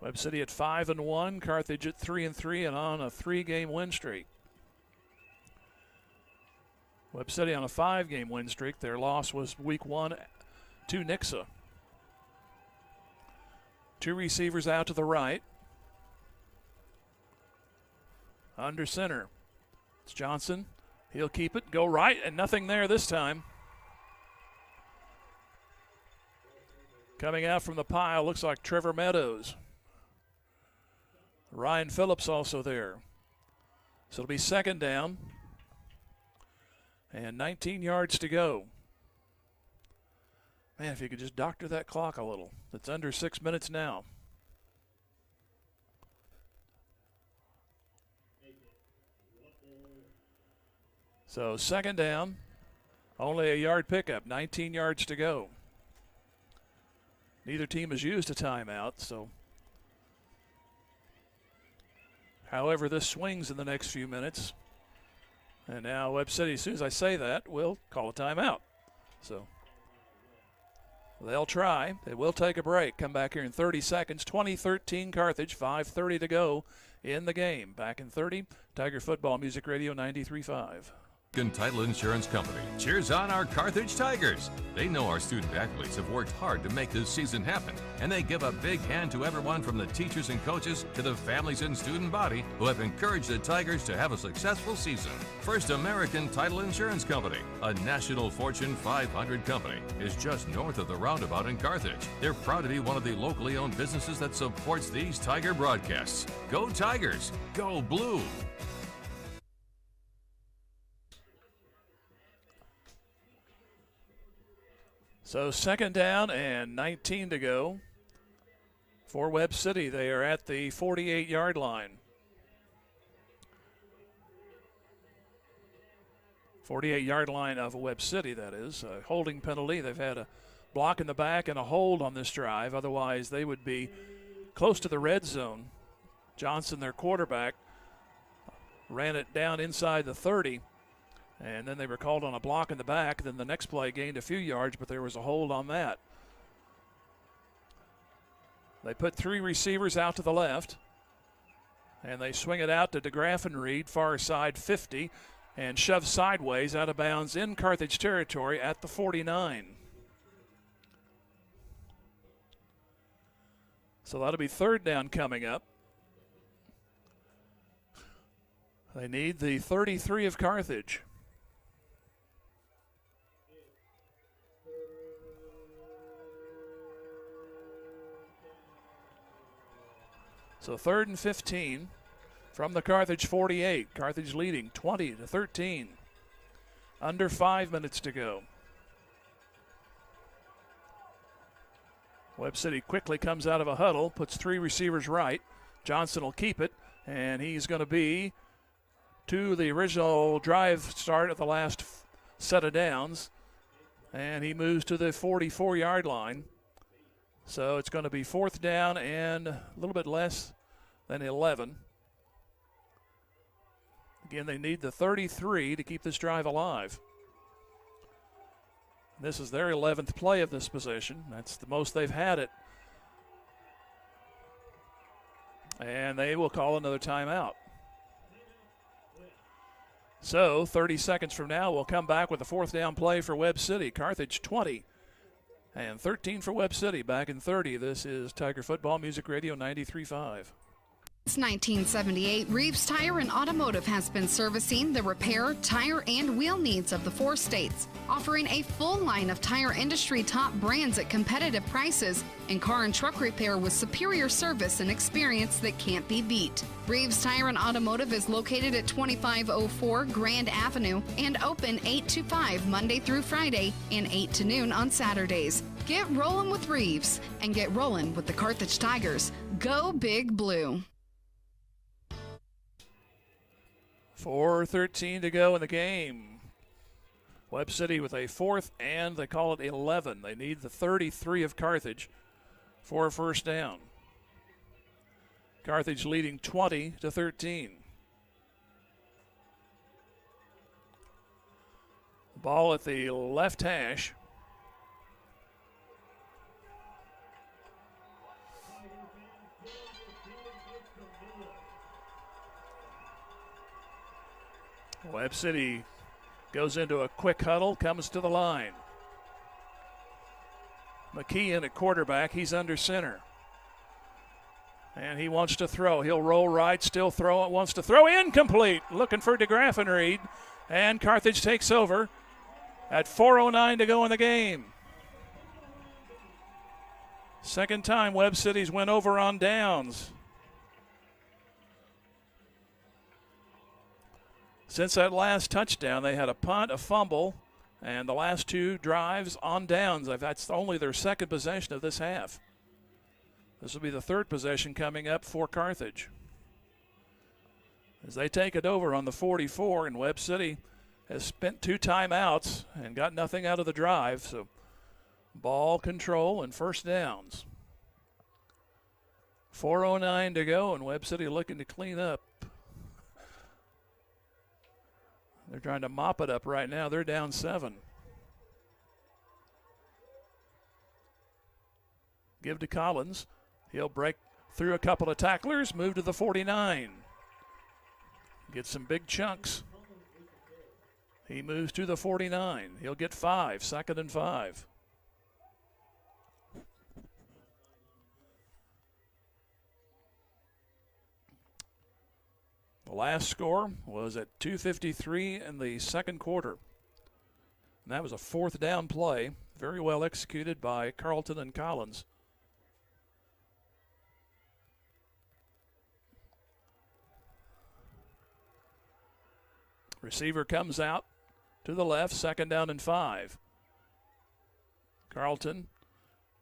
Webb City at 5-1, Carthage at 3-3, and on a 3-game win streak. Webb City on a 5-game win streak. Their loss was week 1 to Nixa. 2 receivers out to the right. Under center. It's Johnson. He'll keep it, go right, and nothing there this time. Coming out from the pile, looks like Trevor Meadows. Ryan Phillips also there. So it'll be second down. And 19 yards to go. Man, if you could just doctor that clock a little. It's under 6 minutes now. So second down, only a yard pickup, 19 yards to go. Neither team has used a timeout, so however this swings in the next few minutes. And now Webb City, as soon as I say that, will call a timeout. So they'll try. They will take a break. Come back here in 30 seconds. 20-13 Carthage, 5:30 to go in the game. Back in 30, Tiger Football Music Radio 93.5. Title Insurance Company cheers on our Carthage Tigers. They know our student athletes have worked hard to make this season happen, and they give a big hand to everyone from the teachers and coaches to the families and student body who have encouraged the Tigers to have a successful season. First American Title Insurance Company, a national Fortune 500 company, is just north of the roundabout in Carthage. They're proud to be one of the locally owned businesses that supports these Tiger broadcasts. Go Tigers! Go Blue! So second down and 19 to go for Webb City. They are at the 48-yard line. 48-yard line of Webb City, that is. A holding penalty. They've had a block in the back and a hold on this drive. Otherwise, they would be close to the red zone. Johnson, their quarterback, ran it down inside the 30. And then they were called on a block in the back. Then the next play gained a few yards, but there was a hold on that. They put 3 receivers out to the left. And they swing it out to DeGraff and Reed, far side 50, and shove sideways out of bounds in Carthage territory at the 49. So that'll be third down coming up. They need the 33 of Carthage. So 3rd and 15 from the Carthage 48. Carthage leading 20-13. Under 5 minutes to go. Webb City quickly comes out of a huddle, puts 3 receivers right. Johnson will keep it, and he's going to be to the original drive start of the last set of downs. And he moves to the 44-yard line. So it's going to be 4th down and a little bit less than 11. Again, they need the 33 to keep this drive alive. This is their 11th play of this possession. That's the most they've had it. And they will call another timeout. So 30 seconds from now, we'll come back with a 4th down play for Webb City. Carthage 20. And 13 for Webb City. Back in 30, this is Tiger Football Music Radio 93.5. Since 1978, Reeves Tire and Automotive has been servicing the repair, tire, and wheel needs of the 4 states, offering a full line of tire industry top brands at competitive prices and car and truck repair with superior service and experience that can't be beat. Reeves Tire and Automotive is located at 2504 Grand Avenue and open 8 to 5 Monday through Friday and 8 to noon on Saturdays. Get rolling with Reeves and get rolling with the Carthage Tigers. Go Big Blue. 4:13 to go in the game. Webb City with a 4th and they call it 11. They need the 33 of Carthage for a first down. Carthage leading 20-13. Ball at the left hash. Webb City goes into a quick huddle, comes to the line. McKeon at quarterback, he's under center. And he wants to throw. He'll roll right, still throw it, wants to throw, incomplete. Looking for DeGraff and Reed. And Carthage takes over at 4:09 to go in the game. Second time Webb City's went over on downs. Since that last touchdown, they had a punt, a fumble, and the last 2 drives on downs. That's only their second possession of this half. This will be the 3rd possession coming up for Carthage. As they take it over on the 44, and Webb City has spent 2 timeouts and got nothing out of the drive. So ball control and first downs. 4:09 to go, and Webb City looking to clean up. They're trying to mop it up right now. They're down 7. Give to Collins. He'll break through a couple of tacklers, move to the 49. Get some big chunks. He moves to the 49. He'll get 5, 2nd and 5. The last score was at 2:53 in the second quarter. And that was a 4th down play, very well executed by Carlton and Collins. Receiver comes out to the left, 2nd down and 5. Carlton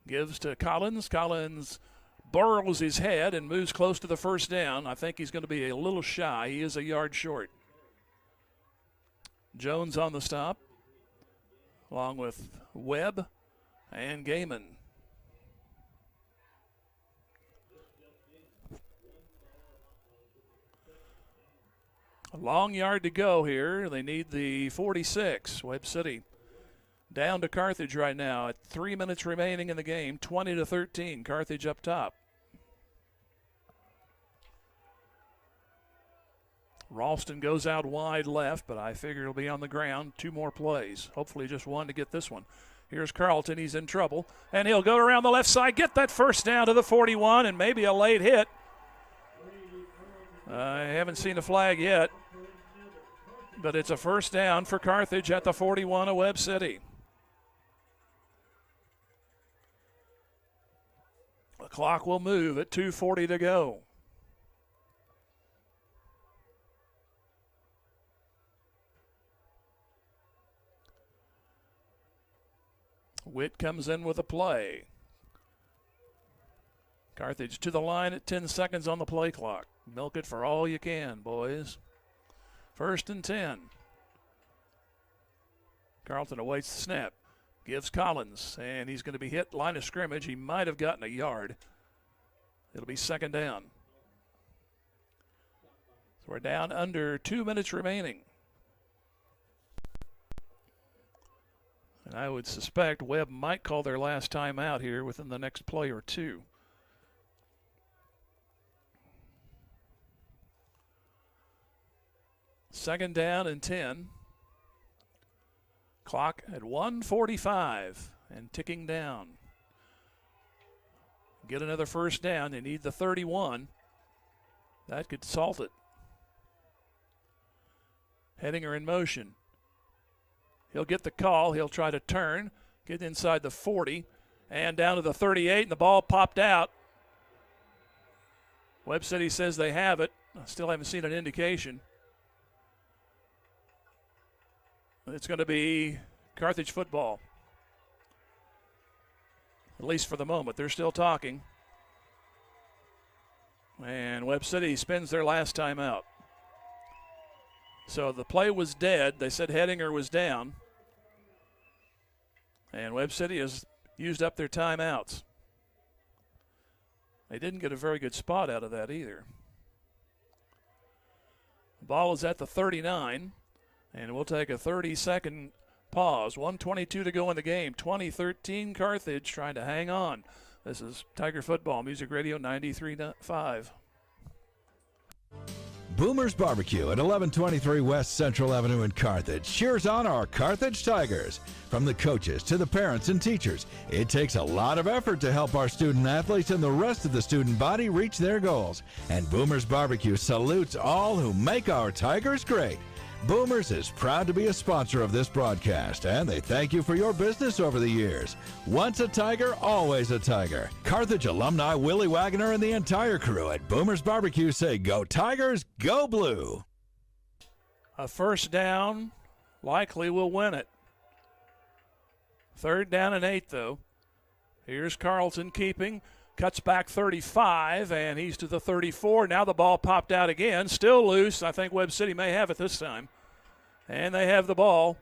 gives to Collins. Collins burrows his head and moves close to the first down. I think he's going to be a little shy. He is a yard short. Jones on the stop, along with Webb and Gaiman. A long yard to go here. They need the 46. Webb City down to Carthage right now at 3 minutes remaining in the game, 20-13. Carthage up top. Ralston goes out wide left, but I figure he'll be on the ground. 2 more plays. Hopefully just 1 to get this one. Here's Carlton. He's in trouble. And he'll go around the left side, get that first down to the 41, and maybe a late hit. I haven't seen a flag yet. But it's a first down for Carthage at the 41 of Webb City. The clock will move at 2:40 to go. Witt comes in with a play. Carthage to the line at 10 seconds on the play clock. Milk it for all you can, boys. 1st and 10. Carlton awaits the snap. Gives Collins, and he's going to be hit line of scrimmage. He might have gotten a yard. It'll be 2nd down. So we're down under 2 minutes remaining. And I would suspect Webb might call their last time out here within the next play or 2. Second down and 10. Clock at 1:45 and ticking down. Get another first down. They need the 31. That could salt it. Hedinger in motion. He'll get the call. He'll try to turn, get inside the 40, and down to the 38, and the ball popped out. Webb City says they have it. I still haven't seen an indication. It's going to be Carthage football, at least for the moment. They're still talking. And Webb City spends their last time out. So the play was dead. They said Hedinger was down. And Webb City has used up their timeouts. They didn't get a very good spot out of that either. The ball is at the 39, and we'll take a 30-second pause. 1:22 to go in the game. 2013 Carthage trying to hang on. This is Tiger Football, Music Radio 93.5. Boomer's Barbecue at 1123 West Central Avenue in Carthage cheers on our Carthage Tigers. From the coaches to the parents and teachers, it takes a lot of effort to help our student athletes and the rest of the student body reach their goals. And Boomer's Barbecue salutes all who make our Tigers great. Boomers is proud to be a sponsor of this broadcast, and they thank you for your business over the years. Once a Tiger, always a Tiger. Carthage alumni Willie Wagner and the entire crew at Boomers Barbecue say, go Tigers, go blue. A first down likely will win it. 3rd down and 8, though. Here's Carlton keeping. Cuts back 35, and he's to the 34. Now the ball popped out again. Still loose. I think Webb City may have it this time. And they have the ball.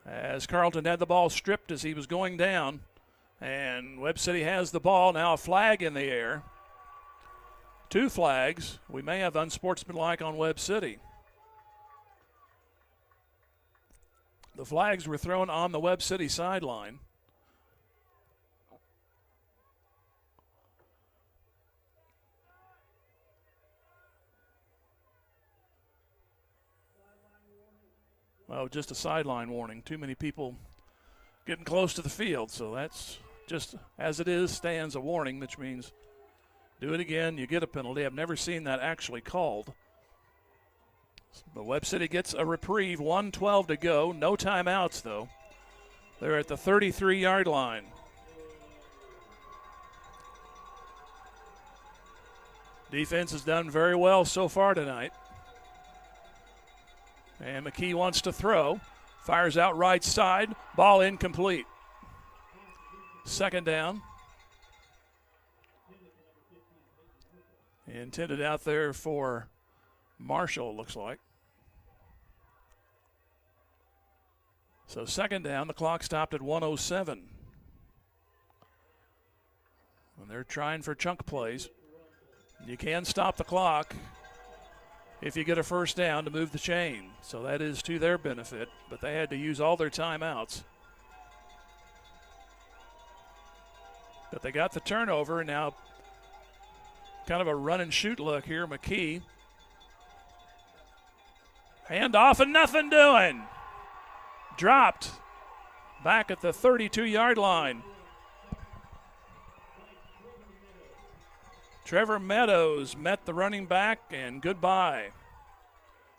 As Carlton had the ball stripped as he was going down. And Webb City has the ball. Now a flag in the air. 2 flags. We may have unsportsmanlike on Webb City. The flags were thrown on the Webb City sideline. Well, just a sideline warning. Too many people getting close to the field, so that's just as it is, stands a warning, which means do it again, you get a penalty. I've never seen that actually called. But Webb City gets a reprieve, 1:12 to go. No timeouts, though. They're at the 33-yard line. Defense has done very well so far tonight. And McKee wants to throw. Fires out right side. Ball incomplete. 2nd down. Intended out there for Marshall, it looks like. So 2nd down. The clock stopped at 1:07. And they're trying for chunk plays. You can stop the clock if you get a first down to move the chain. So that is to their benefit, but they had to use all their timeouts. But they got the turnover, and now kind of a run and shoot look here. McKee. Hand off and nothing doing. Dropped back at the 32-yard line. Trevor Meadows met the running back, and goodbye.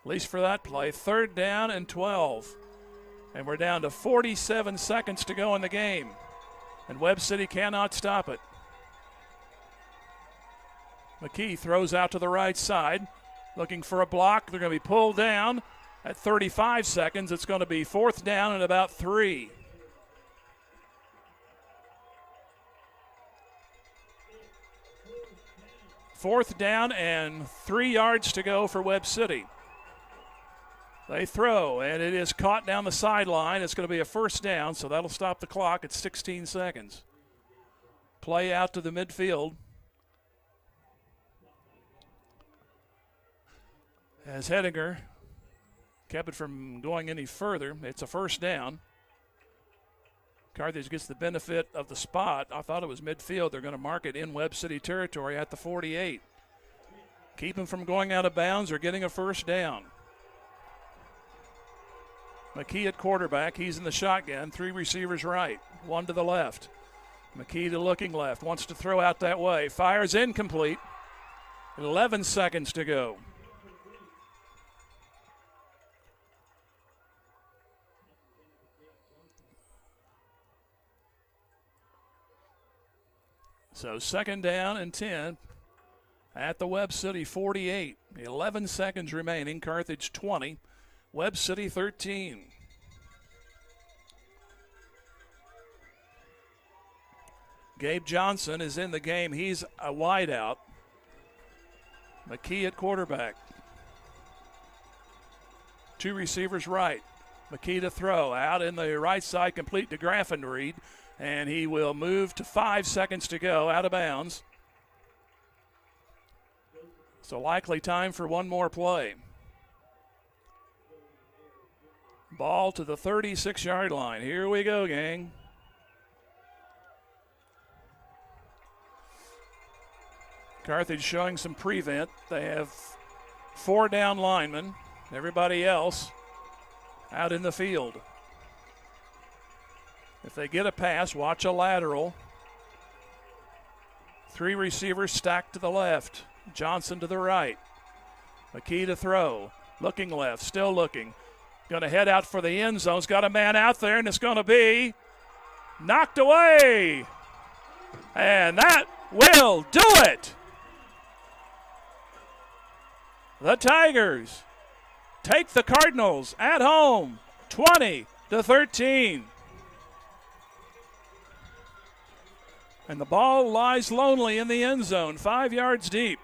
At least for that play. 3rd down and 12. And we're down to 47 seconds to go in the game. And Webb City cannot stop it. McKee throws out to the right side, looking for a block. They're going to be pulled down at 35 seconds. It's going to be 4th down and about 3. Fourth down and 3 yards to go for Webb City. They throw, and it is caught down the sideline. It's going to be a first down, so that'll stop the clock at 16 seconds. Play out to the midfield. As Hedinger kept it from going any further. It's a first down. Carthage gets the benefit of the spot. I thought it was midfield. They're going to mark it in Webb City territory at the 48. Keep him from going out of bounds or getting a first down. McKee at quarterback. He's in the shotgun. 3 receivers right, 1 to the left. McKee to looking left. Wants to throw out that way. Fires incomplete. 11 seconds to go. So second down and 10 at the Webb City 48. 11 seconds remaining. Carthage 20. Webb City 13. Gabe Johnson is in the game. He's a wideout. McKee at quarterback. Two receivers right. McKee to throw. Out in the right side, complete to Graffenried. And he will move to 5 seconds to go, out of bounds. So likely time for one more play. Ball to the 36-yard line. Here we go, gang. Carthage showing some prevent. They have 4 down linemen. Everybody else out in the field. If they get a pass, watch a lateral. 3 receivers stacked to the left. Johnson to the right. McKee to throw. Looking left, still looking. Going to head out for the end zone. He's got a man out there, and it's going to be knocked away. And that will do it. The Tigers take the Cardinals at home, 20-13. And the ball lies lonely in the end zone, 5 yards deep.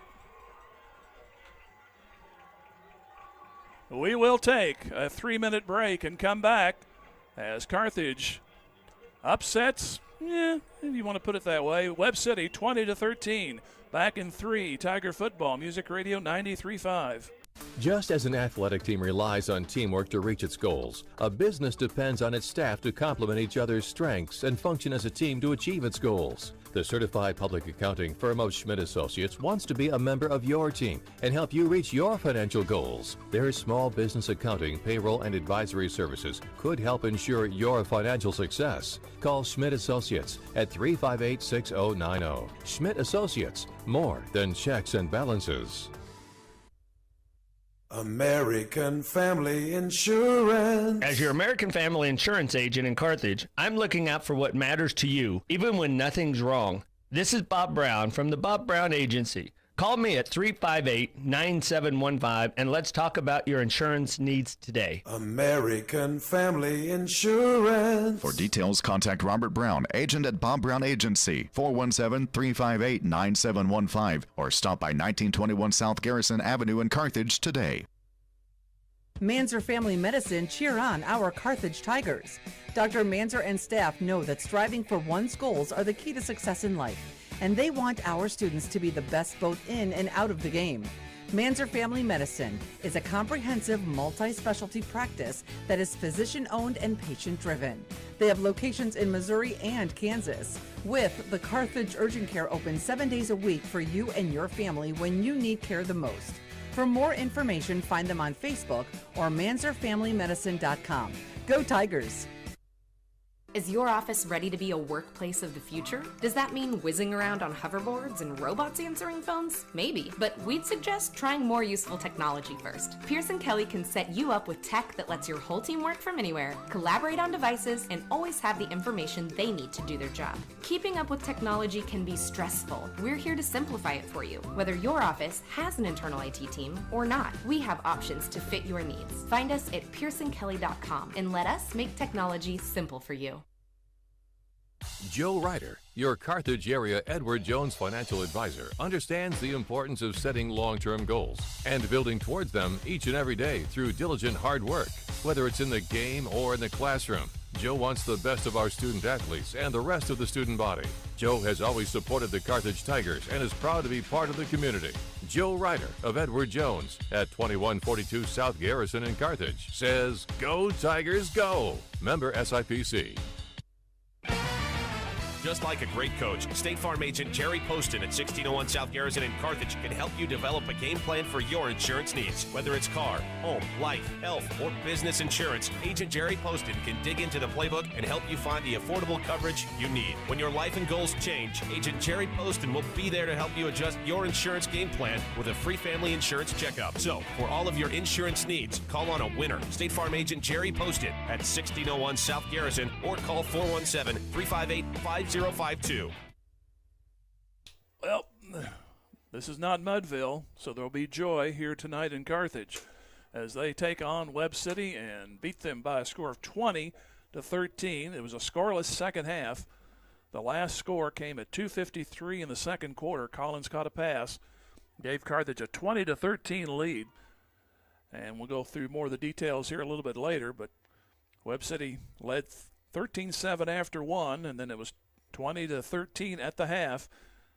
We will take a 3-minute break and come back as Carthage upsets, if you want to put it that way, Webb City 20-13. Back in 3, Tiger Football, Music Radio 93.5. Just as an athletic team relies on teamwork to reach its goals, a business depends on its staff to complement each other's strengths and function as a team to achieve its goals. The certified public accounting firm of Schmidt Associates wants to be a member of your team and help you reach your financial goals. Their small business accounting, payroll, and advisory services could help ensure your financial success. Call Schmidt Associates at 358-6090. Schmidt Associates, more than checks and balances. American Family Insurance. As your American Family Insurance agent in Carthage, I'm looking out for what matters to you, even when nothing's wrong. This is Bob Brown from the Bob Brown Agency. Call me at 358-9715 and let's talk about your insurance needs today. American Family Insurance. For details, contact Robert Brown, agent at Bob Brown Agency, 417-358-9715, or stop by 1921 South Garrison Avenue in Carthage today. Manzer Family Medicine cheer on our Carthage Tigers. Dr. Manzer and staff know that striving for one's goals are the key to success in life, and they want our students to be the best both in and out of the game. Manzer Family Medicine is a comprehensive multi-specialty practice that is physician-owned and patient-driven. They have locations in Missouri and Kansas, with the Carthage Urgent Care open 7 days a week for you and your family when you need care the most. For more information, find them on Facebook or manzerfamilymedicine.com. Go Tigers! Is your office ready to be a workplace of the future? Does that mean whizzing around on hoverboards and robots answering phones? Maybe, but we'd suggest trying more useful technology first. Pearson Kelly can set you up with tech that lets your whole team work from anywhere, collaborate on devices, and always have the information they need to do their job. Keeping up with technology can be stressful. We're here to simplify it for you. Whether your office has an internal IT team or not, we have options to fit your needs. Find us at pearsonkelly.com and let us make technology simple for you. Joe Ryder, your Carthage area Edward Jones financial advisor, understands the importance of setting long-term goals and building towards them each and every day through diligent hard work. Whether it's in the game or in the classroom, Joe wants the best of our student athletes and the rest of the student body. Joe has always supported the Carthage Tigers and is proud to be part of the community. Joe Ryder of Edward Jones at 2142 South Garrison in Carthage says, "Go Tigers, go!" Member SIPC. Just like a great coach, State Farm agent Jerry Poston at 1601 South Garrison in Carthage can help you develop a game plan for your insurance needs. Whether it's car, home, life, health, or business insurance, Agent Jerry Poston can dig into the playbook and help you find the affordable coverage you need. When your life and goals change, Agent Jerry Poston will be there to help you adjust your insurance game plan with a free family insurance checkup. So, for all of your insurance needs, call on a winner. State Farm agent Jerry Poston at 1601 South Garrison or call 417-358-5052. Well, this is not Mudville, so there'll be joy here tonight in Carthage as they take on Webb City and beat them by a score of 20-13. It was a scoreless second half. The last score came at 2:53 in the second quarter. Collins caught a pass, gave Carthage a 20-13 lead. And we'll go through more of the details here a little bit later, but Webb City led 13-7 after one, and then it was 20-13 at the half,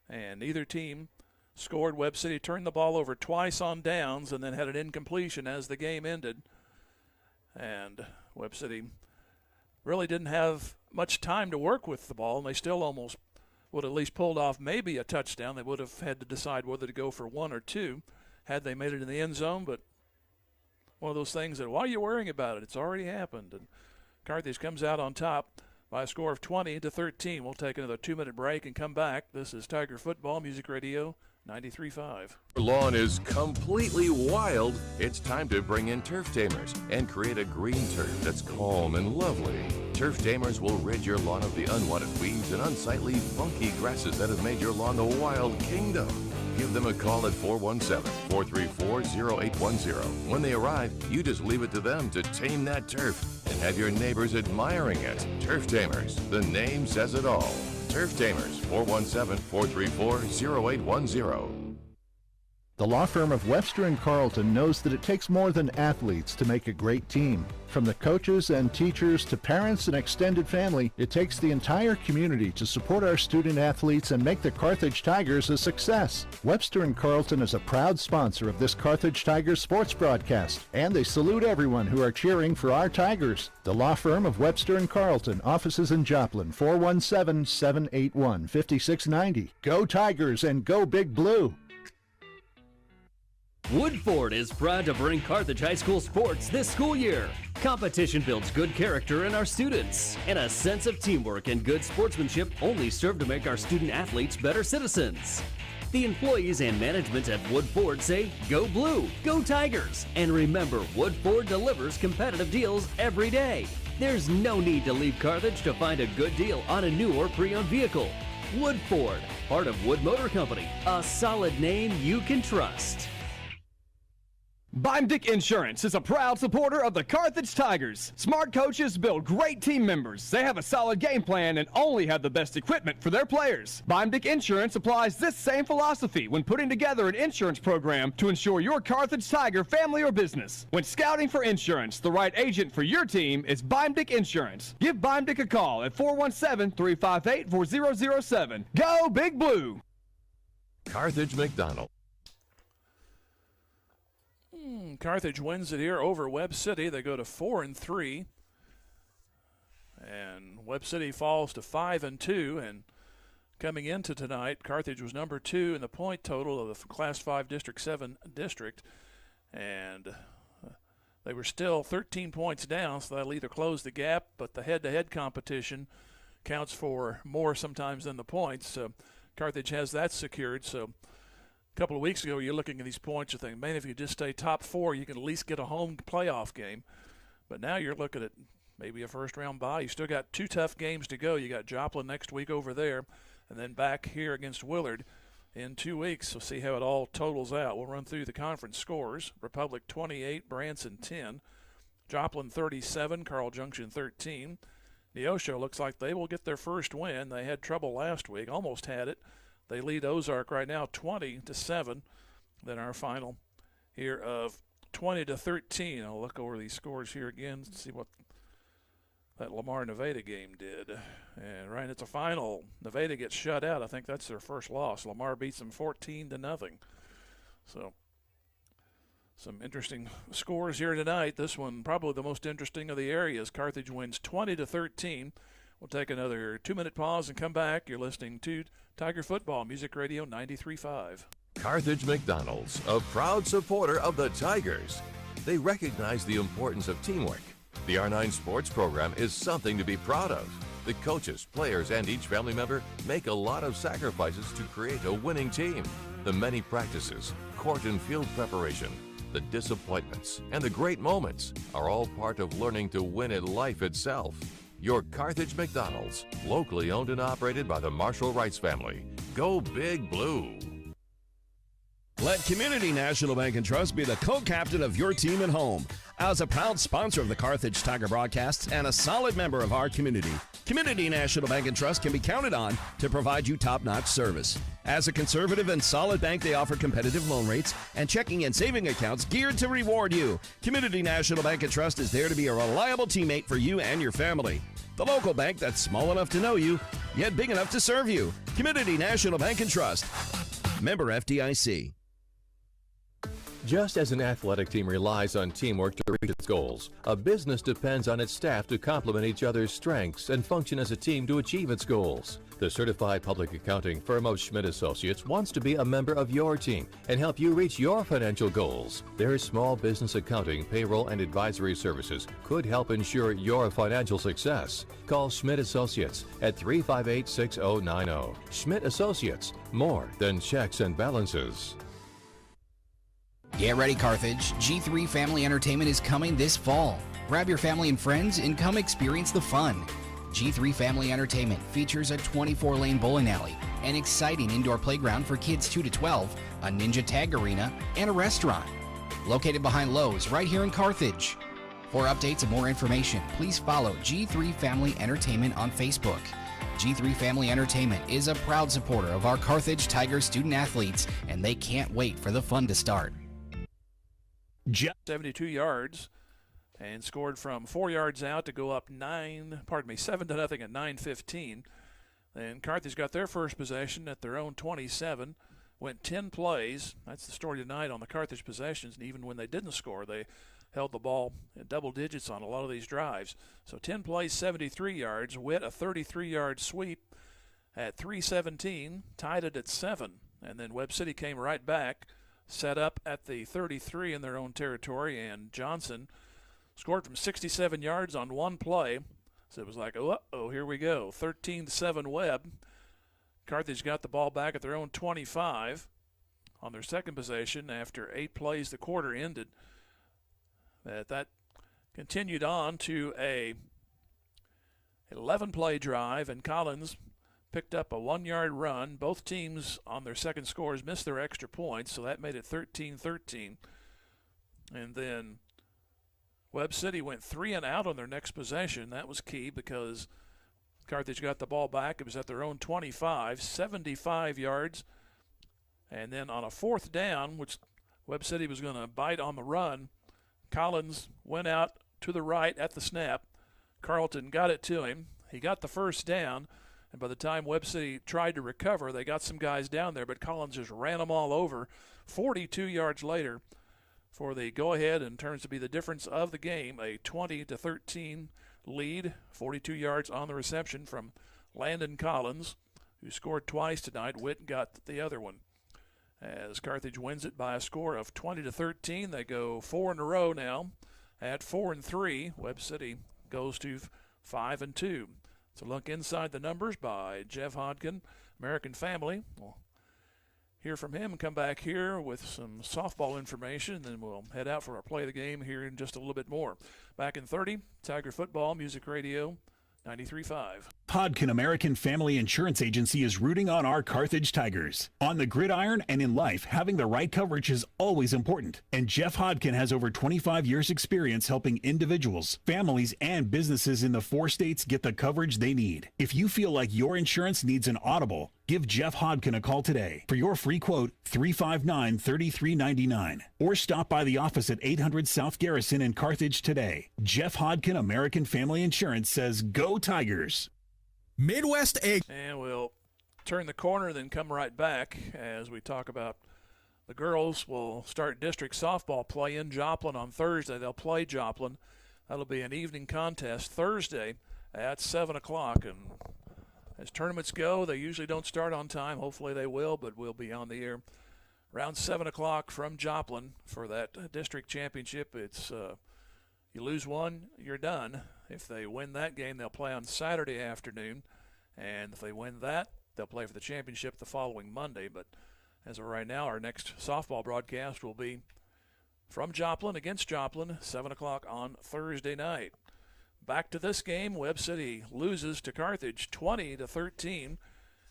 and neither team scored. Webb City turned the ball over twice on downs and then had an incompletion as the game ended. And Webb City really didn't have much time to work with the ball, and they still almost would have at least pulled off maybe a touchdown. They would have had to decide whether to go for one or two had they made it in the end zone, but one of those things that, why are you worrying about it? It's already happened. And Carthage comes out on top by a score of 20-13. We'll take another 2-minute break and come back. This is Tiger Football Music Radio 93.5. Your lawn is completely wild. It's time to bring in Turf Tamers and create a green turf that's calm and lovely. Turf Tamers will rid your lawn of the unwanted weeds and unsightly, funky grasses that have made your lawn a wild kingdom. Give them a call at 417-434-0810. When they arrive, you just leave it to them to tame that turf and have your neighbors admiring it. Turf Tamers, the name says it all. Turf Tamers, 417-434-0810. The law firm of Webster & Carlton knows that it takes more than athletes to make a great team. From the coaches and teachers to parents and extended family, it takes the entire community to support our student athletes and make the Carthage Tigers a success. Webster & Carlton is a proud sponsor of this Carthage Tigers sports broadcast, and they salute everyone who are cheering for our Tigers. The law firm of Webster & Carlton, offices in Joplin, 417-781-5690. Go Tigers and go Big Blue! Woodford is proud to bring Carthage High School sports this school year. Competition builds good character in our students, and a sense of teamwork and good sportsmanship only serve to make our student athletes better citizens. The employees and management at Woodford say, go Blue, go Tigers, and remember, Woodford delivers competitive deals every day. There's no need to leave Carthage to find a good deal on a new or pre-owned vehicle. Woodford, part of Wood Motor Company, a solid name you can trust. Bimdick Insurance is a proud supporter of the Carthage Tigers. Smart coaches build great team members. They have a solid game plan and only have the best equipment for their players. Bimdick Insurance applies this same philosophy when putting together an insurance program to ensure your Carthage Tiger family or business. When scouting for insurance, the right agent for your team is Bimdick Insurance. Give Bimdick a call at 417-358-4007. Go Big Blue! Carthage McDonald. Carthage wins it here over Webb City. They go to 4-3. And Webb City falls to 5-2. And coming into tonight, Carthage was number 2 in the point total of the Class 5 District 7 district. And they were still 13 points down, so that'll either close the gap, but the head-to-head competition counts for more sometimes than the points. So Carthage has that secured. So a couple of weeks ago, you're looking at these points, you're thinking, man, if you just stay top 4, you can at least get a home playoff game. But now you're looking at maybe a first-round bye. You still got 2 tough games to go. You got Joplin next week over there, and then back here against Willard in 2 weeks. So see how it all totals out. We'll run through the conference scores. Republic 28, Branson 10, Joplin 37, Carl Junction 13. Neosho looks like they will get their first win. They had trouble last week, almost had it. They lead Ozark right now 20-7. Then our final here of 20-13. I'll look over these scores here again to see what that Lamar-Nevada game did. And right, it's a final. Nevada gets shut out. I think that's their first loss. Lamar beats them 14-0. So some interesting scores here tonight. This one probably the most interesting of the areas. Carthage wins 20-13. We'll take another 2-minute pause and come back. You're listening to Tiger Football, Music Radio 93.5. Carthage McDonald's, a proud supporter of the Tigers. They recognize the importance of teamwork. The R9 sports program is something to be proud of. The coaches, players, and each family member make a lot of sacrifices to create a winning team. The many practices, court and field preparation, the disappointments, and the great moments are all part of learning to win at life itself. Your Carthage McDonald's, locally owned and operated by the Marshall Rice family. Go Big Blue. Let Community National Bank and Trust be the co-captain of your team at home. As a proud sponsor of the Carthage Tiger broadcasts and a solid member of our community, Community National Bank and Trust can be counted on to provide you top-notch service. As a conservative and solid bank, they offer competitive loan rates and checking and saving accounts geared to reward you. Community National Bank and Trust is there to be a reliable teammate for you and your family. The local bank that's small enough to know you, yet big enough to serve you. Community National Bank and Trust. Member FDIC. Just as an athletic team relies on teamwork to reach its goals, a business depends on its staff to complement each other's strengths and function as a team to achieve its goals. The certified public accounting firm of Schmidt Associates wants to be a member of your team and help you reach your financial goals. Their small business accounting, payroll, and advisory services could help ensure your financial success. Call Schmidt Associates at 358-6090. Schmidt Associates, more than checks and balances. Get ready, Carthage. G3 Family Entertainment is coming this fall. Grab your family and friends and come experience the fun. G3 Family Entertainment features a 24-lane bowling alley, an exciting indoor playground for kids 2 to 12, a ninja tag arena, and a restaurant. Located behind Lowe's right here in Carthage. For updates and more information, please follow G3 Family Entertainment on Facebook. G3 Family Entertainment is a proud supporter of our Carthage Tiger student athletes, and they can't wait for the fun to start. 72 yards and scored from 4 yards out to go up 7-0 at 9:15. And Carthage got their first possession at their own 27, went 10 plays. That's the story tonight on the Carthage possessions, and even when they didn't score, they held the ball in double digits on a lot of these drives. So 10 plays, 73 yards. Witt, a 33-yard sweep at 3:17, tied it at 7. And then Webb City came right back, set up at the 33 in their own territory, and Johnson scored from 67 yards on one play. So it was like, oh, here we go. 13-7 Webb. Carthage got the ball back at their own 25 on their second possession after 8 plays. The quarter ended. That continued on to a 11-play drive, and Collins picked up a 1-yard run. Both teams on their second scores missed their extra points, so that made it 13-13. And then Webb City went 3 and out on their next possession. That was key because Carthage got the ball back. It was at their own 25, 75 yards. And then on a 4th down, which Webb City was going to bite on the run, Collins went out to the right at the snap. Carlton got it to him. He got the first down. And by the time Webb City tried to recover, they got some guys down there, but Collins just ran them all over. 42 yards later for the go-ahead and turns to be the difference of the game, a 20-13 lead, 42 yards on the reception from Landon Collins, who scored twice tonight. Witt got the other one. As Carthage wins it by a score of 20-13, they go 4 in a row now at 4-3. Webb City goes to 5-2. So look inside the numbers by Jeff Hodkin, American Family. We'll hear from him and come back here with some softball information, and then we'll head out for our play of the game here in just a little bit more. Back in 30, Tiger Football, Music Radio 93.5. Hodkin American Family Insurance Agency is rooting on our Carthage Tigers. On the gridiron and in life, having the right coverage is always important. And Jeff Hodkin has over 25 years experience helping individuals, families, and businesses in the 4 states get the coverage they need. If you feel like your insurance needs an audible, give Jeff Hodkin a call today. For your free quote, 359-3399. Or stop by the office at 800 South Garrison in Carthage today. Jeff Hodkin American Family Insurance says, go Tigers. Midwest Egg. And we'll turn the corner, then come right back as we talk about the girls. Will start district softball play in Joplin on Thursday. They'll play Joplin. That'll be an evening contest Thursday at 7 o'clock. And as tournaments go, they usually don't start on time. Hopefully they will, but we'll be on the air around 7 o'clock from Joplin for that district championship. It's you lose one, you're done. If they win that game, they'll play on Saturday afternoon. And if they win that, they'll play for the championship the following Monday. But as of right now, our next softball broadcast will be from Joplin against Joplin, 7 o'clock on Thursday night. Back to this game, Webb City loses to Carthage 20-13.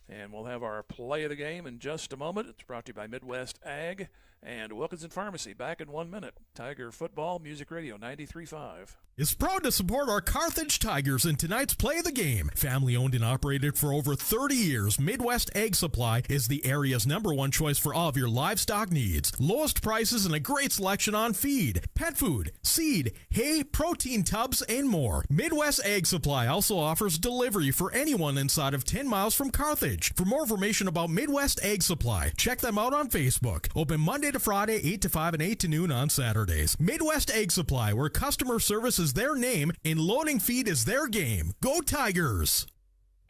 And we'll have our play of the game in just a moment. It's brought to you by Midwest Ag and Wilkinson Pharmacy. Back in 1 minute. Tiger Football, Music Radio 93.5. Is proud to support our Carthage Tigers in tonight's play of the game. Family owned and operated for over 30 years, Midwest Egg Supply is the area's #1 choice for all of your livestock needs. Lowest prices and a great selection on feed, pet food, seed, hay, protein tubs, and more. Midwest Egg Supply also offers delivery for anyone inside of 10 miles from Carthage. For more information about Midwest Egg Supply, check them out on Facebook. Open Monday to Friday, 8 to 5 and 8 to noon on Saturdays. Midwest Egg Supply, where customer service is their name and loading feed is their game. Go Tigers!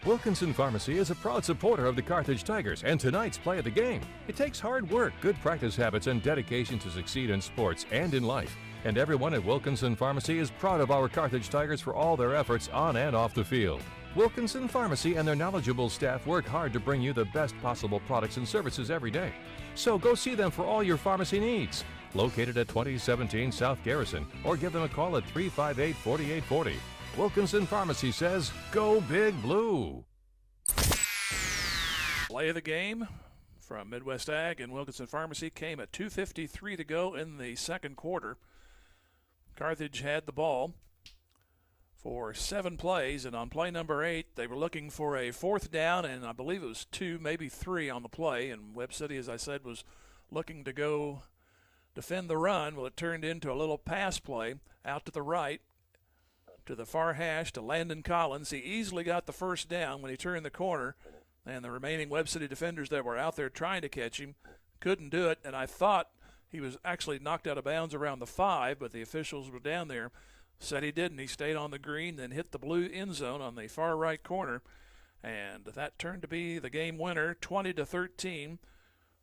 Wilkinson Pharmacy is a proud supporter of the Carthage Tigers and tonight's play of the game. It takes hard work, good practice habits, and dedication to succeed in sports and in life. And everyone at Wilkinson Pharmacy is proud of our Carthage Tigers for all their efforts on and off the field. Wilkinson Pharmacy and their knowledgeable staff work hard to bring you the best possible products and services every day. So go see them for all your pharmacy needs. Located at 2017 South Garrison, or give them a call at 358-4840. Wilkinson Pharmacy says, go Big Blue. Play of the game from Midwest Ag and Wilkinson Pharmacy came at 2:53 to go in the second quarter. Carthage had the ball for 7 plays, and on play number 8, they were looking for a 4th down, and I believe it was 2, maybe 3 on the play, and Webb City, as I said, was looking to go defend the run. Well, it turned into a little pass play out to the right, to the far hash, to Landon Collins. He easily got the first down when he turned the corner, and the remaining Webb City defenders that were out there trying to catch him couldn't do it, and I thought he was actually knocked out of bounds around the 5, but the officials were down there, said he didn't. He stayed on the green, then hit the blue end zone on the far right corner, and that turned to be the game winner, 20-13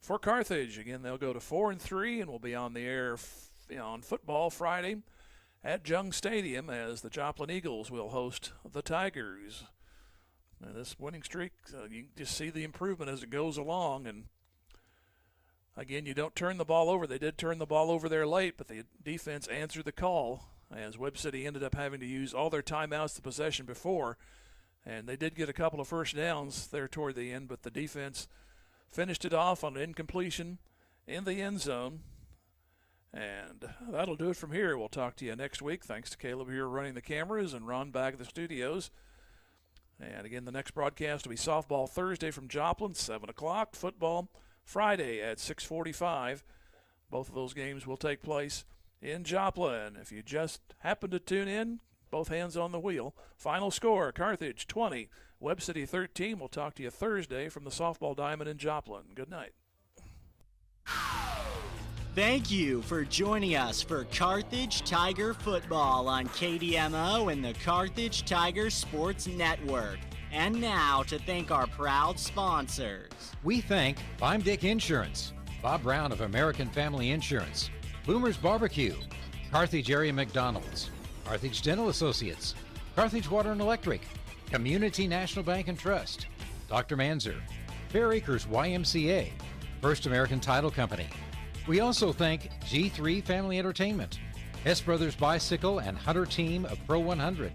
for Carthage. Again, they'll go to 4-3 and will be on the air on football Friday at Jung Stadium as the Joplin Eagles will host the Tigers. Now, this winning streak, you can just see the improvement as it goes along, and again, you don't turn the ball over. They did turn the ball over there late, but the defense answered the call as Webb City ended up having to use all their timeouts the possession before, and they did get a couple of first downs there toward the end, but the defense finished it off on an incompletion in the end zone. And that'll do it from here. We'll talk to you next week. Thanks to Caleb here running the cameras and Ron back at the studios. And again, the next broadcast will be softball Thursday from Joplin, 7 o'clock. Football Friday at 6:45. Both of those games will take place in Joplin. If you just happen to tune in, both hands on the wheel. Final score, Carthage 20, Webb City 13. We'll talk to you Thursday from the softball diamond in Joplin. Good night. Thank you for joining us for Carthage Tiger Football on KDMO and the Carthage Tiger Sports Network. And now to thank our proud sponsors. We thank Dick Insurance, Bob Brown of American Family Insurance, Boomer's Barbecue, Carthage Area McDonald's, Carthage Dental Associates, Carthage Water and Electric, Community National Bank and Trust, Dr. Manzer, Fair Acres YMCA, First American Title Company. We also thank G3 Family Entertainment, Hess Brothers Bicycle and Hunter Team of Pro 100,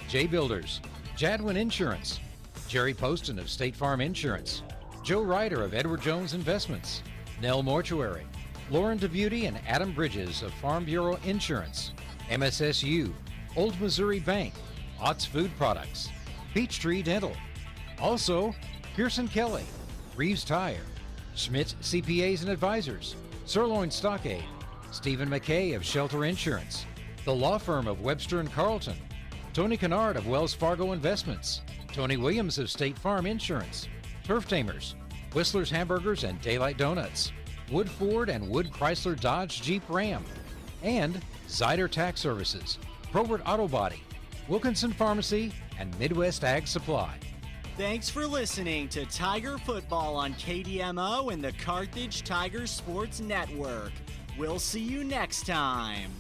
J Builders, Jadwin Insurance, Jerry Poston of State Farm Insurance, Joe Ryder of Edward Jones Investments, Nell Mortuary, Lauren DeBeauty and Adam Bridges of Farm Bureau Insurance, MSSU, Old Missouri Bank, Ott's Food Products, Peachtree Dental. Also, Pearson Kelly, Reeves Tire, Schmidt CPAs and Advisors, Sirloin Stockade, Stephen McKay of Shelter Insurance, the law firm of Webster & Carlton, Tony Kennard of Wells Fargo Investments, Tony Williams of State Farm Insurance, Turf Tamers, Whistler's Hamburgers and Daylight Donuts, Wood Ford and Wood Chrysler Dodge Jeep Ram, and Zyder Tax Services, Probert Auto Body, Wilkinson Pharmacy, and Midwest Ag Supply. Thanks for listening to Tiger Football on KDMO and the Carthage Tigers Sports Network. We'll see you next time.